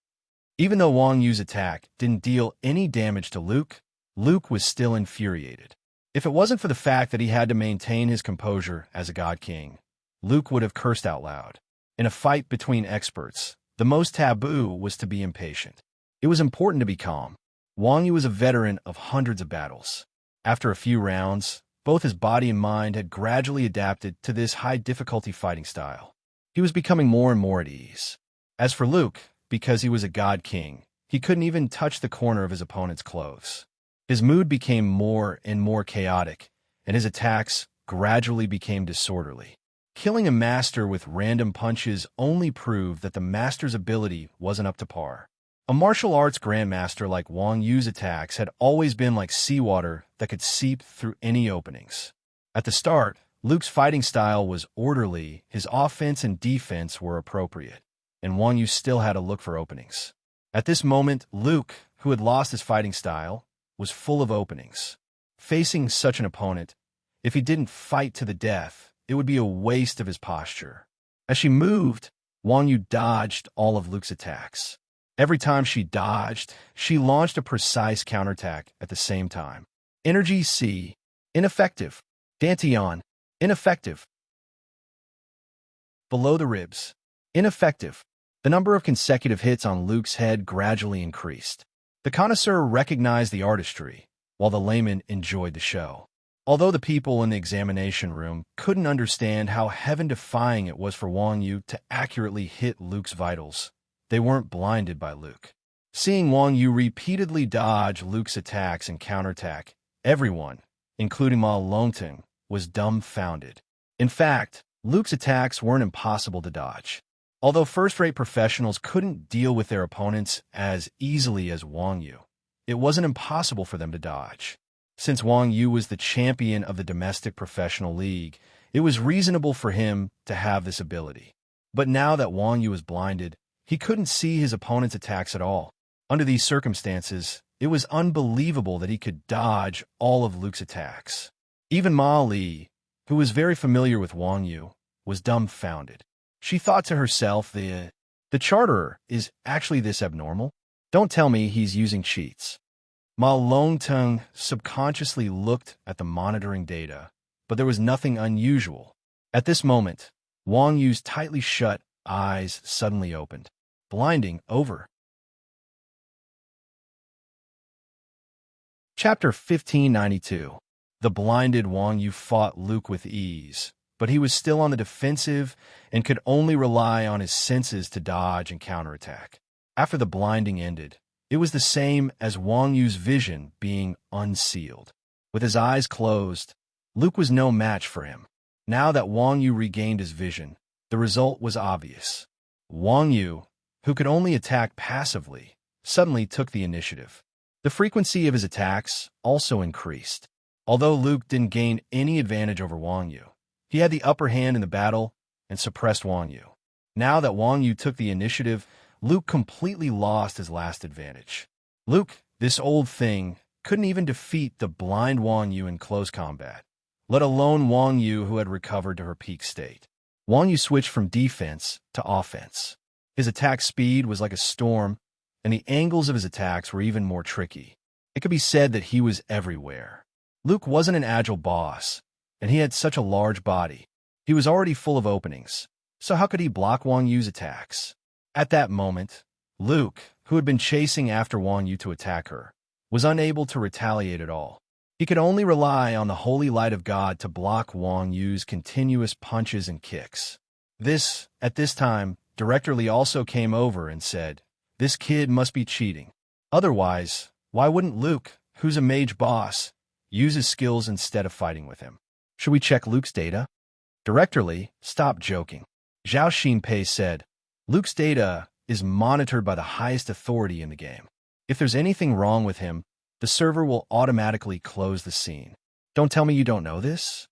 Even though Wang Yu's attack didn't deal any damage to Luke, Luke was still infuriated. If it wasn't for the fact that he had to maintain his composure as a god king, Luke would have cursed out loud. In a fight between experts, the most taboo was to be impatient. It was important to be calm. Wang Yu was a veteran of hundreds of battles. After a few rounds, both his body and mind had gradually adapted to this high-difficulty fighting style. He was becoming more and more at ease. As for Luke, because he was a god king, he couldn't even touch the corner of his opponent's clothes. His mood became more and more chaotic, and his attacks gradually became disorderly. Killing a master with random punches only proved that the master's ability wasn't up to par. A martial arts grandmaster like Wang Yu's attacks had always been like seawater that could seep through any openings. At the start, Luke's fighting style was orderly, his offense and defense were appropriate, and Wang Yu still had to look for openings. At this moment, Luke, who had lost his fighting style, was full of openings. Facing such an opponent, if he didn't fight to the death, it would be a waste of his posture. As she moved, Wang Yu dodged all of Luke's attacks. Every time she dodged, she launched a precise counterattack at the same time. Energy C. Ineffective. Dantian. Ineffective. Below the ribs. Ineffective. The number of consecutive hits on Luke's head gradually increased. The connoisseur recognized the artistry, while the layman enjoyed the show. Although the people in the examination room couldn't understand how heaven-defying it was for Wang Yu to accurately hit Luke's vitals, they weren't blinded by Luke. Seeing Wang Yu repeatedly dodge Luke's attacks and counterattack, everyone, including Ma Longting, was dumbfounded. In fact, Luke's attacks weren't impossible to dodge. Although first-rate professionals couldn't deal with their opponents as easily as Wang Yu, it wasn't impossible for them to dodge. Since Wang Yu was the champion of the domestic professional league, it was reasonable for him to have this ability. But now that Wang Yu was blinded, he couldn't see his opponent's attacks at all. Under these circumstances, it was unbelievable that he could dodge all of Luke's attacks. Even Ma Li, who was very familiar with Wang Yu, was dumbfounded. She thought to herself, the charterer is actually this abnormal? Don't tell me he's using cheats. Ma Longteng subconsciously looked at the monitoring data, but there was nothing unusual. At this moment, Wang Yu's tightly shut eyes suddenly opened. Blinding over. Chapter 1592. The blinded Wang Yu fought Luke with ease, but he was still on the defensive and could only rely on his senses to dodge and counterattack. After the blinding ended, it was the same as Wang Yu's vision being unsealed. With his eyes closed, Luke was no match for him. Now that Wang Yu regained his vision, the result was obvious. Wang Yu, who could only attack passively, suddenly took the initiative. The frequency of his attacks also increased. Although Luke didn't gain any advantage over Wang Yu, he had the upper hand in the battle and suppressed Wang Yu. Now that Wang Yu took the initiative, Luke completely lost his last advantage. Luke, this old thing, couldn't even defeat the blind Wang Yu in close combat, let alone Wang Yu who had recovered to her peak state. Wang Yu switched from defense to offense. His attack speed was like a storm, and the angles of his attacks were even more tricky. It could be said that he was everywhere. Luke wasn't an agile boss, and he had such a large body. He was already full of openings, so how could he block Wang Yu's attacks? At that moment, Luke, who had been chasing after Wang Yu to attack her, was unable to retaliate at all. He could only rely on the holy light of God to block Wang Yu's continuous punches and kicks. At this time, Director Li also came over and said, "This kid must be cheating. Otherwise, why wouldn't Luke, who's a mage boss, use his skills instead of fighting with him? Should we check Luke's data?" Director Li stopped joking. Zhao Xinpei said, "Luke's data is monitored by the highest authority in the game. If there's anything wrong with him, the server will automatically close the scene. Don't tell me you don't know this?"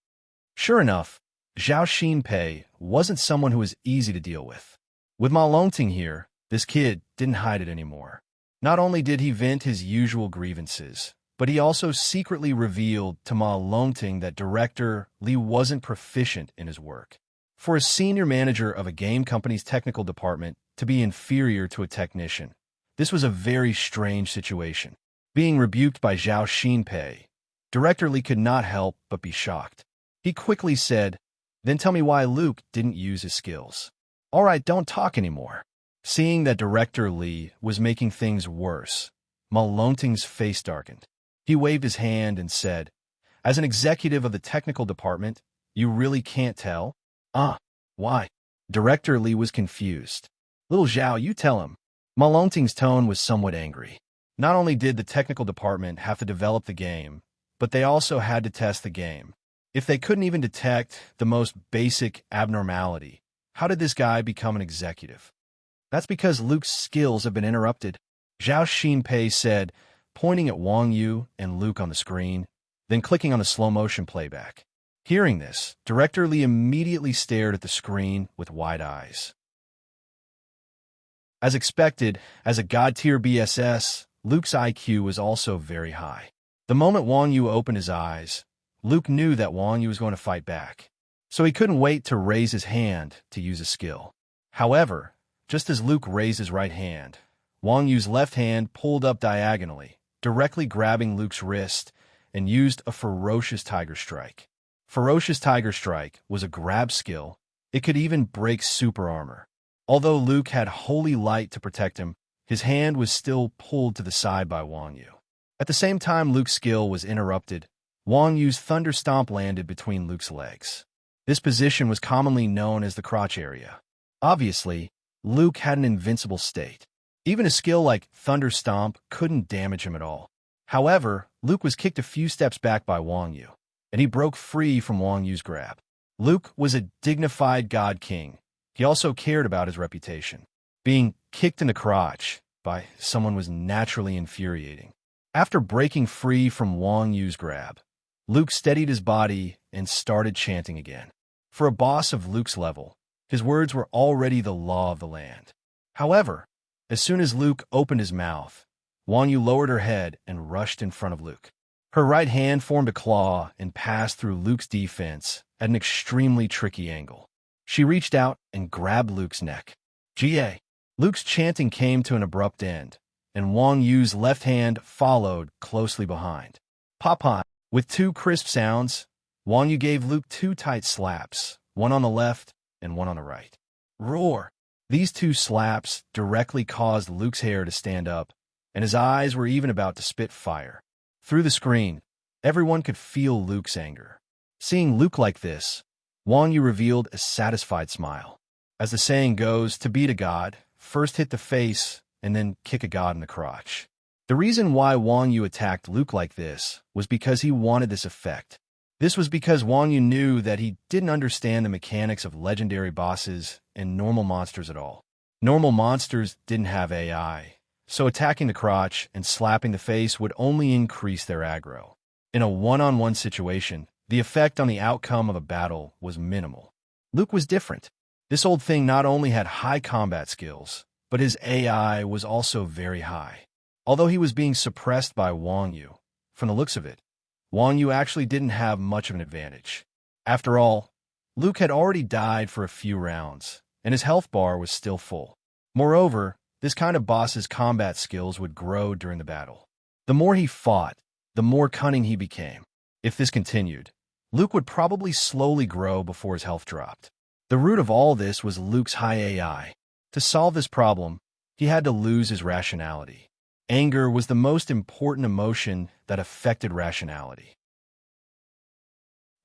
Sure enough, Zhao Xinpei wasn't someone who was easy to deal with. With Ma Longting here, this kid didn't hide it anymore. Not only did he vent his usual grievances, but he also secretly revealed to Ma Longting that Director Li wasn't proficient in his work. For a senior manager of a game company's technical department to be inferior to a technician, this was a very strange situation. Being rebuked by Zhao Xinpei, Director Li could not help but be shocked. He quickly said, "Then tell me why Luke didn't use his skills." "All right, don't talk anymore." Seeing that Director Li was making things worse, Ma Longting's face darkened. He waved his hand and said, "As an executive of the technical department, you really can't tell?" Why?" Director Li was confused. "Little Zhao, you tell him." Ma Longting's tone was somewhat angry. Not only did the technical department have to develop the game, but they also had to test the game. If they couldn't even detect the most basic abnormality, how did this guy become an executive? "That's because Luke's skills have been interrupted," Zhao Xinpei said, pointing at Wang Yu and Luke on the screen, then clicking on the slow-motion playback. Hearing this, Director Li immediately stared at the screen with wide eyes. As expected, as a God-tier BSS, Luke's IQ was also very high. The moment Wang Yu opened his eyes, Luke knew that Wang Yu was going to fight back, so he couldn't wait to raise his hand to use a skill. However, just as Luke raised his right hand, Wang Yu's left hand pulled up diagonally, directly grabbing Luke's wrist, and used a ferocious tiger strike. Ferocious Tiger Strike was a grab skill. It could even break super armor. Although Luke had holy light to protect him, his hand was still pulled to the side by Wang Yu. At the same time Luke's skill was interrupted, Wang Yu's thunder stomp landed between Luke's legs. This position was commonly known as the crotch area. Obviously, Luke had an invincible state. Even a skill like thunder stomp couldn't damage him at all. However, Luke was kicked a few steps back by Wang Yu, and he broke free from Wang Yu's grab. Luke was a dignified god king. He also cared about his reputation. Being kicked in the crotch by someone was naturally infuriating. After breaking free from Wang Yu's grab, Luke steadied his body and started chanting again. For a boss of Luke's level, his words were already the law of the land. However, as soon as Luke opened his mouth, Wang Yu lowered her head and rushed in front of Luke. Her right hand formed a claw and passed through Luke's defense at an extremely tricky angle. She reached out and grabbed Luke's neck. Ga. Luke's chanting came to an abrupt end, and Wang Yu's left hand followed closely behind. Pop-pop. With two crisp sounds, Wang Yu gave Luke two tight slaps, one on the left and one on the right. Roar! These two slaps directly caused Luke's hair to stand up, and his eyes were even about to spit fire. Through the screen, everyone could feel Luke's anger. Seeing Luke like this, Wang Yu revealed a satisfied smile. As the saying goes, to beat a god, first hit the face and then kick a god in the crotch. The reason why Wang Yu attacked Luke like this was because he wanted this effect. This was because Wang Yu knew that he didn't understand the mechanics of legendary bosses and normal monsters at all. Normal monsters didn't have AI, so attacking the crotch and slapping the face would only increase their aggro. In a one-on-one situation, the effect on the outcome of a battle was minimal. Luke was different. This old thing not only had high combat skills, but his AI was also very high. Although he was being suppressed by Wang Yu, from the looks of it, Wang Yu actually didn't have much of an advantage. After all, Luke had already died for a few rounds, and his health bar was still full. Moreover, this kind of boss's combat skills would grow during the battle. The more he fought, the more cunning he became. If this continued, Luke would probably slowly grow before his health dropped. The root of all this was Luke's high AI. To solve this problem, he had to lose his rationality. Anger was the most important emotion that affected rationality.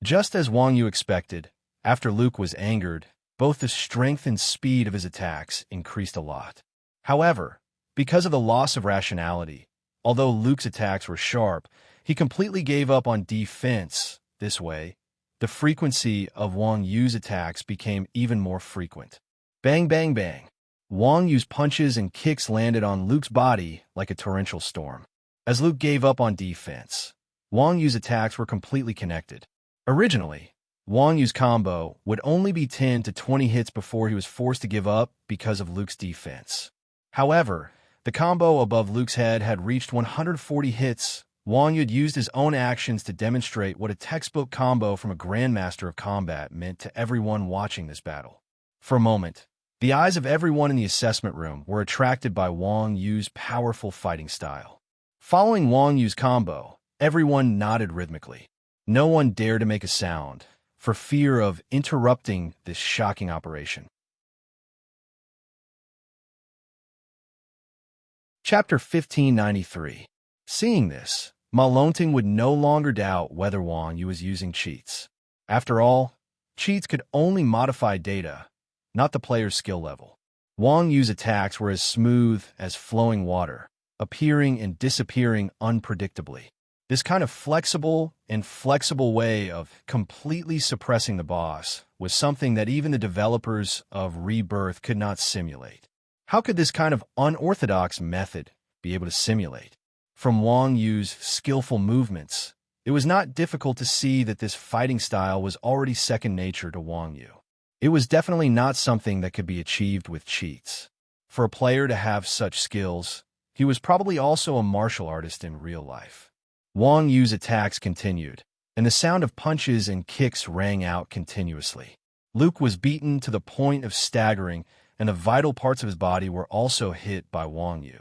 Just as Wang Yu expected, after Luke was angered, both the strength and speed of his attacks increased a lot. However, because of the loss of rationality, although Luke's attacks were sharp, he completely gave up on defense. This way, the frequency of Wang Yu's attacks became even more frequent. Bang, bang, bang. Wang Yu's punches and kicks landed on Luke's body like a torrential storm. As Luke gave up on defense, Wang Yu's attacks were completely connected. Originally, Wang Yu's combo would only be 10 to 20 hits before he was forced to give up because of Luke's defense. However, the combo above Luke's head had reached 140 hits. Wang Yu had used his own actions to demonstrate what a textbook combo from a grandmaster of combat meant to everyone watching this battle. For a moment, the eyes of everyone in the assessment room were attracted by Wang Yu's powerful fighting style. Following Wang Yu's combo, everyone nodded rhythmically. No one dared to make a sound, for fear of interrupting this shocking operation. Chapter 1593. Seeing this, Ma Lonting would no longer doubt whether Wang Yu was using cheats. After all, cheats could only modify data, not the player's skill level. Wang Yu's attacks were as smooth as flowing water, appearing and disappearing unpredictably. This kind of flexible way of completely suppressing the boss was something that even the developers of Rebirth could not simulate. How could this kind of unorthodox method be able to simulate? From Wang Yu's skillful movements, it was not difficult to see that this fighting style was already second nature to Wang Yu. It was definitely not something that could be achieved with cheats. For a player to have such skills, he was probably also a martial artist in real life. Wang Yu's attacks continued, and the sound of punches and kicks rang out continuously. Luke was beaten to the point of staggering, and the vital parts of his body were also hit by Wang Yu.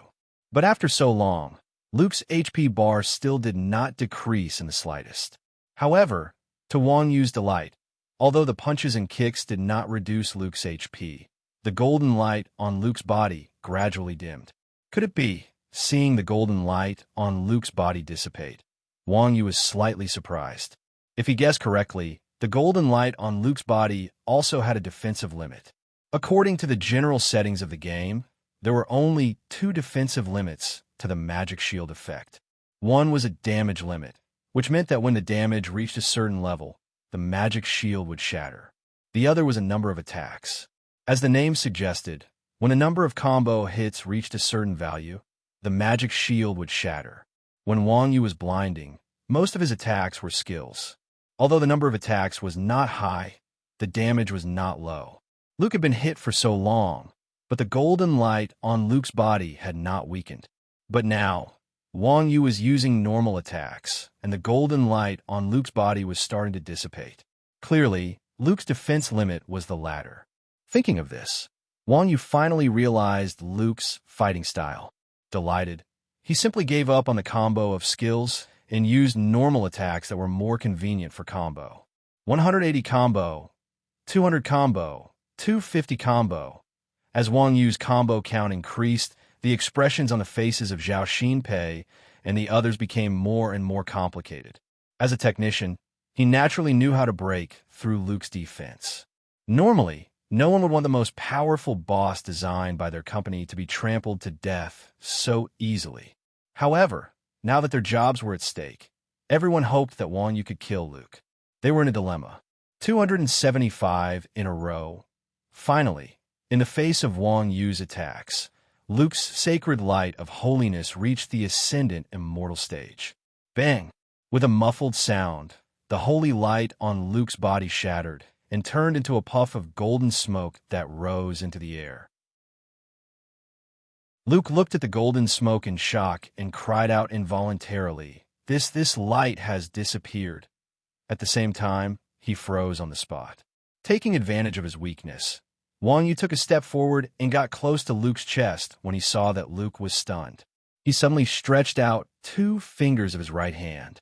But after so long, Luke's HP bar still did not decrease in the slightest. However, to Wang Yu's delight, although the punches and kicks did not reduce Luke's HP, the golden light on Luke's body gradually dimmed. Could it be, seeing the golden light on Luke's body dissipate, Wang Yu was slightly surprised. If he guessed correctly, the golden light on Luke's body also had a defensive limit. According to the general settings of the game, there were only two defensive limits to the magic shield effect. One was a damage limit, which meant that when the damage reached a certain level, the magic shield would shatter. The other was a number of attacks. As the name suggested, when a number of combo hits reached a certain value, the magic shield would shatter. When Wang Yu was blinding, most of his attacks were skills. Although the number of attacks was not high, the damage was not low. Luke had been hit for so long, but the golden light on Luke's body had not weakened. But now, Wang Yu was using normal attacks, and the golden light on Luke's body was starting to dissipate. Clearly, Luke's defense limit was the latter. Thinking of this, Wang Yu finally realized Luke's fighting style. Delighted, he simply gave up on the combo of skills and used normal attacks that were more convenient for combo. 180 combo, 200 combo, 250 combo. As Wang Yu's combo count increased, the expressions on the faces of Zhao Xinpei and the others became more and more complicated. As a technician, he naturally knew how to break through Luke's defense. Normally, no one would want the most powerful boss designed by their company to be trampled to death so easily. However, now that their jobs were at stake, everyone hoped that Wang Yu could kill Luke. They were in a dilemma. 275 in a row. Finally, in the face of Wang Yu's attacks, Luke's sacred light of holiness reached the ascendant immortal stage. Bang! With a muffled sound, the holy light on Luke's body shattered and turned into a puff of golden smoke that rose into the air. Luke looked at the golden smoke in shock and cried out involuntarily, This light has disappeared." At the same time, he froze on the spot. Taking advantage of his weakness, Wang Yu took a step forward and got close to Luke's chest when he saw that Luke was stunned. He suddenly stretched out 2 fingers of his right hand.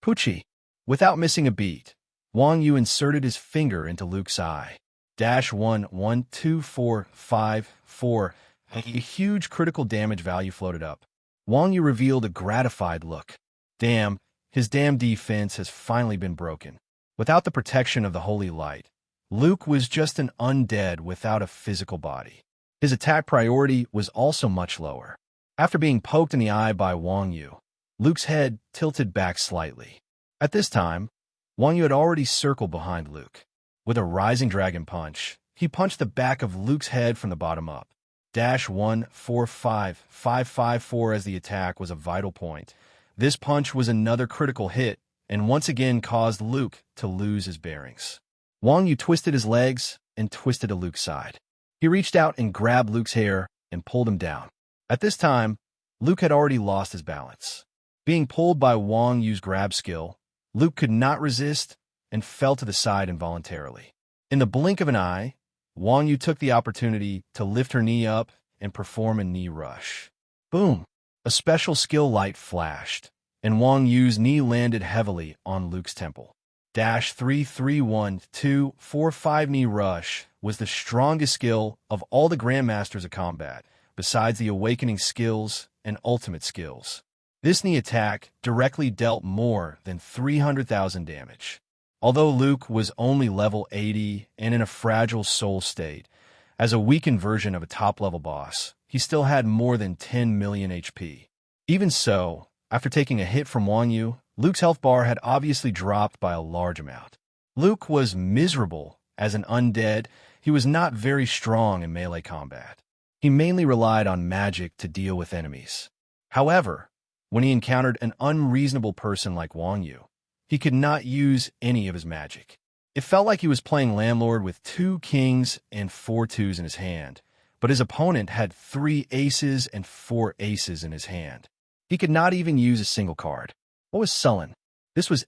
Poochie! Without missing a beat, Wang Yu inserted his finger into Luke's eye. -1, 1, 2, 4, 5, 4. A huge critical damage value floated up. Wang Yu revealed a gratified look. Damn, his damn defense has finally been broken. Without the protection of the holy light, Luke was just an undead without a physical body. His attack priority was also much lower. After being poked in the eye by Wang Yu, Luke's head tilted back slightly. At this time, Wang Yu had already circled behind Luke. With a rising dragon punch, he punched the back of Luke's head from the bottom up. -1, 4, 5, 5, 5, 4 as the attack was a vital point. This punch was another critical hit and once again caused Luke to lose his bearings. Wang Yu twisted his legs and twisted to Luke's side. He reached out and grabbed Luke's hair and pulled him down. At this time, Luke had already lost his balance. Being pulled by Wang Yu's grab skill, Luke could not resist and fell to the side involuntarily. In the blink of an eye, Wang Yu took the opportunity to lift her knee up and perform a knee rush. Boom! A special skill light flashed, and Wang Yu's knee landed heavily on Luke's temple. -3, 3, 1, 2, 4, 5 knee rush was the strongest skill of all the Grandmasters of Combat, besides the awakening skills and ultimate skills. This knee attack directly dealt more than 300,000 damage. Although Luke was only level 80 and in a fragile soul state, as a weakened version of a top-level boss, he still had more than 10 million HP. Even so, after taking a hit from Wang Yu, Luke's health bar had obviously dropped by a large amount. Luke was miserable as an undead. He was not very strong in melee combat. He mainly relied on magic to deal with enemies. However, when he encountered an unreasonable person like Wang Yu, he could not use any of his magic. It felt like he was playing landlord with 2 kings and 4 2s in his hand, but his opponent had 3 aces and 4 aces in his hand. He could not even use a single card. What was sullen? This was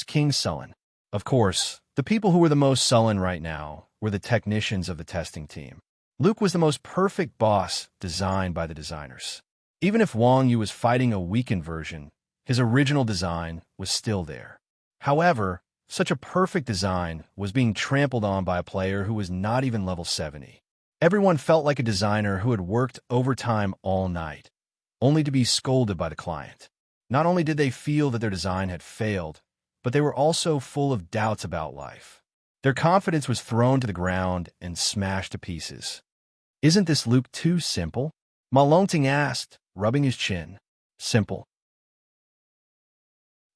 King sullen. Of course, the people who were the most sullen right now were the technicians of the testing team. Luke was the most perfect boss designed by the designers. Even if Wang Yu was fighting a weakened version, his original design was still there. However, such a perfect design was being trampled on by a player who was not even level 70. Everyone felt like a designer who had worked overtime all night, only to be scolded by the client. Not only did they feel that their design had failed, but they were also full of doubts about life. Their confidence was thrown to the ground and smashed to pieces. "Isn't this Luke too simple?" Ma Longting asked, rubbing his chin. "Simple?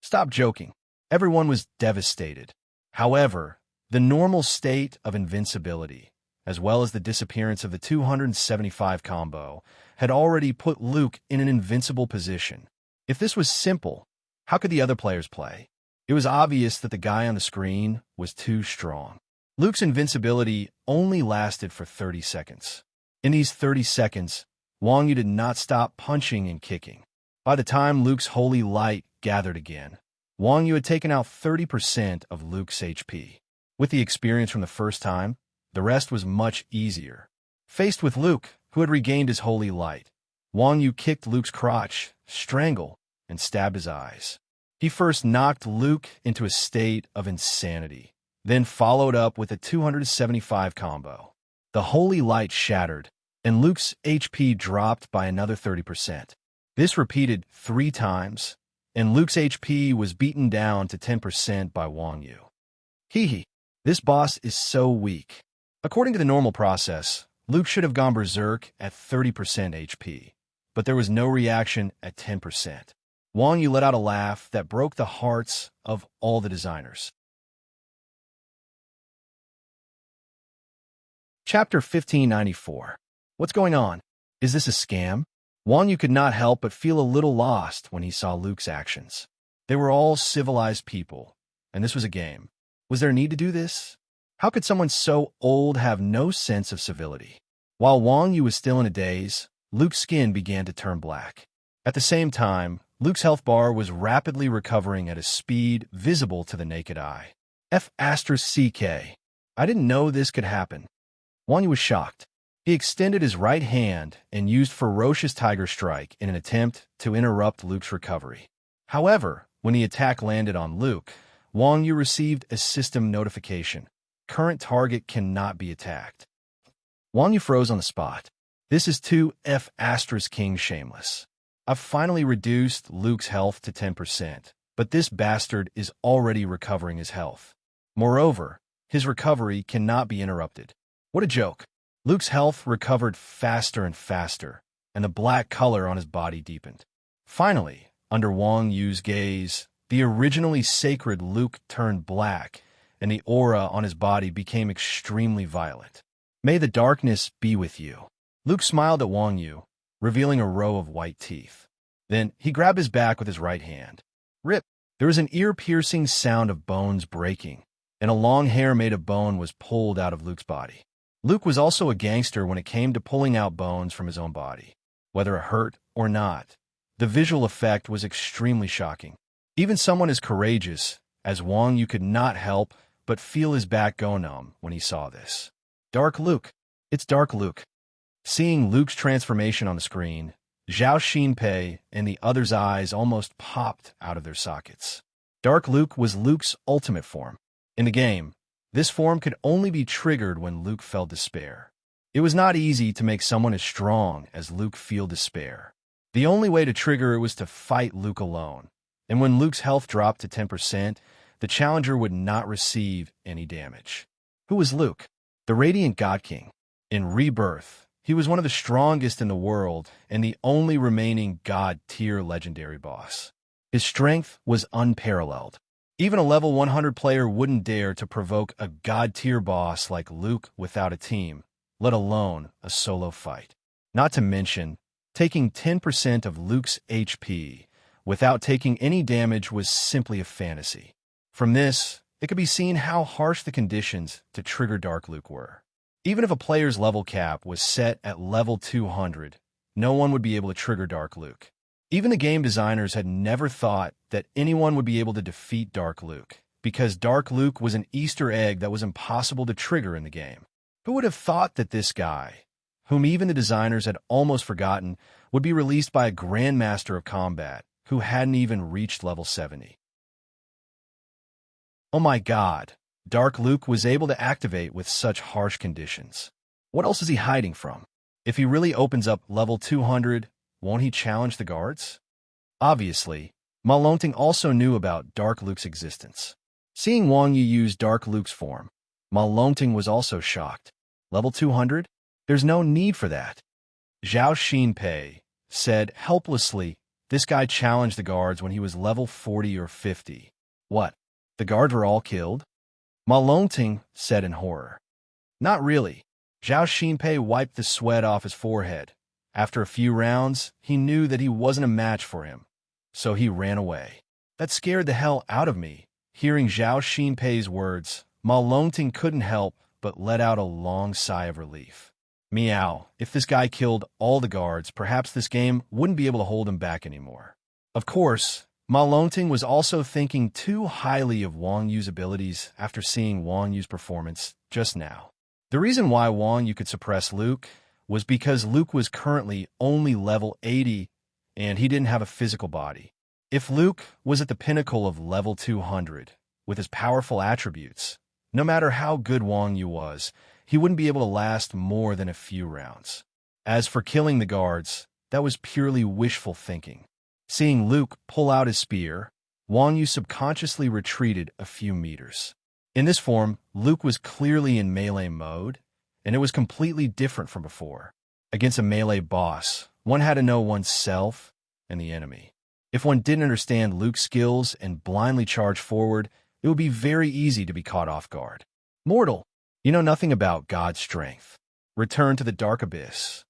Stop joking." Everyone was devastated. However, the normal state of invincibility, as well as the disappearance of the 275 combo, had already put Luke in an invincible position. If this was simple, how could the other players play? It was obvious that the guy on the screen was too strong. Luke's invincibility only lasted for 30 seconds. In these 30 seconds, Wang Yu did not stop punching and kicking. By the time Luke's holy light gathered again, Wang Yu had taken out 30% of Luke's HP. With the experience from the first time, the rest was much easier. Faced with Luke, who had regained his holy light, Wang Yu kicked Luke's crotch, strangled, and stabbed his eyes. He first knocked Luke into a state of insanity, then followed up with a 275 combo. The holy light shattered, and Luke's HP dropped by another 30%. This repeated 3 times, and Luke's HP was beaten down to 10% by Wang Yu. Hee, this boss is so weak. According to the normal process, Luke should have gone berserk at 30% HP, but there was no reaction at 10%. Wang Yu let out a laugh that broke the hearts of all the designers. Chapter 1594. What's going on? Is this a scam? Wang Yu could not help but feel a little lost when he saw Luke's actions. They were all civilized people, and this was a game. Was there a need to do this? How could someone so old have no sense of civility? While Wang Yu was still in a daze, Luke's skin began to turn black. At the same time, Luke's health bar was rapidly recovering at a speed visible to the naked eye. F***CK. I didn't know this could happen. Wang Yu was shocked. He extended his right hand and used Ferocious Tiger Strike in an attempt to interrupt Luke's recovery. However, when the attack landed on Luke, Wang Yu received a system notification. Current target cannot be attacked. Wang Yu froze on the spot. This is too F***king shameless. I've finally reduced Luke's health to 10%, but this bastard is already recovering his health. Moreover, his recovery cannot be interrupted. What a joke. Luke's health recovered faster and faster, and the black color on his body deepened. Finally, under Wang Yu's gaze, the originally sacred Luke turned black, and the aura on his body became extremely violent. May the darkness be with you. Luke smiled at Wang Yu, revealing a row of white teeth. Then he grabbed his back with his right hand. Rip! There was an ear-piercing sound of bones breaking, and a long hair made of bone was pulled out of Luke's body. Luke was also a gangster when it came to pulling out bones from his own body. Whether it hurt or not, the visual effect was extremely shocking. Even someone as courageous as Wang Yu could not help but feel his back go numb when he saw this. Dark Luke. It's Dark Luke. Seeing Luke's transformation on the screen, Zhao Xinpei and the others' eyes almost popped out of their sockets. Dark Luke was Luke's ultimate form. In the game, this form could only be triggered when Luke felt despair. It was not easy to make someone as strong as Luke feel despair. The only way to trigger it was to fight Luke alone, and when Luke's health dropped to 10%, the challenger would not receive any damage. Who was Luke? The Radiant God King. In Rebirth, he was one of the strongest in the world and the only remaining God-tier legendary boss. His strength was unparalleled. Even a level 100 player wouldn't dare to provoke a God-tier boss like Luke without a team, let alone a solo fight. Not to mention, taking 10% of Luke's HP without taking any damage was simply a fantasy. From this, it could be seen how harsh the conditions to trigger Dark Luke were. Even if a player's level cap was set at level 200, no one would be able to trigger Dark Luke. Even the game designers had never thought that anyone would be able to defeat Dark Luke, because Dark Luke was an Easter egg that was impossible to trigger in the game. Who would have thought that this guy, whom even the designers had almost forgotten, would be released by a Grandmaster of Combat who hadn't even reached level 70? Oh my god, Dark Luke was able to activate with such harsh conditions. What else is he hiding from? If he really opens up level 200, won't he challenge the guards? Obviously, Ma Longting also knew about Dark Luke's existence. Seeing Wang Yu use Dark Luke's form, Ma Longting was also shocked. Level 200? There's no need for that. Zhao Xinpei said helplessly, this guy challenged the guards when he was level 40 or 50. What? The guards were all killed? Ma Longting said in horror. Not really. Zhao Xinpei wiped the sweat off his forehead. After a few rounds, he knew that he wasn't a match for him. so he ran away. That scared the hell out of me. Hearing Zhao Xinpei's words, Ma Longting couldn't help but let out a long sigh of relief. Meow, if this guy killed all the guards, perhaps this game wouldn't be able to hold him back anymore. Of course, Ma Longting was also thinking too highly of Wang Yu's abilities after seeing Wang Yu's performance just now. The reason why Wang Yu could suppress Luke was because Luke was currently only level 80 and he didn't have a physical body. If Luke was at the pinnacle of level 200 with his powerful attributes, no matter how good Wang Yu was, he wouldn't be able to last more than a few rounds. As for killing the guards, that was purely wishful thinking. Seeing Luke pull out his spear, Wang Yu subconsciously retreated a few meters. In this form, Luke was clearly in melee mode, and it was completely different from before. Against a melee boss, one had to know oneself and the enemy. If one didn't understand Luke's skills and blindly charge forward, it would be very easy to be caught off guard. Mortal, you know nothing about God's strength. Return to the dark abyss.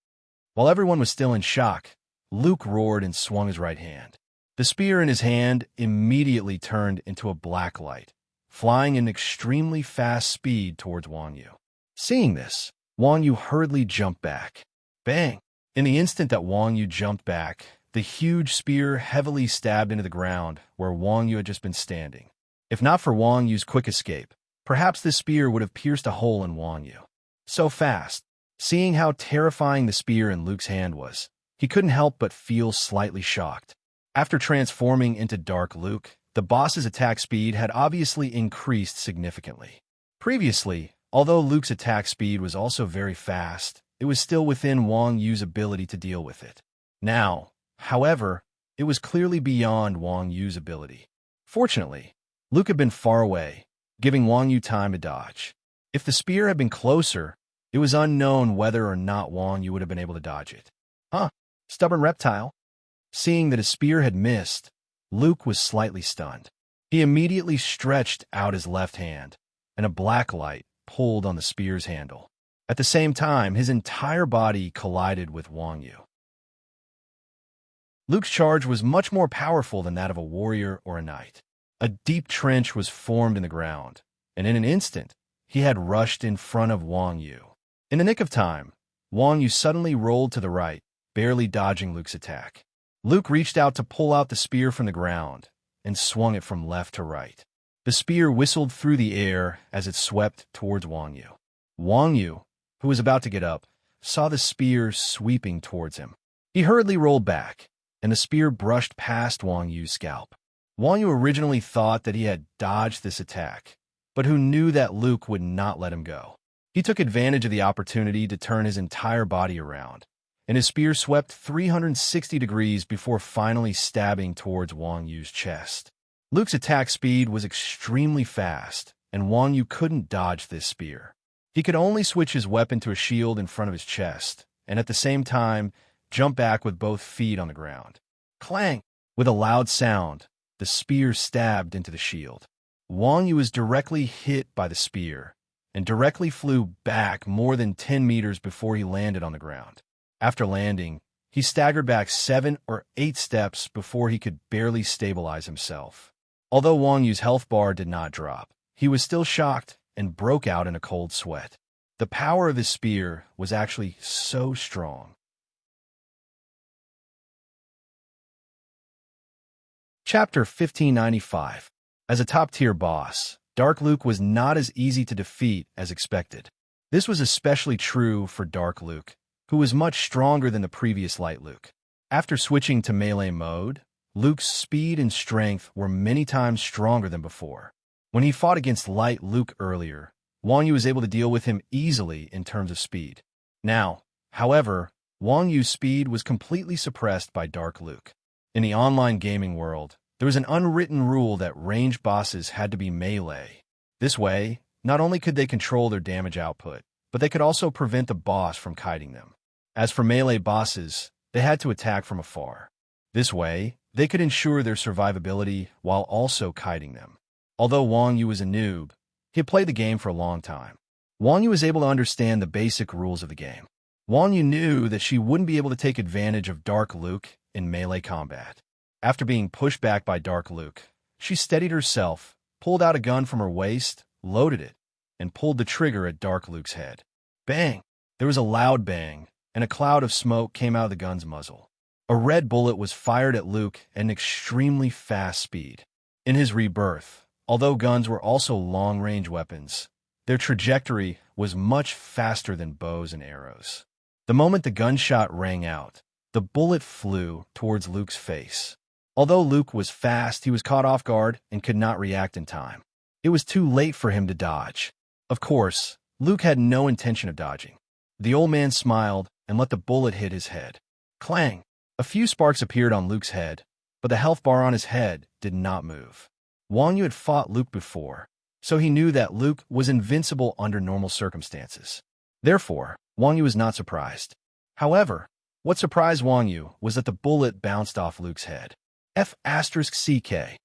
While everyone was still in shock, Luke roared and swung his right hand. The spear in his hand immediately turned into a black light, flying in extremely fast speed towards Wang Yu. Seeing this, Wang Yu hurriedly jumped back. Bang! In the instant that Wang Yu jumped back, the huge spear heavily stabbed into the ground where Wang Yu had just been standing. If not for Wang Yu's quick escape, perhaps this spear would have pierced a hole in Wang Yu. So fast. Seeing how terrifying the spear in Luke's hand was, he couldn't help but feel slightly shocked. After transforming into Dark Luke, the boss's attack speed had obviously increased significantly. Previously, although Luke's attack speed was also very fast, it was still within Wang Yu's ability to deal with it. Now, however, it was clearly beyond Wang Yu's ability. Fortunately, Luke had been far away, giving Wang Yu time to dodge. If the spear had been closer, it was unknown whether or not Wang Yu would have been able to dodge it. Huh, stubborn reptile. Seeing that his spear had missed, Luke was slightly stunned. He immediately stretched out his left hand, and a black light pulled on the spear's handle. At the same time, his entire body collided with Wang Yu. Luke's charge was much more powerful than that of a warrior or a knight. A deep trench was formed in the ground, and in an instant, he had rushed in front of Wang Yu. In the nick of time, Wang Yu suddenly rolled to the right, barely dodging Luke's attack. Luke reached out to pull out the spear from the ground and swung it from left to right. The spear whistled through the air as it swept towards Wang Yu. Wang Yu, who was about to get up, saw the spear sweeping towards him. He hurriedly rolled back, and the spear brushed past Wang Yu's scalp. Wang Yu originally thought that he had dodged this attack, but who knew that Luke would not let him go. He took advantage of the opportunity to turn his entire body around, and his spear swept 360 degrees before finally stabbing towards Wang Yu's chest. Luke's attack speed was extremely fast, and Wang Yu couldn't dodge this spear. He could only switch his weapon to a shield in front of his chest, and at the same time, jump back with both feet on the ground. Clang! With a loud sound, the spear stabbed into the shield. Wang Yu was directly hit by the spear, and directly flew back more than 10 meters before he landed on the ground. After landing, he staggered back 7 or 8 steps before he could barely stabilize himself. Although Wang Yu's health bar did not drop, he was still shocked and broke out in a cold sweat. The power of his spear was actually so strong. Chapter 1595. As a top-tier boss, Dark Luke was not as easy to defeat as expected. This was especially true for Dark Luke, who was much stronger than the previous Light Luke. After switching to melee mode, Luke's speed and strength were many times stronger than before. When he fought against Light Luke earlier, Wang Yu was able to deal with him easily in terms of speed. Now, however, Wang Yu's speed was completely suppressed by Dark Luke. In the online gaming world, there was an unwritten rule that ranged bosses had to be melee. This way, not only could they control their damage output, but they could also prevent the boss from kiting them. As for melee bosses, they had to attack from afar. This way, they could ensure their survivability while also kiting them. Although Wang Yu was a noob, he had played the game for a long time. Wang Yu was able to understand the basic rules of the game. Wang Yu knew that she wouldn't be able to take advantage of Dark Luke in melee combat. After being pushed back by Dark Luke, she steadied herself, pulled out a gun from her waist, loaded it, and pulled the trigger at Dark Luke's head. Bang! There was a loud bang, and a cloud of smoke came out of the gun's muzzle. A red bullet was fired at Luke at an extremely fast speed. In his rebirth, although guns were also long-range weapons, their trajectory was much faster than bows and arrows. The moment the gunshot rang out, the bullet flew towards Luke's face. Although Luke was fast, he was caught off guard and could not react in time. It was too late for him to dodge. Of course, Luke had no intention of dodging. The old man smiled and let the bullet hit his head. Clang! A few sparks appeared on Luke's head, but the health bar on his head did not move. Wang Yu had fought Luke before, so he knew that Luke was invincible under normal circumstances. Therefore, Wang Yu was not surprised. However, what surprised Wang Yu was that the bullet bounced off Luke's head. F***CK.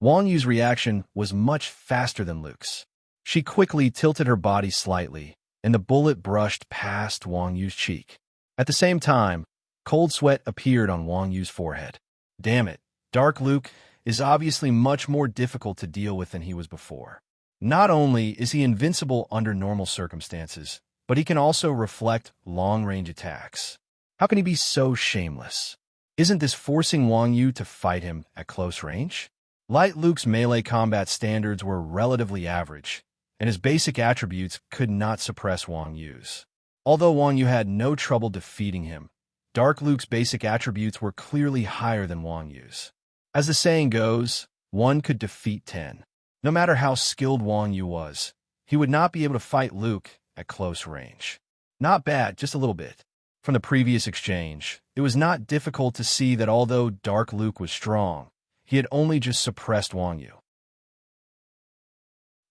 Wang Yu's reaction was much faster than Luke's. She quickly tilted her body slightly, and the bullet brushed past Wang Yu's cheek. At the same time, cold sweat appeared on Wang Yu's forehead. Damn it, Dark Luke is obviously much more difficult to deal with than he was before. Not only is he invincible under normal circumstances, but he can also reflect long-range attacks. How can he be so shameless? Isn't this forcing Wang Yu to fight him at close range? Light Luke's melee combat standards were relatively average, and his basic attributes could not suppress Wang Yu's. Although Wang Yu had no trouble defeating him, Dark Luke's basic attributes were clearly higher than Wang Yu's. As the saying goes, 1 could defeat 10. No matter how skilled Wang Yu was, he would not be able to fight Luke at close range. Not bad, just a little bit. From the previous exchange, it was not difficult to see that although Dark Luke was strong, he had only just suppressed Wang Yu.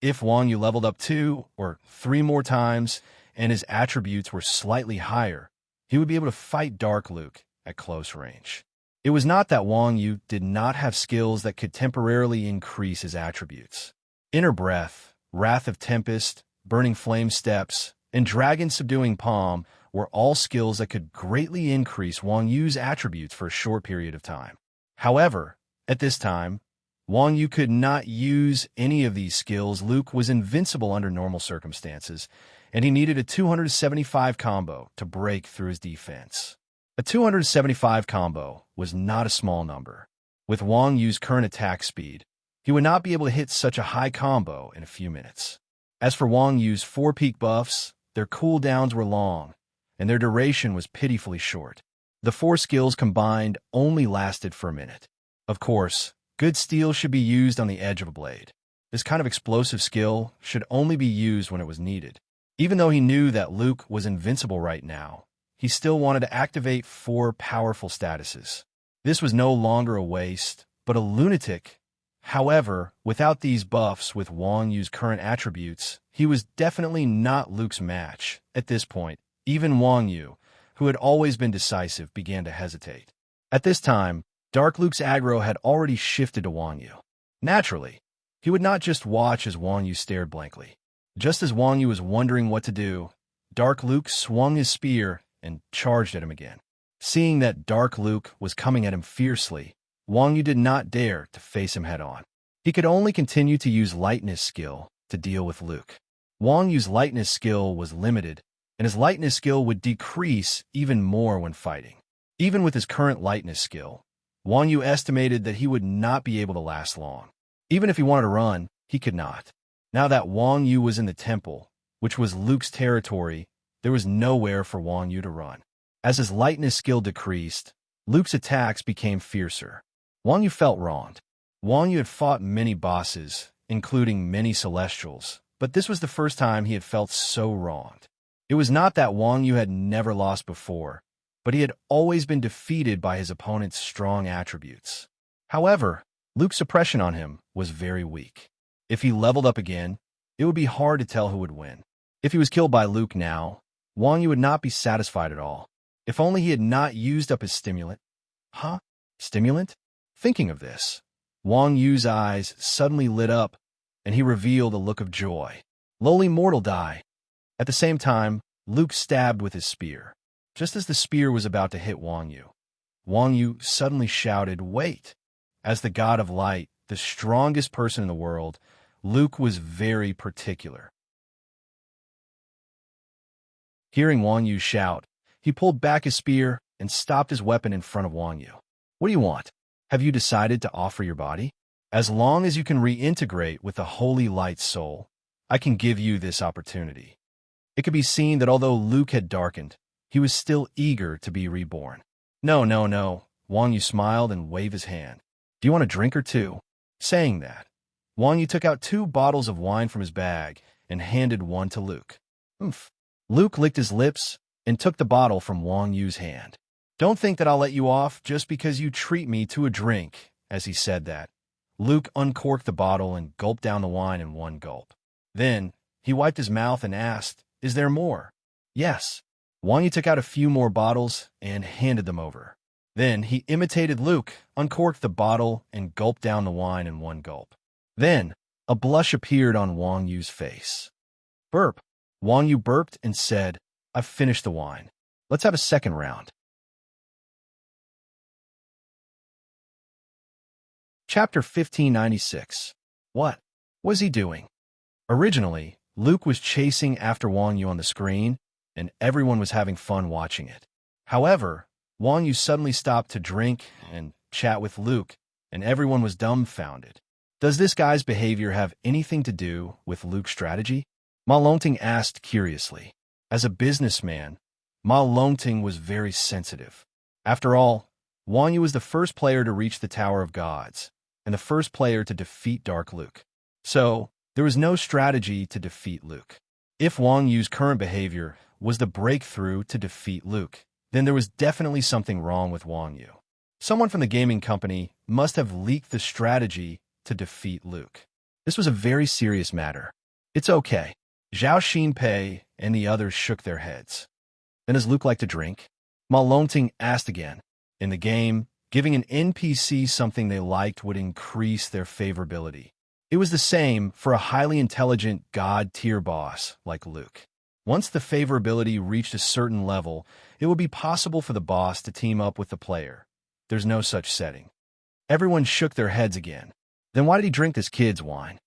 If Wang Yu leveled up 2 or 3 more times and his attributes were slightly higher, he would be able to fight Dark Luke at close range. It was not that Wang Yu did not have skills that could temporarily increase his attributes. Inner Breath, Wrath of Tempest, Burning Flame Steps, and Dragon Subduing Palm were all skills that could greatly increase Wang Yu's attributes for a short period of time. However, at this time, Wang Yu could not use any of these skills. Luke was invincible under normal circumstances, and he needed a 275 combo to break through his defense. A 275 combo was not a small number. With Wang Yu's current attack speed, he would not be able to hit such a high combo in a few minutes. As for Wang Yu's 4 peak buffs, their cooldowns were long, and their duration was pitifully short. The 4 skills combined only lasted for a minute. Of course, good steel should be used on the edge of a blade. This kind of explosive skill should only be used when it was needed. Even though he knew that Luke was invincible right now, he still wanted to activate 4 powerful statuses. This was no longer a waste, but a lunatic. However, without these buffs with Wang Yu's current attributes, he was definitely not Luke's match. At this point, even Wang Yu, who had always been decisive, began to hesitate. At this time, Dark Luke's aggro had already shifted to Wang Yu. Naturally, he would not just watch as Wang Yu stared blankly. Just as Wang Yu was wondering what to do, Dark Luke swung his spear and charged at him again. Seeing that Dark Luke was coming at him fiercely, Wang Yu did not dare to face him head-on. He could only continue to use lightness skill to deal with Luke. Wang Yu's lightness skill was limited, and his lightness skill would decrease even more when fighting. Even with his current lightness skill, Wang Yu estimated that he would not be able to last long. Even if he wanted to run, he could not. Now that Wang Yu was in the temple, which was Luke's territory, there was nowhere for Wang Yu to run. As his lightness skill decreased, Luke's attacks became fiercer. Wang Yu felt wronged. Wang Yu had fought many bosses, including many celestials, but this was the first time he had felt so wronged. It was not that Wang Yu had never lost before, but he had always been defeated by his opponent's strong attributes. However, Luke's suppression on him was very weak. If he leveled up again, it would be hard to tell who would win. If he was killed by Luke now, Wang Yu would not be satisfied at all. If only he had not used up his stimulant. Huh? Stimulant? Thinking of this, Wang Yu's eyes suddenly lit up, and he revealed a look of joy. Lowly mortal die. At the same time, Luke stabbed with his spear. Just as the spear was about to hit Wang Yu, Wang Yu suddenly shouted, "Wait!" As the god of light, the strongest person in the world, Luke was very particular. Hearing Wang Yu shout, he pulled back his spear and stopped his weapon in front of Wang Yu. "What do you want? Have you decided to offer your body? As long as you can reintegrate with the holy light soul, I can give you this opportunity." It could be seen that although Luke had darkened, he was still eager to be reborn. "No, no, no." Wang Yu smiled and waved his hand. "Do you want a drink or two?" Saying that, Wang Yu took out 2 bottles of wine from his bag and handed one to Luke. "Oomph." Luke licked his lips and took the bottle from Wang Yu's hand. "Don't think that I'll let you off just because you treat me to a drink." As he said that, Luke uncorked the bottle and gulped down the wine in one gulp. Then, he wiped his mouth and asked, "Is there more?" "Yes." Wang Yu took out a few more bottles and handed them over. Then, he imitated Luke, uncorked the bottle, and gulped down the wine in one gulp. Then, a blush appeared on Wang Yu's face. "Burp." Wang Yu burped and said, "I've finished the wine. Let's have a second round." Chapter 1596. What was he doing? Originally, Luke was chasing after Wang Yu on the screen, and everyone was having fun watching it. However, Wang Yu suddenly stopped to drink and chat with Luke, and everyone was dumbfounded. Does this guy's behavior have anything to do with Luke's strategy? Ma Longting asked curiously. As a businessman, Ma Longting was very sensitive. After all, Wang Yu was the first player to reach the Tower of Gods, and the first player to defeat Dark Luke. So, there was no strategy to defeat Luke. If Wang Yu's current behavior was the breakthrough to defeat Luke, then there was definitely something wrong with Wang Yu. Someone from the gaming company must have leaked the strategy to defeat Luke. This was a very serious matter. "It's okay." Zhao Xinpei and the others shook their heads. "Then does Luke like to drink?" Ma Longting asked again. In the game, giving an NPC something they liked would increase their favorability. It was the same for a highly intelligent god-tier boss like Luke. Once the favorability reached a certain level, it would be possible for the boss to team up with the player. There's no such setting. Everyone shook their heads again. Then why did he drink this kid's wine?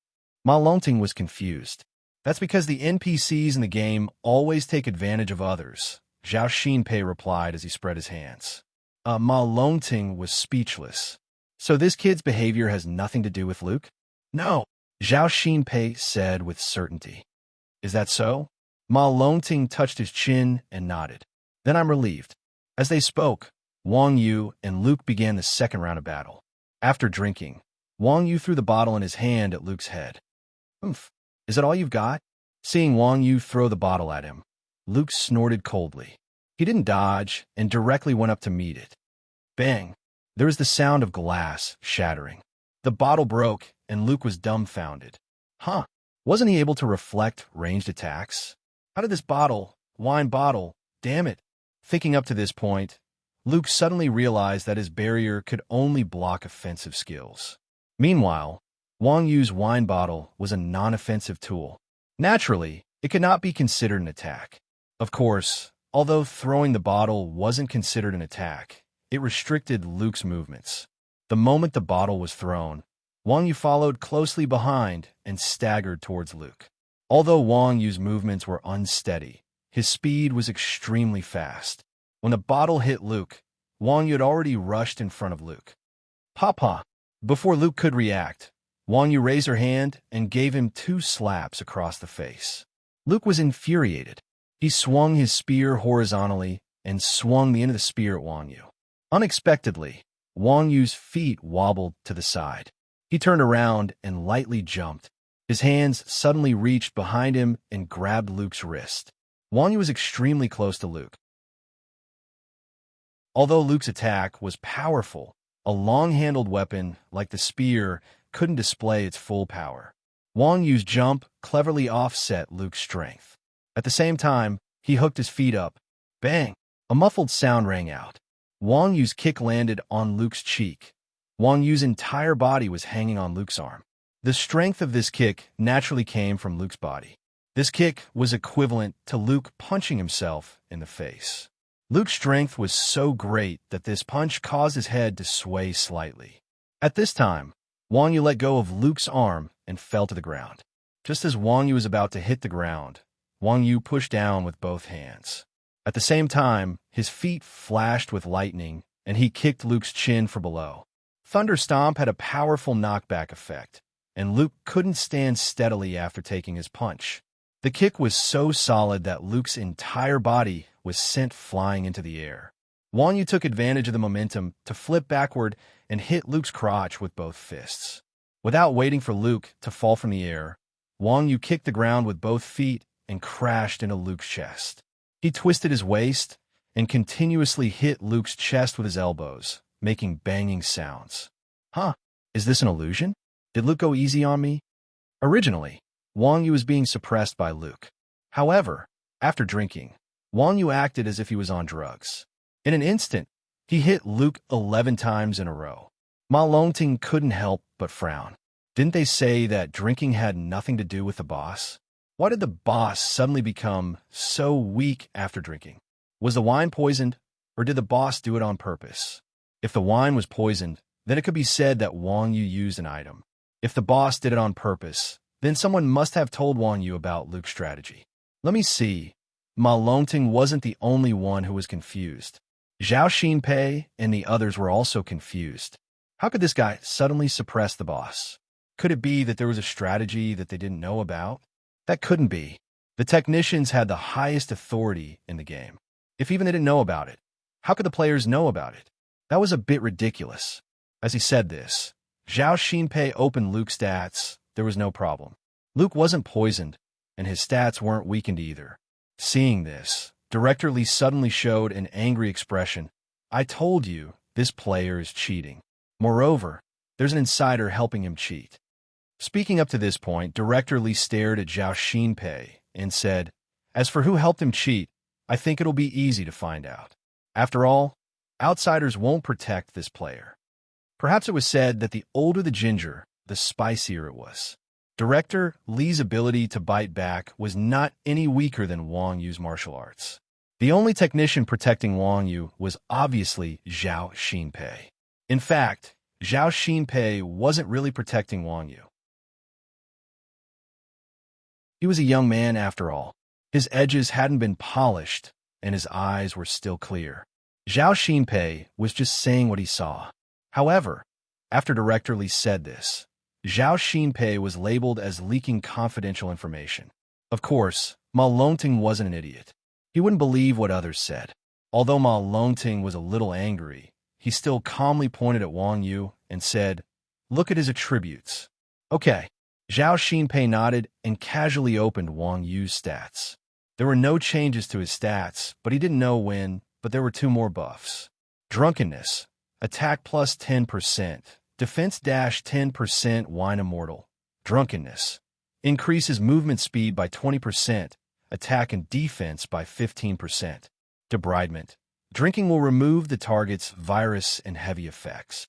Ma Longting was confused. "That's because the NPCs in the game always take advantage of others," Zhao Xinpei replied as he spread his hands. Ma Longting was speechless. "So this kid's behavior has nothing to do with Luke?" "No," Zhao Xinpei said with certainty. "Is that so?" Ma Longting touched his chin and nodded. "Then I'm relieved." As they spoke, Wang Yu and Luke began the second round of battle. After drinking, Wang Yu threw the bottle in his hand at Luke's head. "Oomph. Is that all you've got?" Seeing Wang Yu throw the bottle at him, Luke snorted coldly. He didn't dodge and directly went up to meet it. Bang! There was the sound of glass shattering. The bottle broke, and Luke was dumbfounded. Huh? Wasn't he able to reflect ranged attacks? How did this wine bottle, damn it? Thinking up to this point, Luke suddenly realized that his barrier could only block offensive skills. Meanwhile, Wang Yu's wine bottle was a non-offensive tool. Naturally, it could not be considered an attack. Of course, although throwing the bottle wasn't considered an attack, it restricted Luke's movements. The moment the bottle was thrown, Wang Yu followed closely behind and staggered towards Luke. Although Wang Yu's movements were unsteady, his speed was extremely fast. When the bottle hit Luke, Wang Yu had already rushed in front of Luke. "Papa!" Before Luke could react, Wang Yu raised her hand and gave him 2 slaps across the face. Luke was infuriated. He swung his spear horizontally and swung the end of the spear at Wang Yu. Unexpectedly, Wang Yu's feet wobbled to the side. He turned around and lightly jumped. His hands suddenly reached behind him and grabbed Luke's wrist. Wang Yu was extremely close to Luke. Although Luke's attack was powerful, a long-handled weapon like the spear couldn't display its full power. Wang Yu's jump cleverly offset Luke's strength. At the same time, he hooked his feet up. Bang! A muffled sound rang out. Wang Yu's kick landed on Luke's cheek. Wang Yu's entire body was hanging on Luke's arm. The strength of this kick naturally came from Luke's body. This kick was equivalent to Luke punching himself in the face. Luke's strength was so great that this punch caused his head to sway slightly. At this time, Wang Yu let go of Luke's arm and fell to the ground. Just as Wang Yu was about to hit the ground, Wang Yu pushed down with both hands. At the same time, his feet flashed with lightning, and he kicked Luke's chin from below. Thunder Stomp had a powerful knockback effect, and Luke couldn't stand steadily after taking his punch. The kick was so solid that Luke's entire body was sent flying into the air. Wang Yu took advantage of the momentum to flip backward and hit Luke's crotch with both fists. Without waiting for Luke to fall from the air, Wang Yu kicked the ground with both feet and crashed into Luke's chest. He twisted his waist and continuously hit Luke's chest with his elbows, making banging sounds. Huh? Is this an illusion? Did Luke go easy on me? Originally, Wang Yu was being suppressed by Luke. However, after drinking, Wang Yu acted as if he was on drugs. In an instant, he hit Luke 11 times in a row. Ma Longting couldn't help but frown. Didn't they say that drinking had nothing to do with the boss? Why did the boss suddenly become so weak after drinking? Was the wine poisoned, or did the boss do it on purpose? If the wine was poisoned, then it could be said that Wang Yu used an item. If the boss did it on purpose, then someone must have told Wang Yu about Luke's strategy. Let me see. Ma Longting wasn't the only one who was confused. Zhao Xinpei and the others were also confused. How could this guy suddenly suppress the boss? Could it be that there was a strategy that they didn't know about? That couldn't be. The technicians had the highest authority in the game. If even they didn't know about it, how could the players know about it? That was a bit ridiculous. As he said this, Zhao Xinpei opened Luke's stats. There was no problem. Luke wasn't poisoned, and his stats weren't weakened either. Seeing this, Director Li suddenly showed an angry expression. I told you, this player is cheating. Moreover, there's an insider helping him cheat. Speaking up to this point, Director Li stared at Zhao Xinpei and said, as for who helped him cheat, I think it'll be easy to find out. After all, outsiders won't protect this player. Perhaps it was said that the older the ginger, the spicier it was. Director Li's ability to bite back was not any weaker than Wang Yu's martial arts. The only technician protecting Wang Yu was obviously Zhao Xinpei. In fact, Zhao Xinpei wasn't really protecting Wang Yu. He was a young man after all. His edges hadn't been polished, and his eyes were still clear. Zhao Xinpei was just saying what he saw. However, after Director Li said this, Zhao Xinpei was labeled as leaking confidential information. Of course, Ma Longting wasn't an idiot. He wouldn't believe what others said. Although Ma Longting was a little angry, he still calmly pointed at Wang Yu and said, look at his attributes. Okay. Zhao Xinpei nodded and casually opened Wang Yu's stats. There were no changes to his stats, but he didn't know when, but there were two more buffs. Drunkenness, attack plus 10%, defense dash 10%, wine immortal. Drunkenness, increases movement speed by 20%, attack and defense by 15%. Debridement, drinking will remove the target's virus and heavy effects.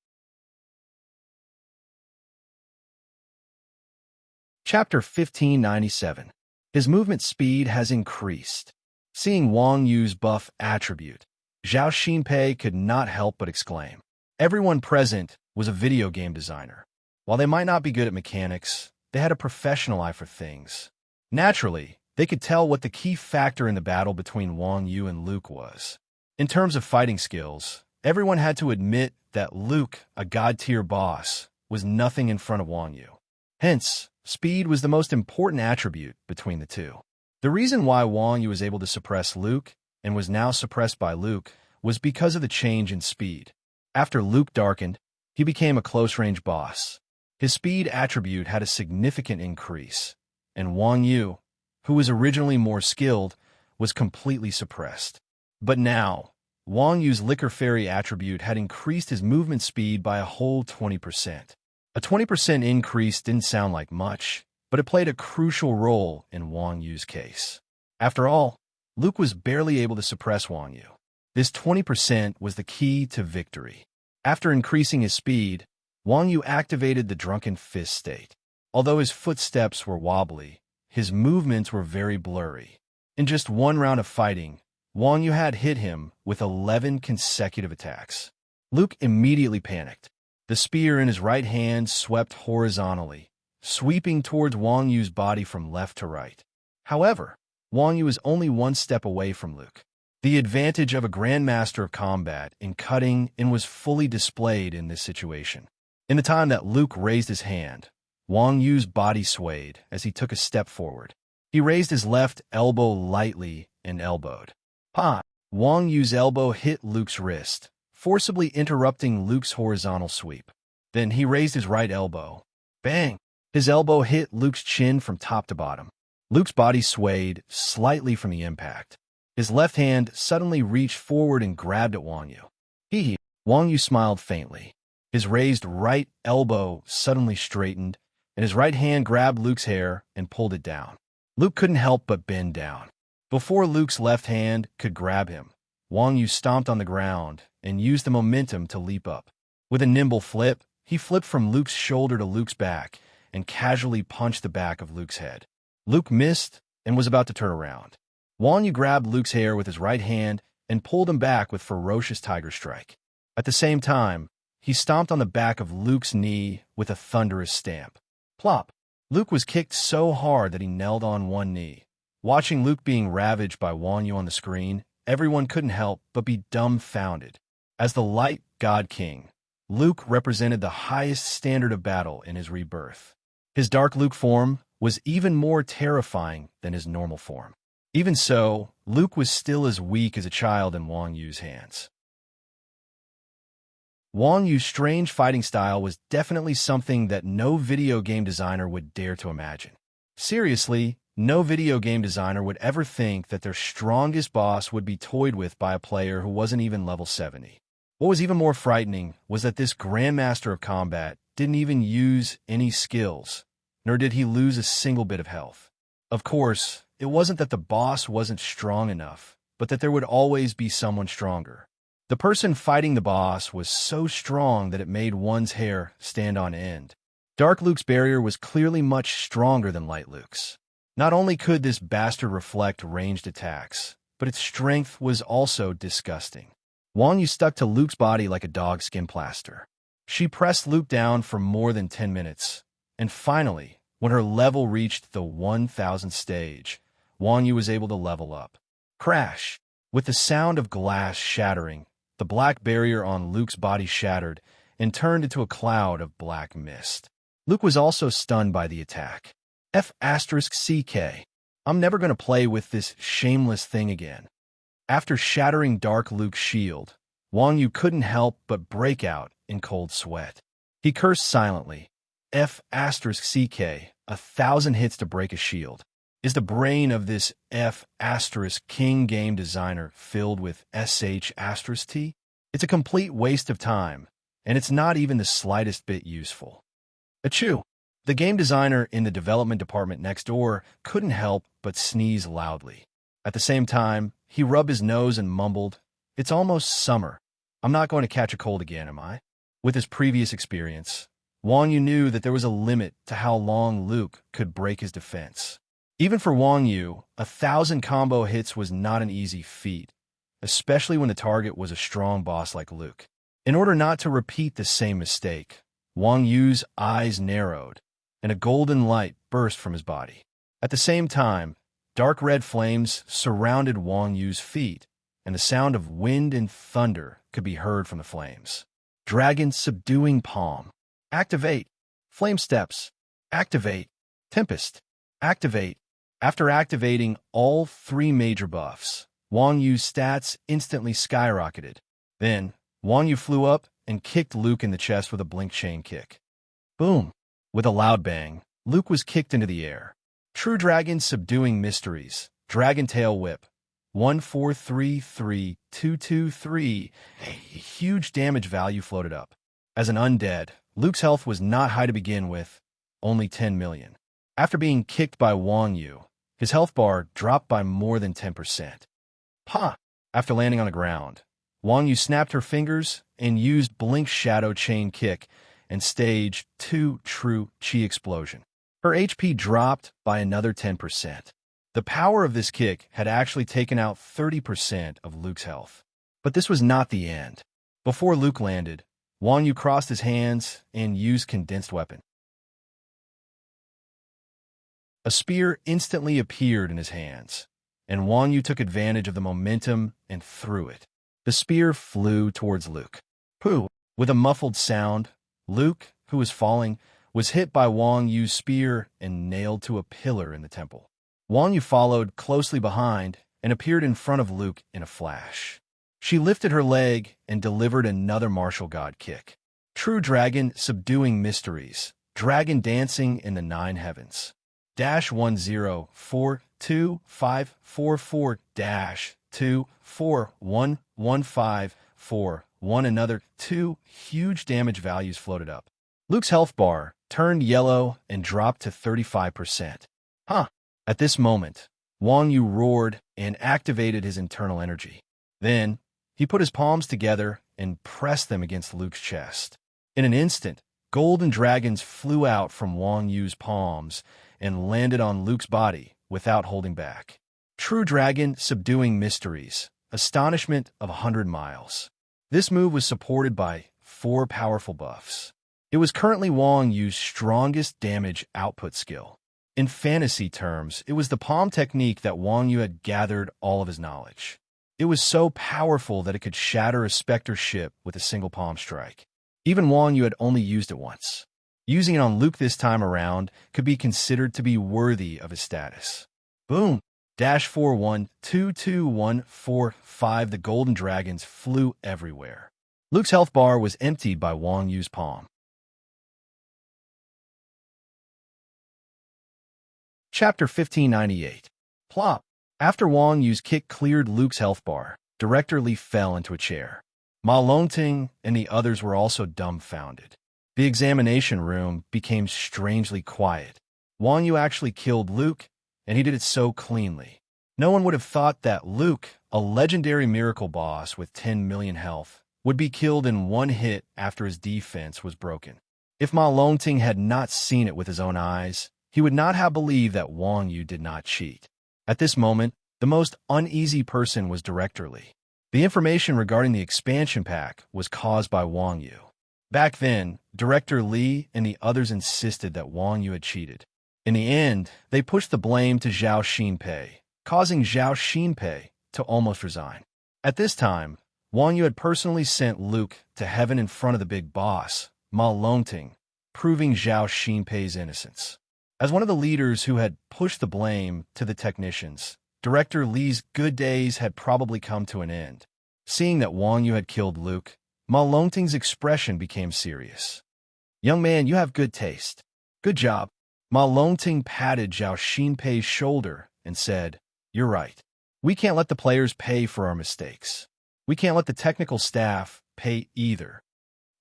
Chapter 1597. His movement speed has increased. Seeing Wang Yu's buff attribute, Zhao Xinpei could not help but exclaim. Everyone present was a video game designer. While they might not be good at mechanics, they had a professional eye for things. Naturally, they could tell what the key factor in the battle between Wang Yu and Luke was. In terms of fighting skills, everyone had to admit that Luke, a god-tier boss, was nothing in front of Wang Yu. Hence, speed was the most important attribute between the two. The reason why Wang Yu was able to suppress Luke and was now suppressed by Luke was because of the change in speed. After Luke darkened, he became a close-range boss. His speed attribute had a significant increase, and Wang Yu, who was originally more skilled, was completely suppressed. But now, Wang Yu's Liquor Fairy attribute had increased his movement speed by a whole 20%. A 20% increase didn't sound like much, but it played a crucial role in Wang Yu's case. After all, Luke was barely able to suppress Wang Yu. This 20% was the key to victory. After increasing his speed, Wang Yu activated the Drunken Fist state. Although his footsteps were wobbly, his movements were very blurry. In just one round of fighting, Wang Yu had hit him with 11 consecutive attacks. Luke immediately panicked. The spear in his right hand swept horizontally, sweeping towards Wang Yu's body from left to right. However, Wang Yu was only one step away from Luke. The advantage of a grandmaster of combat in cutting in was fully displayed in this situation. In the time that Luke raised his hand, Wang Yu's body swayed as he took a step forward. He raised his left elbow lightly and elbowed. Pa! Wang Yu's elbow hit Luke's wrist, forcibly interrupting Luke's horizontal sweep. Then he raised his right elbow. Bang! His elbow hit Luke's chin from top to bottom. Luke's body swayed slightly from the impact. His left hand suddenly reached forward and grabbed at Wang Yu. Hee. Wang Yu smiled faintly. His raised right elbow suddenly straightened, and his right hand grabbed Luke's hair and pulled it down. Luke couldn't help but bend down. Before Luke's left hand could grab him, Wang Yu stomped on the ground and used the momentum to leap up. With a nimble flip, he flipped from Luke's shoulder to Luke's back and casually punched the back of Luke's head. Luke missed and was about to turn around. Wang Yu grabbed Luke's hair with his right hand and pulled him back with ferocious tiger strike. At the same time, he stomped on the back of Luke's knee with a thunderous stamp. Plop! Luke was kicked so hard that he knelt on one knee. Watching Luke being ravaged by Wang Yu on the screen, everyone couldn't help but be dumbfounded. As the Light God King, Luke represented the highest standard of battle in his rebirth. His Dark Luke form was even more terrifying than his normal form. Even so, Luke was still as weak as a child in Wang Yu's hands. Wang Yu's strange fighting style was definitely something that no video game designer would dare to imagine. Seriously, no video game designer would ever think that their strongest boss would be toyed with by a player who wasn't even level 70. What was even more frightening was that this Grandmaster of Combat didn't even use any skills, nor did he lose a single bit of health. Of course, it wasn't that the boss wasn't strong enough, but that there would always be someone stronger. The person fighting the boss was so strong that it made one's hair stand on end. Dark Luke's barrier was clearly much stronger than Light Luke's. Not only could this bastard reflect ranged attacks, but its strength was also disgusting. Wang Yu stuck to Luke's body like a dog's skin plaster. She pressed Luke down for more than 10 minutes, and finally, when her level reached the 1000th stage, Wang Yu was able to level up. Crash! With the sound of glass shattering, the black barrier on Luke's body shattered and turned into a cloud of black mist. Luke was also stunned by the attack. F***CK. I'm never going to play with this shameless thing again. After shattering Dark Luke's shield, Wang Yu couldn't help but break out in cold sweat. He cursed silently. F***CK, 1,000 hits to break a shield. Is the brain of this F***king game designer filled with SH**T? It's a complete waste of time, and it's not even the slightest bit useful. Achoo! The game designer in the development department next door couldn't help but sneeze loudly. At the same time, he rubbed his nose and mumbled, "It's almost summer. I'm not going to catch a cold again, am I?" With his previous experience, Wang Yu knew that there was a limit to how long Luke could break his defense. Even for Wang Yu, 1,000 combo hits was not an easy feat, especially when the target was a strong boss like Luke. In order not to repeat the same mistake, Wang Yu's eyes narrowed, and a golden light burst from his body. At the same time, dark red flames surrounded Wang Yu's feet, and the sound of wind and thunder could be heard from the flames. Dragon Subduing Palm. Activate. Flame Steps. Activate. Tempest. Activate. After activating all 3 major buffs, Wang Yu's stats instantly skyrocketed. Then, Wang Yu flew up and kicked Luke in the chest with a blink chain kick. Boom! With a loud bang, Luke was kicked into the air. True Dragon Subduing Mysteries. Dragon Tail Whip. 1433223. A huge damage value floated up. As an undead, Luke's health was not high to begin with, only 10 million. After being kicked by Wang Yu, his health bar dropped by more than 10%. Pa! After landing on the ground, Wang Yu snapped her fingers and used Blink Shadow Chain Kick and staged 2 true Chi Explosion. Her HP dropped by another 10%. The power of this kick had actually taken out 30% of Luke's health. But this was not the end. Before Luke landed, Wang Yu crossed his hands and used condensed weapon. A spear instantly appeared in his hands, and Wang Yu took advantage of the momentum and threw it. The spear flew towards Luke. Pooh! With a muffled sound, Luke, who was falling, was hit by Wang Yu's spear and nailed to a pillar in the temple. Wang Yu followed closely behind and appeared in front of Luke in a flash. She lifted her leg and delivered another martial god kick. True dragon subduing mysteries, dragon dancing in the 9 heavens. -10-425-4411541 another 2 huge damage values floated up. Luke's health bar turned yellow and dropped to 35%. Huh! At this moment, Wang Yu roared and activated his internal energy. Then, he put his palms together and pressed them against Luke's chest. In an instant, golden dragons flew out from Wang Yu's palms and landed on Luke's body without holding back. True dragon subduing mysteries, astonishment of 100 miles. This move was supported by 4 powerful buffs. It was currently Wang Yu's strongest damage output skill. In fantasy terms, it was the palm technique that Wang Yu had gathered all of his knowledge. It was so powerful that it could shatter a specter ship with a single palm strike. Even Wang Yu had only used it once. Using it on Luke this time around could be considered to be worthy of his status. Boom! -412214 The golden dragons flew everywhere. Luke's health bar was emptied by Wang Yu's palm. Chapter 1598. Plop! After Wang Yu's kick cleared Luke's health bar, Director Li fell into a chair. Ma Longting and the others were also dumbfounded. The examination room became strangely quiet. Wang Yu actually killed Luke, and he did it so cleanly. No one would have thought that Luke, a legendary miracle boss with 10 million health, would be killed in one hit after his defense was broken. If Ma Longting had not seen it with his own eyes, he would not have believed that Wang Yu did not cheat. At this moment, the most uneasy person was Director Li. The information regarding the expansion pack was caused by Wang Yu. Back then, Director Li and the others insisted that Wang Yu had cheated. In the end, they pushed the blame to Zhao Xinpei, causing Zhao Xinpei to almost resign. At this time, Wang Yu had personally sent Luke to heaven in front of the big boss, Ma Longting, proving Zhao Xinpei's innocence. As one of the leaders who had pushed the blame to the technicians, Director Li's good days had probably come to an end. Seeing that Wang Yu had killed Luke, Ma Longting's expression became serious. "Young man, you have good taste. Good job." Ma Longting patted Zhao Xinpei's shoulder and said, "You're right. We can't let the players pay for our mistakes. We can't let the technical staff pay either."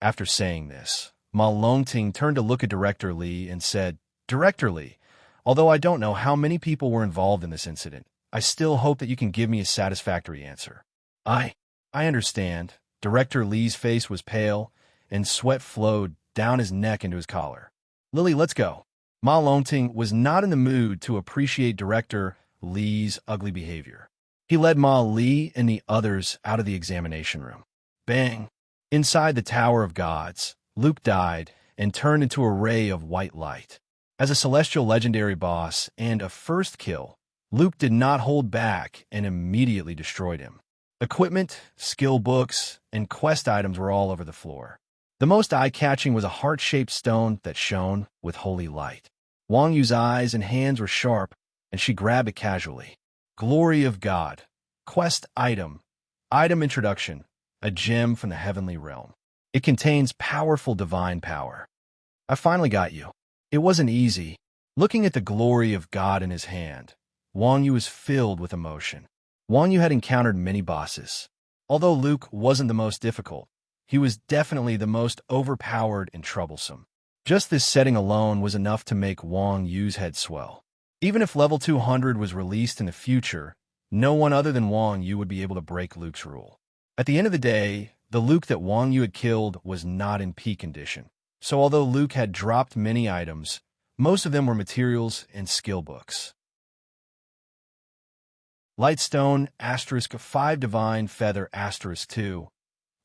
After saying this, Ma Longting turned to look at Director Li and said, "Director Li, although I don't know how many people were involved in this incident, I still hope that you can give me a satisfactory answer." I understand." Director Li's face was pale, and sweat flowed down his neck into his collar. "Lily, let's go." Ma Longting was not in the mood to appreciate Director Li's ugly behavior. He led Ma Li and the others out of the examination room. Bang! Inside the Tower of Gods, Luke died and turned into a ray of white light. As a celestial legendary boss and a first kill, Luke did not hold back and immediately destroyed him. Equipment, skill books, and quest items were all over the floor. The most eye-catching was a heart-shaped stone that shone with holy light. Wang Yu's eyes and hands were sharp, and she grabbed it casually. Glory of God. Quest item. Item introduction. A gem from the heavenly realm. It contains powerful divine power. I finally got you. It wasn't easy. Looking at the glory of God in his hand, Wang Yu was filled with emotion. Wang Yu had encountered many bosses. Although Luke wasn't the most difficult, he was definitely the most overpowered and troublesome. Just this setting alone was enough to make Wang Yu's head swell. Even if level 200 was released in the future, no one other than Wang Yu would be able to break Luke's rule. At the end of the day, the Luke that Wang Yu had killed was not in peak condition. So although Luke had dropped many items, most of them were materials and skill books. Lightstone *5 divine feather *2.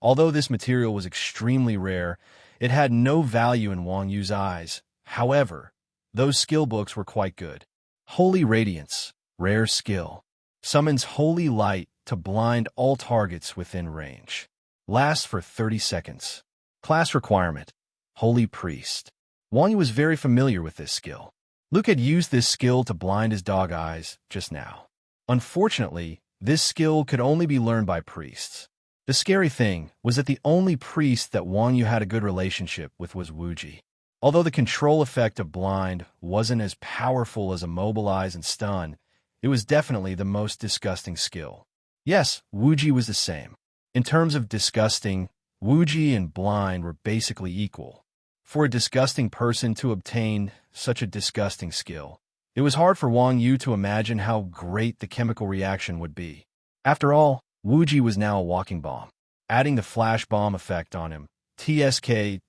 Although this material was extremely rare, it had no value in Wang Yu's eyes. However, those skill books were quite good. Holy Radiance, rare skill. Summons holy light to blind all targets within range. Lasts for 30 seconds. Class requirement, Holy Priest. Wang Yu was very familiar with this skill. Luke had used this skill to blind his dog eyes just now. Unfortunately, this skill could only be learned by priests. The scary thing was that the only priest that Wang Yu had a good relationship with was Wuji. Although the control effect of blind wasn't as powerful as immobilize and stun, it was definitely the most disgusting skill. Yes, Wuji was the same. In terms of disgusting, Wuji and blind were basically equal. For a disgusting person to obtain such a disgusting skill, it was hard for Wang Yu to imagine how great the chemical reaction would be. After all, Wuji was now a walking bomb. Adding the flash bomb effect on him, TSK,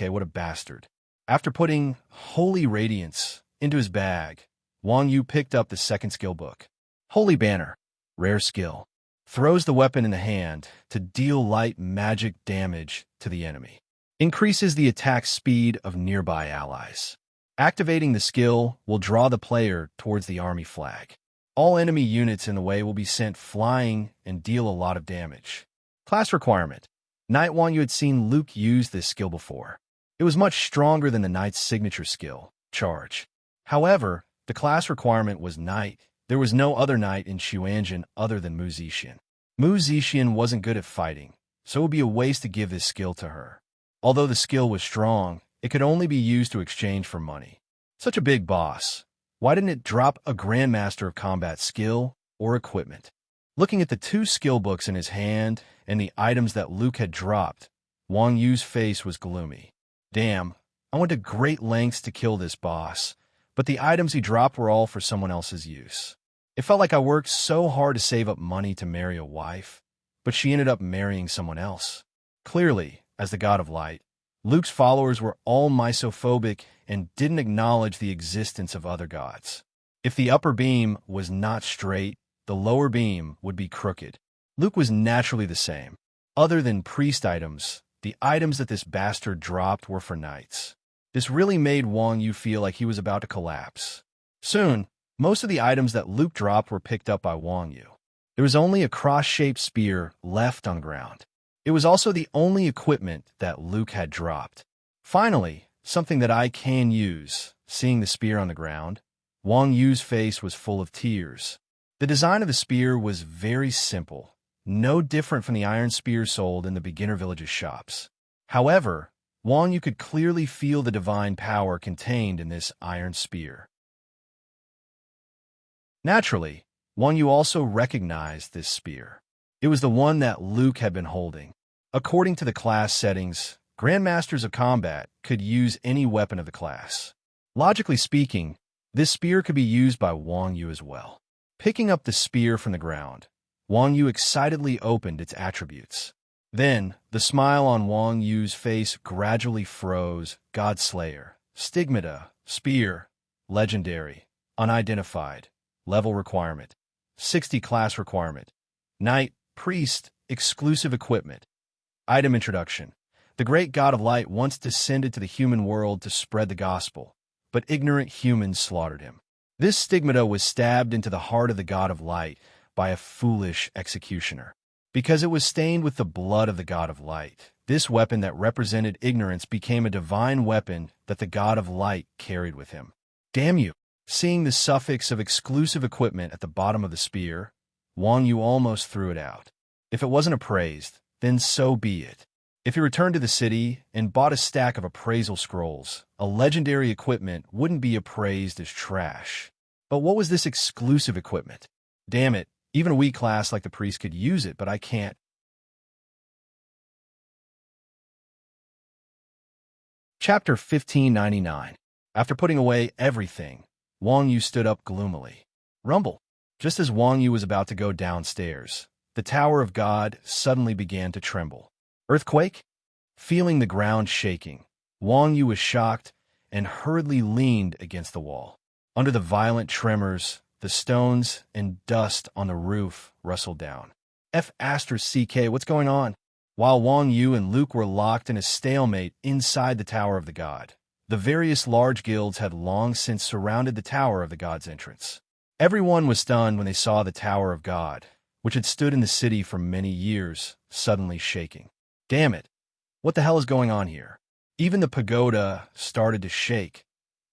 what a bastard. After putting Holy Radiance into his bag, Wang Yu picked up the second skill book. Holy Banner, rare skill. Throws the weapon in the hand to deal light magic damage to the enemy. Increases the attack speed of nearby allies. Activating the skill will draw the player towards the army flag. All enemy units in the way will be sent flying and deal a lot of damage. Class requirement. Knight. Wang Yu had seen Luke use this skill before. It was much stronger than the Knight's signature skill, Charge. However, the class requirement was Knight. There was no other Knight in Xuanzhen other than Mu Zixin. Mu Zixin wasn't good at fighting, so it would be a waste to give this skill to her. Although the skill was strong, it could only be used to exchange for money. Such a big boss. Why didn't it drop a Grandmaster of Combat skill or equipment? Looking at the two skill books in his hand and the items that Luke had dropped, Wang Yu's face was gloomy. Damn, I went to great lengths to kill this boss, but the items he dropped were all for someone else's use. It felt like I worked so hard to save up money to marry a wife, but she ended up marrying someone else. Clearly, as the God of Light, Luke's followers were all misophobic and didn't acknowledge the existence of other gods. If the upper beam was not straight, the lower beam would be crooked. Luke was naturally the same. Other than priest items, the items that this bastard dropped were for knights. This really made Wang Yu feel like he was about to collapse. Soon, most of the items that Luke dropped were picked up by Wang Yu. There was only a cross-shaped spear left on the ground. It was also the only equipment that Luke had dropped. Finally, something that I can use. Seeing the spear on the ground, Wang Yu's face was full of tears. The design of the spear was very simple, no different from the iron spears sold in the beginner villages shops. However, Wang Yu could clearly feel the divine power contained in this iron spear. Naturally, Wang Yu also recognized this spear. It was the one that Luke had been holding. According to the class settings, Grandmasters of Combat could use any weapon of the class. Logically speaking, this spear could be used by Wang Yu as well. Picking up the spear from the ground, Wang Yu excitedly opened its attributes. Then, the smile on Wang Yu's face gradually froze. Godslayer, Stigmata, Spear, Legendary, Unidentified, Level Requirement, 60 Class Requirement, Knight, Priest, Exclusive Equipment. Item Introduction. The great God of Light once descended to the human world to spread the gospel, but ignorant humans slaughtered him. This stigmata was stabbed into the heart of the God of Light by a foolish executioner. Because it was stained with the blood of the God of Light, this weapon that represented ignorance became a divine weapon that the God of Light carried with him. Damn you! Seeing the suffix of exclusive equipment at the bottom of the spear, Wang Yu almost threw it out. If it wasn't appraised, then so be it. If he returned to the city and bought a stack of appraisal scrolls, a legendary equipment wouldn't be appraised as trash. But what was this exclusive equipment? Damn it, even a weak class like the priest could use it, but I can't. Chapter 1599. After putting away everything, Wang Yu stood up gloomily. Rumble. Just as Wang Yu was about to go downstairs, the Tower of God suddenly began to tremble. Earthquake? Feeling the ground shaking, Wang Yu was shocked and hurriedly leaned against the wall. Under the violent tremors, the stones and dust on the roof rustled down. F***, what's going on? While Wang Yu and Luke were locked in a stalemate inside the Tower of the God, the various large guilds had long since surrounded the Tower of the God's entrance. Everyone was stunned when they saw the Tower of God, which had stood in the city for many years, suddenly shaking. Damn it! What the hell is going on here? Even the pagoda started to shake.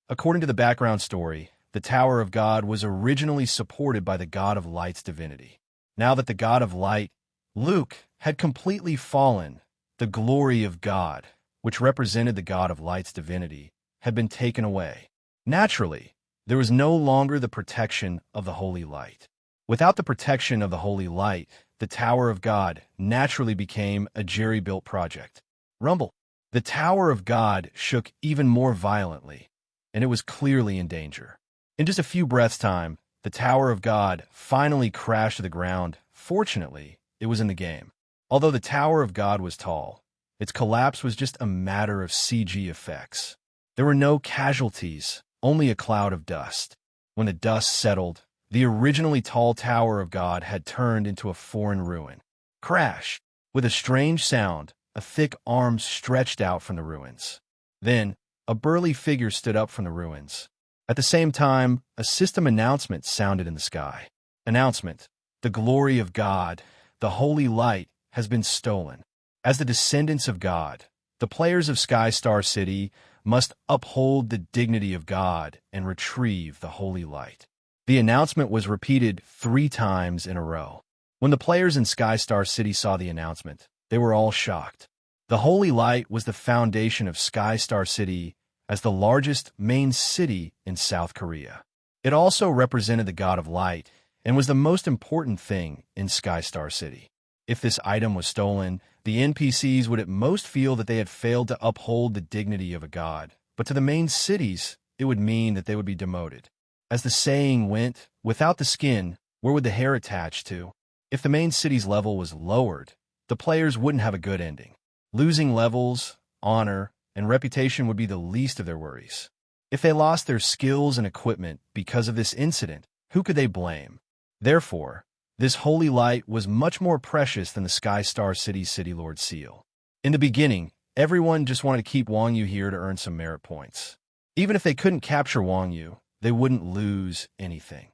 According to the background story, the Tower of God was originally supported by the God of Light's divinity. Now that the God of Light, Luke, had completely fallen, the glory of God, which represented the God of Light's divinity, had been taken away. Naturally, there was no longer the protection of the Holy Light. Without the protection of the Holy Light, the Tower of God naturally became a jerry-built project. Rumble. The Tower of God shook even more violently, and it was clearly in danger. In just a few breaths' time, the Tower of God finally crashed to the ground. Fortunately, it was in the game. Although the Tower of God was tall, its collapse was just a matter of CG effects. There were no casualties, only a cloud of dust. When the dust settled, the originally tall Tower of God had turned into a foreign ruin. Crash! With a strange sound, a thick arm stretched out from the ruins. Then, a burly figure stood up from the ruins. At the same time, a system announcement sounded in the sky. Announcement: the glory of God, the holy light, has been stolen. As the descendants of God, the players of Sky Star City must uphold the dignity of God and retrieve the holy light. The announcement was repeated 3 times in a row. When the players in Sky Star City saw the announcement, they were all shocked. The holy light was the foundation of Sky Star City as the largest main city in South Korea. It also represented the God of Light and was the most important thing in Sky Star City. If this item was stolen, the NPCs would at most feel that they had failed to uphold the dignity of a god, but to the main cities, it would mean that they would be demoted. As the saying went, without the skin, where would the hair attach to? If the main city's level was lowered, the players wouldn't have a good ending. Losing levels, honor, and reputation would be the least of their worries. If they lost their skills and equipment because of this incident, who could they blame? Therefore, this holy light was much more precious than the Sky Star City's City Lord seal. In the beginning, everyone just wanted to keep Wang Yu here to earn some merit points. Even if they couldn't capture Wang Yu, they wouldn't lose anything.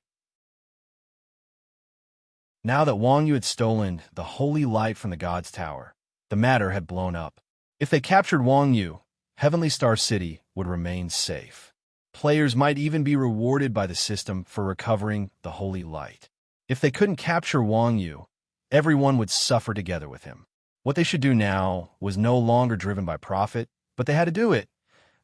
Now that Wang Yu had stolen the holy light from the God's Tower, the matter had blown up. If they captured Wang Yu, Heavenly Star City would remain safe. Players might even be rewarded by the system for recovering the holy light. If they couldn't capture Wang Yu, everyone would suffer together with him. What they should do now was no longer driven by profit, but they had to do it.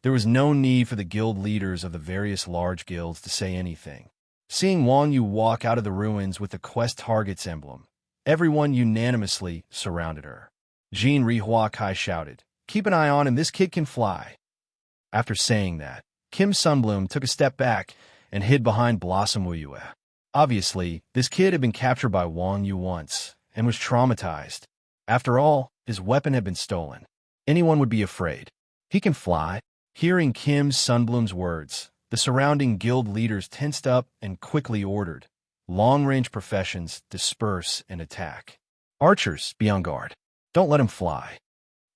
There was no need for the guild leaders of the various large guilds to say anything. Seeing Wang Yu walk out of the ruins with the Quest Targets emblem, everyone unanimously surrounded her. Jean Rihua Kai shouted, "Keep an eye on him, this kid can fly." After saying that, Kim Sunbloom took a step back and hid behind Blossom Wuyue. Obviously, this kid had been captured by Wang Yu once and was traumatized. After all, his weapon had been stolen. Anyone would be afraid. He can fly. Hearing Kim Sunbloom's words, the surrounding guild leaders tensed up and quickly ordered, "Long-range professions, disperse and attack. Archers, be on guard. Don't let him fly."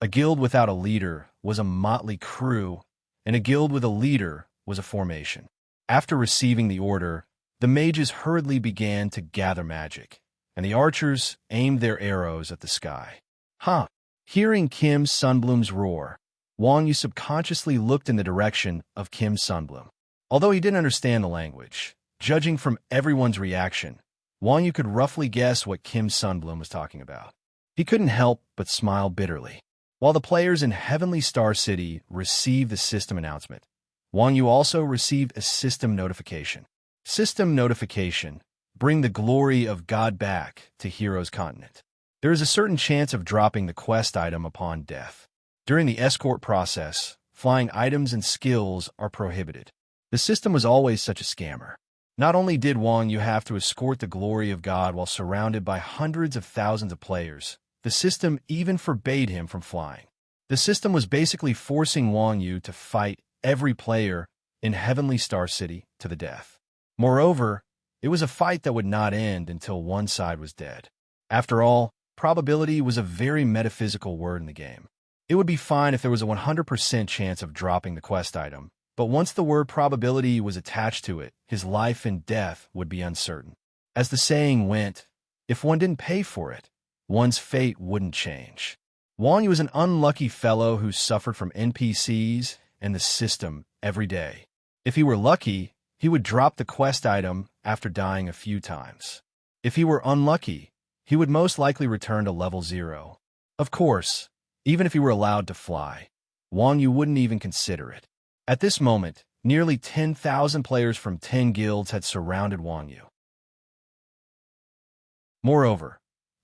A guild without a leader was a motley crew, and a guild with a leader was a formation. After receiving the order, the mages hurriedly began to gather magic, and the archers aimed their arrows at the sky. Hearing Kim Sunbloom's roar, Wang Yu subconsciously looked in the direction of Kim Sunbloom. Although he didn't understand the language, judging from everyone's reaction, Wang Yu could roughly guess what Kim Sunbloom was talking about. He couldn't help but smile bitterly. While the players in Heavenly Star City received the system announcement, Wang Yu also received a system notification. System notification: bring the glory of God back to Heroes Continent. There is a certain chance of dropping the quest item upon death. During the escort process, flying items and skills are prohibited. The system was always such a scammer. Not only did Wang Yu have to escort the glory of God while surrounded by hundreds of thousands of players, the system even forbade him from flying. The system was basically forcing Wang Yu to fight every player in Heavenly Star City to the death. Moreover, It was a fight that would not end until one side was dead. After all, probability was a very metaphysical word in the game. It would be fine if there was a 100% chance of dropping the quest item, but once the word probability was attached to it, his life and death would be uncertain. As the saying went, if one didn't pay for it, one's fate wouldn't change. Wang Yu was an unlucky fellow who suffered from NPCs and the system every day. If he were lucky, he would drop the quest item after dying a few times. If he were unlucky, he would most likely return to level 0. Of course, even if he were allowed to fly, Wang Yu wouldn't even consider it. At this moment, nearly 10,000 players from 10 guilds had surrounded Wang Yu. Moreover,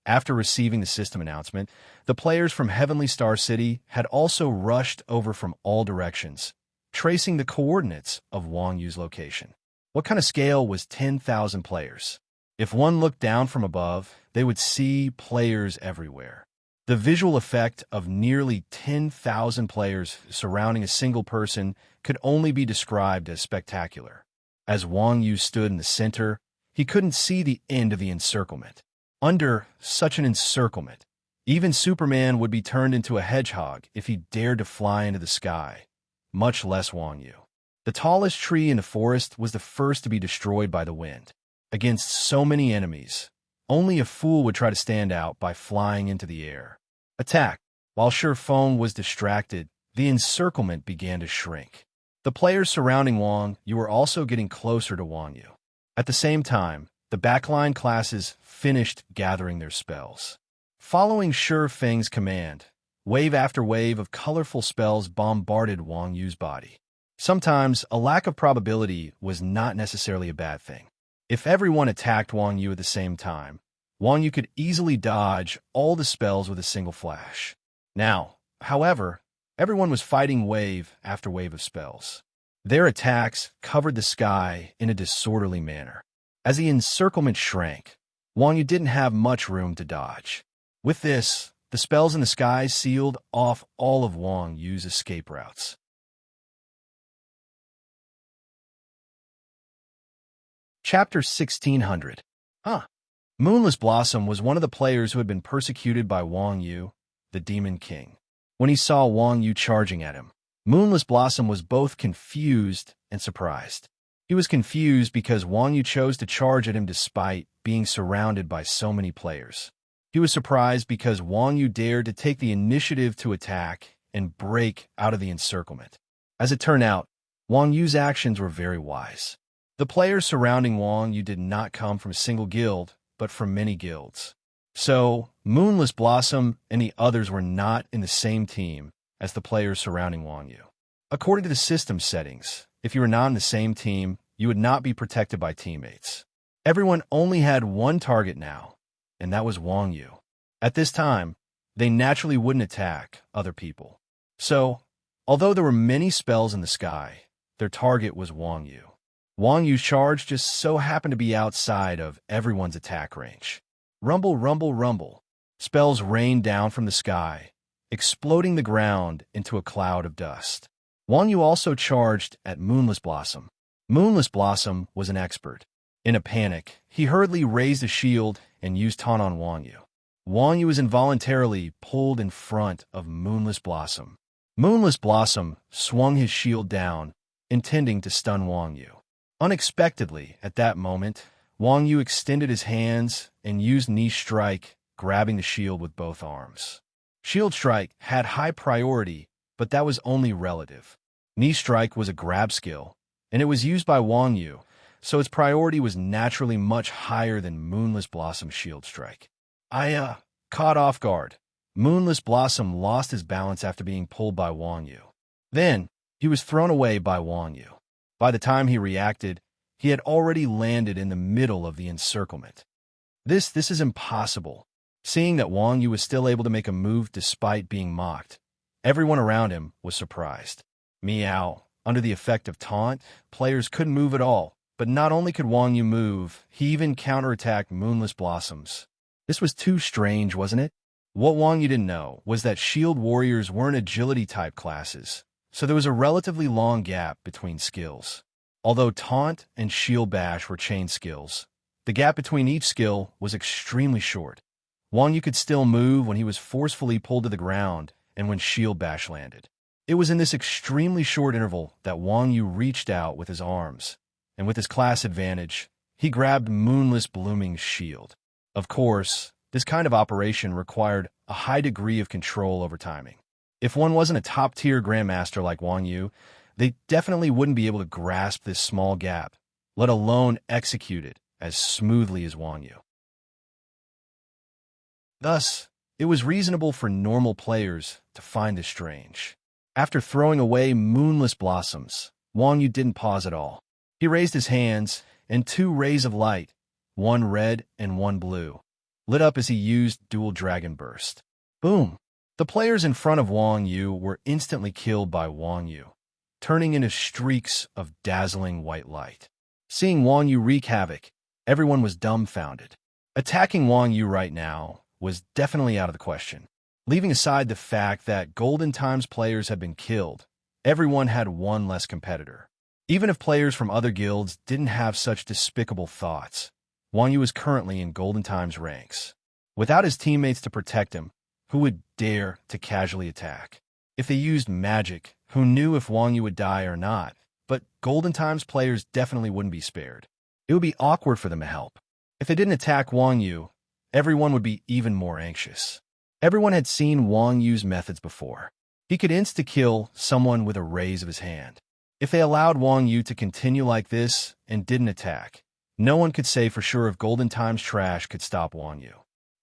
after receiving the system announcement, the players from Heavenly Star City had also rushed over from all directions, tracing the coordinates of Wang Yu's location. What kind of scale was 10,000 players? If one looked down from above, they would see players everywhere. The visual effect of nearly 10,000 players surrounding a single person could only be described as spectacular. As Wang Yu stood in the center, he couldn't see the end of the encirclement. Under such an encirclement, even Superman would be turned into a hedgehog if he dared to fly into the sky, much less Wang Yu. The tallest tree in the forest was the first to be destroyed by the wind. Against so many enemies, only a fool would try to stand out by flying into the air. Attack! While Sure Feng was distracted, the encirclement began to shrink. The players surrounding Wang Yu were also getting closer to Wang Yu. At the same time, the backline classes finished gathering their spells. Following Sure Feng's command, wave after wave of colorful spells bombarded Wang Yu's body. Sometimes, a lack of probability was not necessarily a bad thing. If everyone attacked Wang Yu at the same time, Wang Yu could easily dodge all the spells with a single flash. Now, however, everyone was fighting wave after wave of spells. Their attacks covered the sky in a disorderly manner. As the encirclement shrank, Wang Yu didn't have much room to dodge. With this, the spells in the sky sealed off all of Wang Yu's escape routes. Chapter 1600. Moonless Blossom was one of the players who had been persecuted by Wang Yu, the Demon King. When he saw Wang Yu charging at him, Moonless Blossom was both confused and surprised. He was confused because Wang Yu chose to charge at him despite being surrounded by so many players. He was surprised because Wang Yu dared to take the initiative to attack and break out of the encirclement. As it turned out, Wang Yu's actions were very wise. The players surrounding Wang Yu did not come from a single guild, but from many guilds. So, Moonless Blossom and the others were not in the same team as the players surrounding Wang Yu. According to the system settings, if you were not in the same team, you would not be protected by teammates. Everyone only had one target now, and that was Wang Yu. At this time, they naturally wouldn't attack other people. So, although there were many spells in the sky, their target was Wang Yu. Wang Yu's charge just so happened to be outside of everyone's attack range. Rumble, rumble, rumble. Spells rained down from the sky, exploding the ground into a cloud of dust. Wang Yu also charged at Moonless Blossom. Moonless Blossom was an expert. In a panic, he hurriedly raised a shield and used taunt on Wang Yu. Wang Yu was involuntarily pulled in front of Moonless Blossom. Moonless Blossom swung his shield down, intending to stun Wang Yu. Unexpectedly, at that moment, Wang Yu extended his hands and used Knee Strike, grabbing the shield with both arms. Shield Strike had high priority, but that was only relative. Knee Strike was a grab skill, and it was used by Wang Yu, so its priority was naturally much higher than Moonless Blossom's Shield Strike. Caught off guard. Moonless Blossom lost his balance after being pulled by Wang Yu. Then, he was thrown away by Wang Yu. By the time he reacted, he had already landed in the middle of the encirclement. This is impossible. Seeing that Wang Yu was still able to make a move despite being mocked, everyone around him was surprised. Meow. Under the effect of taunt, players couldn't move at all. But not only could Wang Yu move, he even counterattacked Moonless Blossoms. This was too strange, wasn't it? What Wang Yu didn't know was that Shield Warriors weren't agility-type classes, so there was a relatively long gap between skills. Although Taunt and Shield Bash were chain skills, The gap between each skill was extremely short. Wang Yu could still move when he was forcefully pulled to the ground and when Shield Bash landed. It was in this extremely short interval that Wang Yu reached out with his arms, and with his class advantage, he grabbed Moonless Blooming's shield. Of course, this kind of operation required a high degree of control over timing. If one wasn't a top-tier grandmaster like Wang Yu, they definitely wouldn't be able to grasp this small gap, let alone execute it as smoothly as Wang Yu. Thus, it was reasonable for normal players to find this strange. After throwing away Moonless Blossoms, Wang Yu didn't pause at all. He raised his hands, and two rays of light, one red and one blue, lit up as he used Dual Dragon Burst. Boom! The players in front of Wang Yu were instantly killed by Wang Yu, turning into streaks of dazzling white light. Seeing Wang Yu wreak havoc, everyone was dumbfounded. Attacking Wang Yu right now was definitely out of the question. Leaving aside the fact that Golden Times players had been killed, everyone had one less competitor. Even if players from other guilds didn't have such despicable thoughts, Wang Yu was currently in Golden Times ranks. Without his teammates to protect him, who would dare to casually attack? If they used magic, who knew if Wang Yu would die or not? But Golden Times players definitely wouldn't be spared. It would be awkward for them to help. If they didn't attack Wang Yu, everyone would be even more anxious. Everyone had seen Wang Yu's methods before. He could insta-kill someone with a raise of his hand. If they allowed Wang Yu to continue like this and didn't attack, no one could say for sure if Golden Times trash could stop Wang Yu.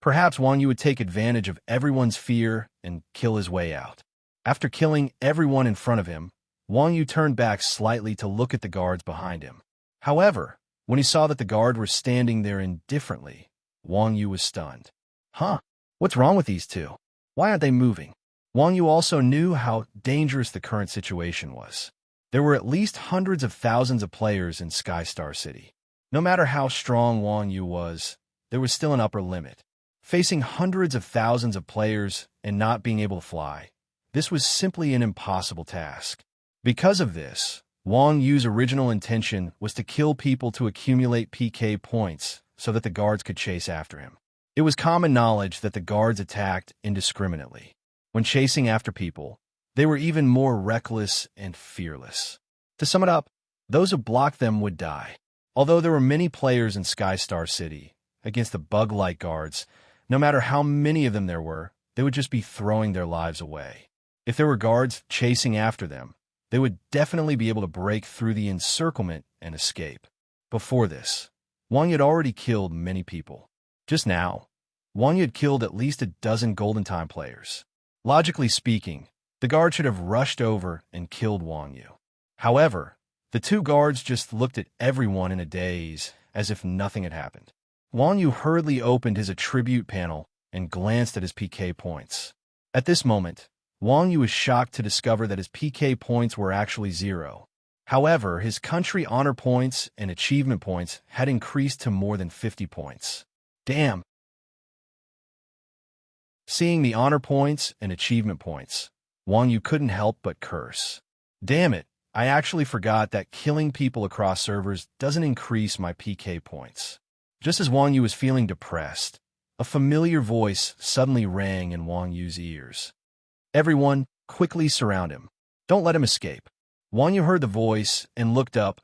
Perhaps Wang Yu would take advantage of everyone's fear and kill his way out. After killing everyone in front of him, Wang Yu turned back slightly to look at the guards behind him. However, when he saw that the guards were standing there indifferently, Wang Yu was stunned. Huh? What's wrong with these two? Why aren't they moving? Wang Yu also knew how dangerous the current situation was. There were at least hundreds of thousands of players in Skystar City. No matter how strong Wang Yu was, there was still an upper limit. Facing hundreds of thousands of players and not being able to fly, this was simply an impossible task. Because of this, Wang Yu's original intention was to kill people to accumulate PK points so that the guards could chase after him. It was common knowledge that the guards attacked indiscriminately. When chasing after people, they were even more reckless and fearless. To sum it up, those who blocked them would die. Although there were many players in Skystar City, against the bug-like guards, no matter how many of them there were, they would just be throwing their lives away. If there were guards chasing after them, they would definitely be able to break through the encirclement and escape. Before this, Wang Yu had already killed many people. Just now, Wang Yu had killed at least a dozen Golden Time players. Logically speaking, the guard should have rushed over and killed Wang Yu. However, the two guards just looked at everyone in a daze, as if nothing had happened. Wang Yu hurriedly opened his attribute panel and glanced at his PK points. At this moment, Wang Yu was shocked to discover that his PK points were actually 0. However, his country honor points and achievement points had increased to more than 50 points. Damn! Seeing the honor points and achievement points, Wang Yu couldn't help but curse. Damn it, I actually forgot that killing people across servers doesn't increase my PK points. Just as Wang Yu was feeling depressed, a familiar voice suddenly rang in Wang Yu's ears. Everyone, quickly surround him. Don't let him escape. Wang Yu heard the voice and looked up,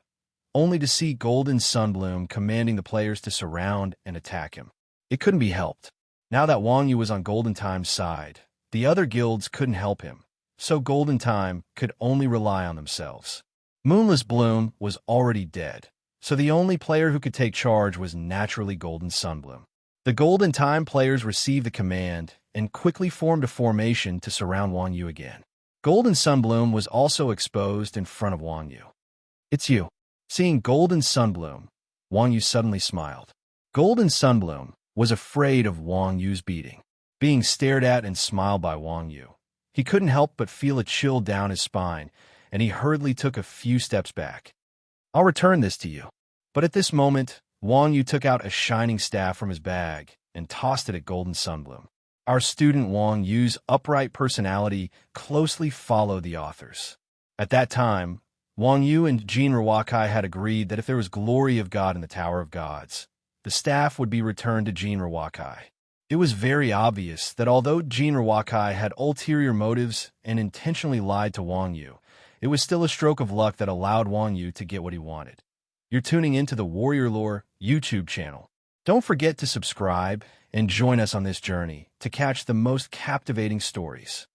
only to see Golden Sunbloom commanding the players to surround and attack him. It couldn't be helped. Now that Wang Yu was on Golden Time's side, the other guilds couldn't help him, so Golden Time could only rely on themselves. Moonless Bloom was already dead, so the only player who could take charge was naturally Golden Sunbloom. The Golden Time players received the command and quickly formed a formation to surround Wang Yu again. Golden Sunbloom was also exposed in front of Wang Yu. It's you. Seeing Golden Sunbloom, Wang Yu suddenly smiled. Golden Sunbloom was afraid of Wang Yu's beating. Being stared at and smiled by Wang Yu, he couldn't help but feel a chill down his spine, and he hurriedly took a few steps back. I'll return this to you. But at this moment, Wang Yu took out a shining staff from his bag and tossed it at Golden Sunbloom. Our student Wang Yu's upright personality closely followed the author's. At that time, Wang Yu and Jin Rawakai had agreed that if there was glory of God in the Tower of Gods, the staff would be returned to Jin Rawakai. It was very obvious that although Jin Rawakai had ulterior motives and intentionally lied to Wang Yu, it was still a stroke of luck that allowed Wang Yu to get what he wanted. You're tuning into the Warrior Lore YouTube channel. Don't forget to subscribe and join us on this journey to catch the most captivating stories.